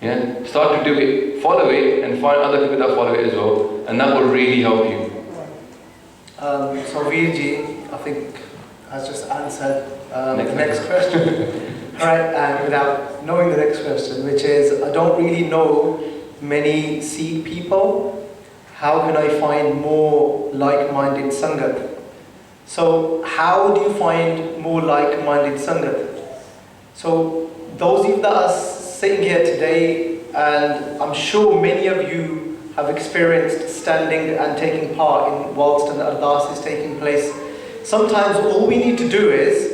Yeah? Start to do it, follow it, and find other people that follow it as well, and that will really help you. So Veerji, I think, has just answered the next question. Right, without knowing the next question, which is, I don't really know many Sikh people. How can I find more like-minded Sangat? So, how do you find more like-minded Sangat? So, those of you that are sitting here today, and I'm sure many of you have experienced standing and taking part in whilst an ardas is taking place. Sometimes all we need to do is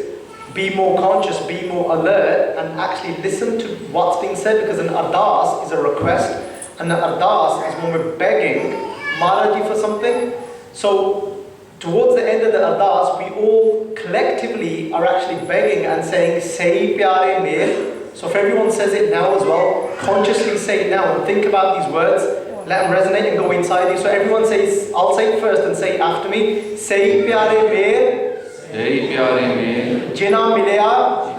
be more conscious, be more alert, and actually listen to what's being said, because an ardas is a request, and an ardas is when we're begging Maharaji for something. So towards the end of the ardas, we all collectively are actually begging and saying, Say Pyare Mere. So if everyone says it now as well, consciously say it now and think about these words, let them resonate and go inside you. So everyone says, I'll say it first and say it after me. Say Pyare Mere. Say Pyare Mere. Jina milya.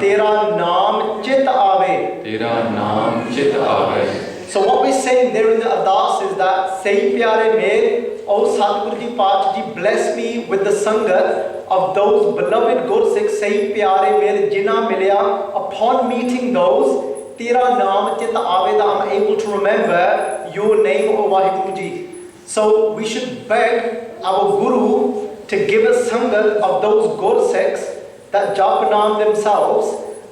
Tera naam chit aave. Tera naam chit aave. So what we're saying there in the ardas is that Say Pyare Mere, O Sadguru Ji Pacha Ji, bless me with the Sangat of those beloved Gursikhs, Say Pyare Mere Jina Milya, upon meeting those, Tera Naam Chit Aave, that I'm able to remember your name, O Vaheguru Ji. So we should beg our Guru to give us Sangat of those Gursikhs that jap naam themselves,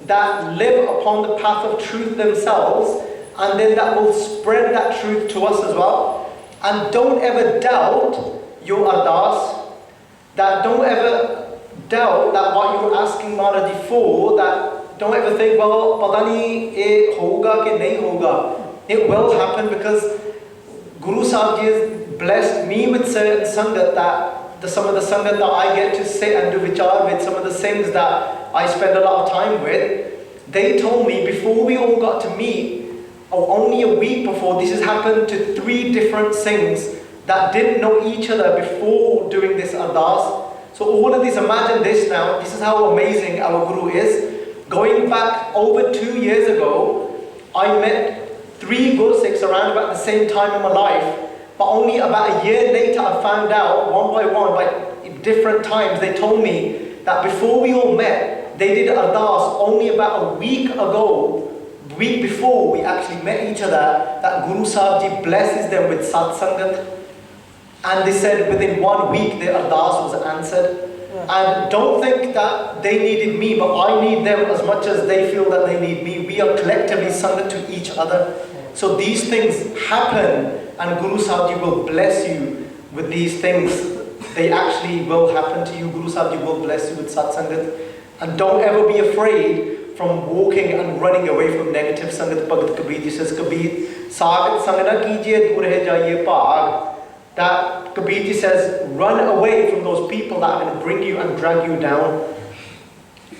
that live upon the path of truth themselves, and then that will spread that truth to us as well. And don't ever doubt your ardas, that don't ever doubt that what you're asking Maharaji for, that don't ever think, well, pata nahi ye hoga ke nahi hoga. It will happen, because Guru Sahib Ji has blessed me with certain sangat, that some of the sangat that I get to sit and do vichar with, some of the things that I spend a lot of time with, they told me before we all got to meet, or only a week before, this has happened to 3 different Singhs that didn't know each other before doing this ardas. So all of this, imagine this now, this is how amazing our Guru is. Going back over 2 years ago, I met 3 Gursikhs around about the same time in my life, but only about a year later I found out, one by one, by different times, they told me that before we all met, they did ardas only about a week ago, week before we actually met each other, that Guru Sahib Ji blesses them with Sat Sangat. And they said within 1 week their ardas was answered. And don't think that they needed me, but I need them as much as they feel that they need me. We are collectively Sangat to each other. So these things happen, and Guru Sahib Ji will bless you with these things. They actually will happen to you. Guru Sahib Ji will bless you with Sat Sangat. And don't ever be afraid from walking and running away from negative Sangat. Bhagat Kabir Ji says, Kabir, Sagat Sangana kijiye dur hai jaiye bhag. That Kabir Ji says, run away from those people that are going to bring you and drag you down.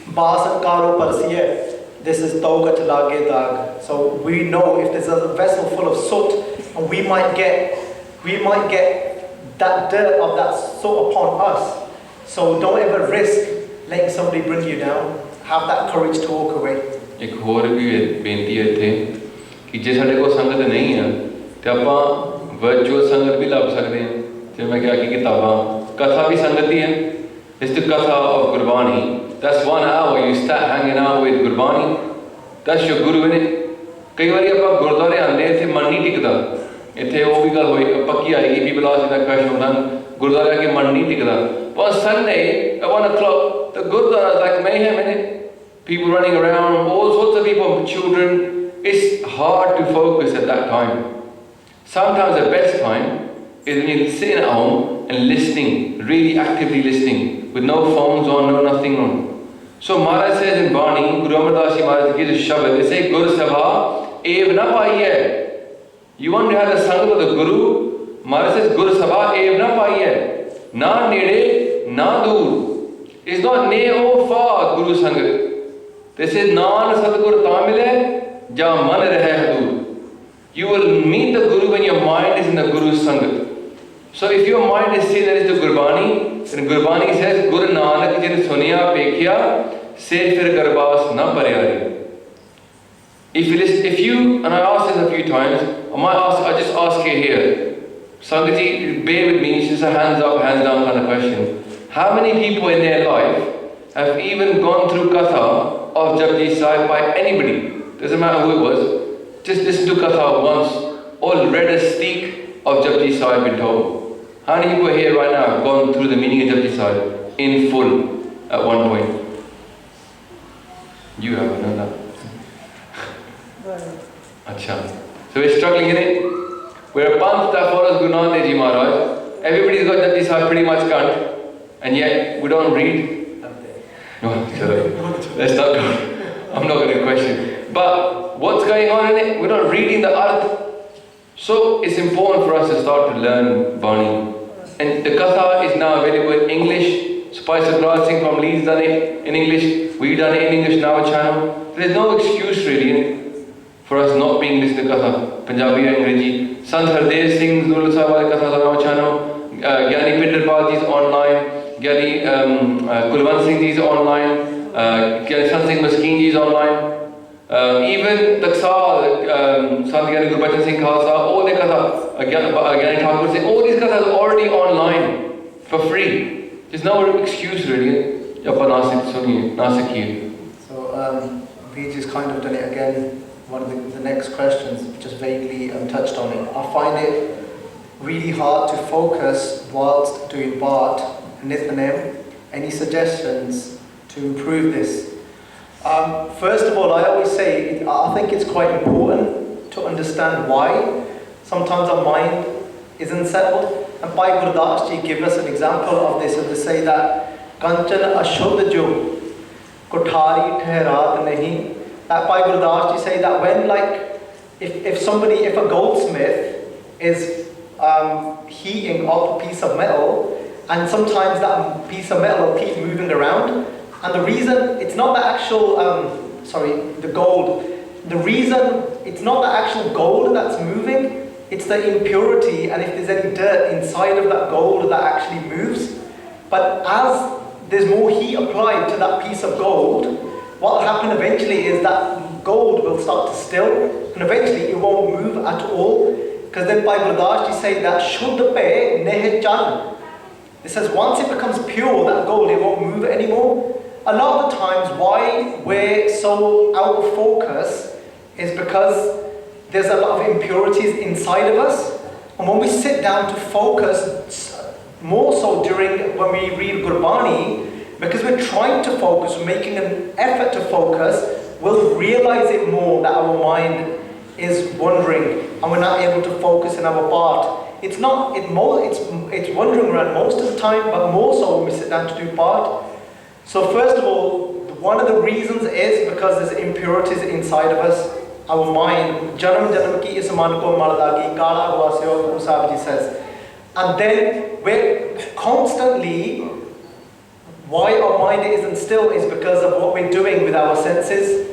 Basan karo parsiye. This is taugat lage dag. So we know if there's a vessel full of soot, and we might get that dirt of that soot upon us. So don't ever risk letting somebody bring you down. Have that courage to walk away. एक होर भी बेनती है इत्थे कि जे साडे कोल संगत नहीं है ते आपां वर्चुअल संगत भी लभ सकदे हैं। जिवें मैं कहा कि किताबां कथा भी संगत ही है। It's the katha of Gurbani. That's 1 hour you start hanging out with Gurbani. That's your guru in it. कई बारी आपां गुरुद्वारे आंदे इत्थे मन नहीं टिकदा। इत्थे वो भी गल होई पक्की आएगी people ask that question गुरुद्वारे के मन नहीं टिकदा। But Sunday at 1 o'clock the Gurudwara is like mayhem in it. People running around, all sorts of people, children. It's hard to focus at that time. Sometimes the best time is when you're sitting at home and listening, really actively listening, with no phones on, no nothing on. So Maharaj says in Bani, Guru Amardas Ji Maharaj gives a shabad, they say, Gur Sabha Ev na paiye. You want to have the Sangha of the Guru? Maharaj says, Gur Sabha Ev na paiye. Na nede, na dur. It's not ne o fa Guru Sangha. They say, Nan Sadgur Tamile, Ja Man Rehe Hadur. You will meet the Guru when your mind is in the Guru's Sangha. So if your mind is still in the Gurbani, then Gurbani says, Guru Nanak jin sunya pekya, se fir garbas na paryari. If you, and I asked this a few times, I just ask you here, Sangaji, bear with me, it's just a hands up, hands down kind of question. How many people in their life have even gone through katha of Japji Sahib by anybody? Doesn't matter who it was. Just listen to katha once, or read a steek of Japji Sahib been told. How many people here right now have gone through the meaning of Japji Sahib in full at one point? You haven't done that. Acha. So we're struggling in it. We're a panth that follows Guru Nanak Dev Ji Maharaj. Everybody's got Japji Sahib pretty much can't. And yet we don't read. No, let's not go. I'm not going to question. But what's going on in it? We're not reading the arth. So it's important for us to start to learn Bani. And the katha is now available in English. Bhai Jugraj Singh from Leeds done it in English. We've done it in English now on channel. There's no excuse really for us not being listening to katha. Punjabi and Angrezi. Sant Hardev Singh Nurul Sahib katha on our channel. Gyani Pinderpal ji is online. Gyani Kulwant Singh ji is online. Gyani Sant Singh Maskeen ji is online. Even Taksal, Sant Gyani Guru Bachchan Singh Khalsa, all the katha, Gyani Thakur Singh, all these kathas are already online for free. There's no excuse really. Yapa Nasik suniye, Nasik here. So we just kind of done it again. One of the next questions, just vaguely touched on it. I find it really hard to focus whilst doing Bart and Nithanem. Any suggestions to improve this? First of all, I always say, I think it's quite important to understand why sometimes our mind isn't settled. And Bhai Gurdas Ji give us an example of this, and they say that Kanchan Ashuddh Jo Kothari Thehrat Nahi. That Bhai Gurdas Ji say that when, like, if a goldsmith is heating up a piece of metal, and sometimes that piece of metal will keep moving around, and the reason it's not the actual, the gold. The reason it's not the actual gold that's moving, it's the impurity, and if there's any dirt inside of that gold that actually moves. But as there's more heat applied to that piece of gold, what will happen eventually is that gold will start to still, and eventually it won't move at all. Because then Bhai Gurdas Ji say that Shuddh pe neh chan. It says once it becomes pure, that gold, it won't move anymore. A lot of the times why we're so out of focus is because there's a lot of impurities inside of us. And when we sit down to focus, more so when we read Gurbani, because we're trying to focus, we're making an effort to focus, we'll realize it more that our mind is wandering and we're not able to focus in our part. It's wandering around most of the time, but more so when we sit down to do part. So first of all, one of the reasons is because there's impurities inside of us, our mind. Janam janam ki isman ko mardagi kala hua se Guru Sahib Ji says. And then we're constantly, why our mind isn't still is because of what we're doing with our senses.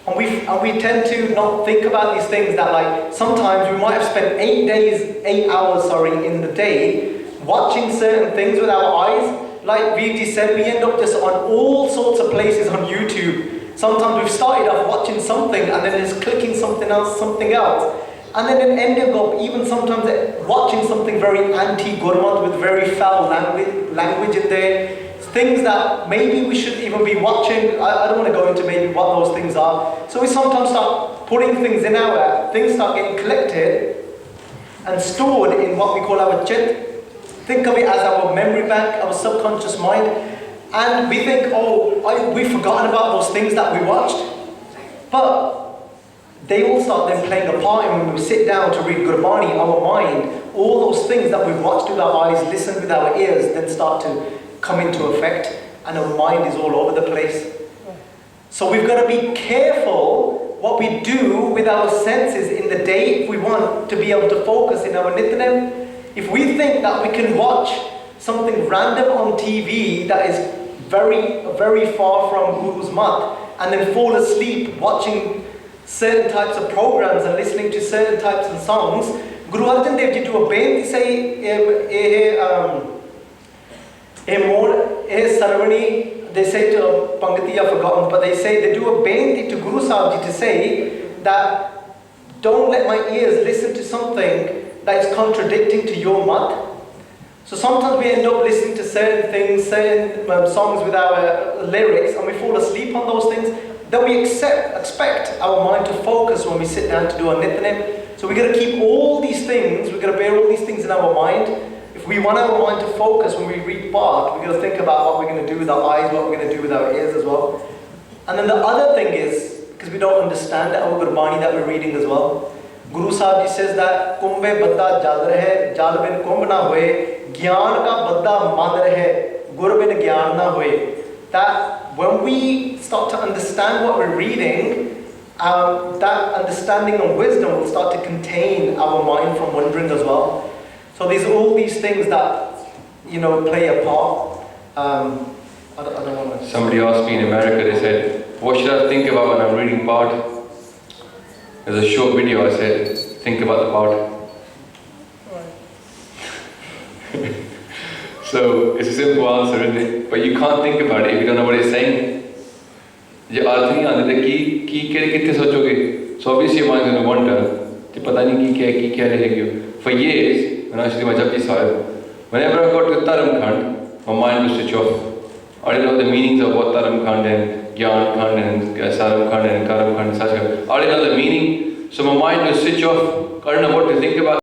And we tend to not think about these things that, like, sometimes we might have spent 8 hours in the day watching certain things with our eyes. Like Vijay said, we end up just on all sorts of places on YouTube. Sometimes we've started off watching something and then just clicking something else. And then ending up even sometimes watching something very anti-Gurmat with very foul language in there. Things that maybe we shouldn't even be watching. I don't want to go into maybe what those things are. So we sometimes start putting things in things start getting collected and stored in what we call our chit. Think of it as our memory bank, our subconscious mind. And we think, we've forgotten about those things that we watched. But they all start then playing a part in when we sit down to read Gurbani, our mind, all those things that we've watched with our eyes, listened with our ears, then start to come into effect, and our mind is all over the place. So we've got to be careful what we do with our senses in the day if we want to be able to focus in our nitnem. If we think that we can watch something random on TV that is very, very far from Guru's mat and then fall asleep watching certain types of programs and listening to certain types of songs, Guru Arjan Dev Ji do a benti say Sarvani, they say to Pangati, I've forgotten, but they do a benti to Guru Sahib Ji to say that don't let my ears listen to something that is contradicting to your mat. So sometimes we end up listening to certain things, certain songs with our lyrics, and we fall asleep on those things. Then we expect our mind to focus when we sit down to do our nitnem. So we've got to keep all these things, we've got to bear all these things in our mind. If we want our mind to focus when we read Path, we've got to think about what we're going to do with our eyes, what we're going to do with our ears as well. And then the other thing is, because we don't understand our Gurbani that we're reading as well, Guru Sahib Ji says that Kumbhe Badda Jal Rahe, Jal bin Kumbh na hoye, Gyan ka Badda Man Rahe, Gur bin Gyan na hoye. That when we start to understand what we're reading, that understanding and wisdom will start to contain our mind from wandering as well. So there's all these things that, play a part. I don't want to... Somebody asked me in America, they said, what should I think about when I'm reading part? There's a short video, I said, think about the part. So it's a simple answer, isn't it? But you can't think about it if you don't know what it's saying. So obviously your mind's going to wander. For years, when I used to do my Japji Sahib, whenever I got to Taram Khand, my mind would switch off. I didn't know the meanings of what Taram Khand and Gyan Khand and Saram Khand and Karam Khand, such. I didn't know the meaning, so my mind would switch off. I didn't know what to think about.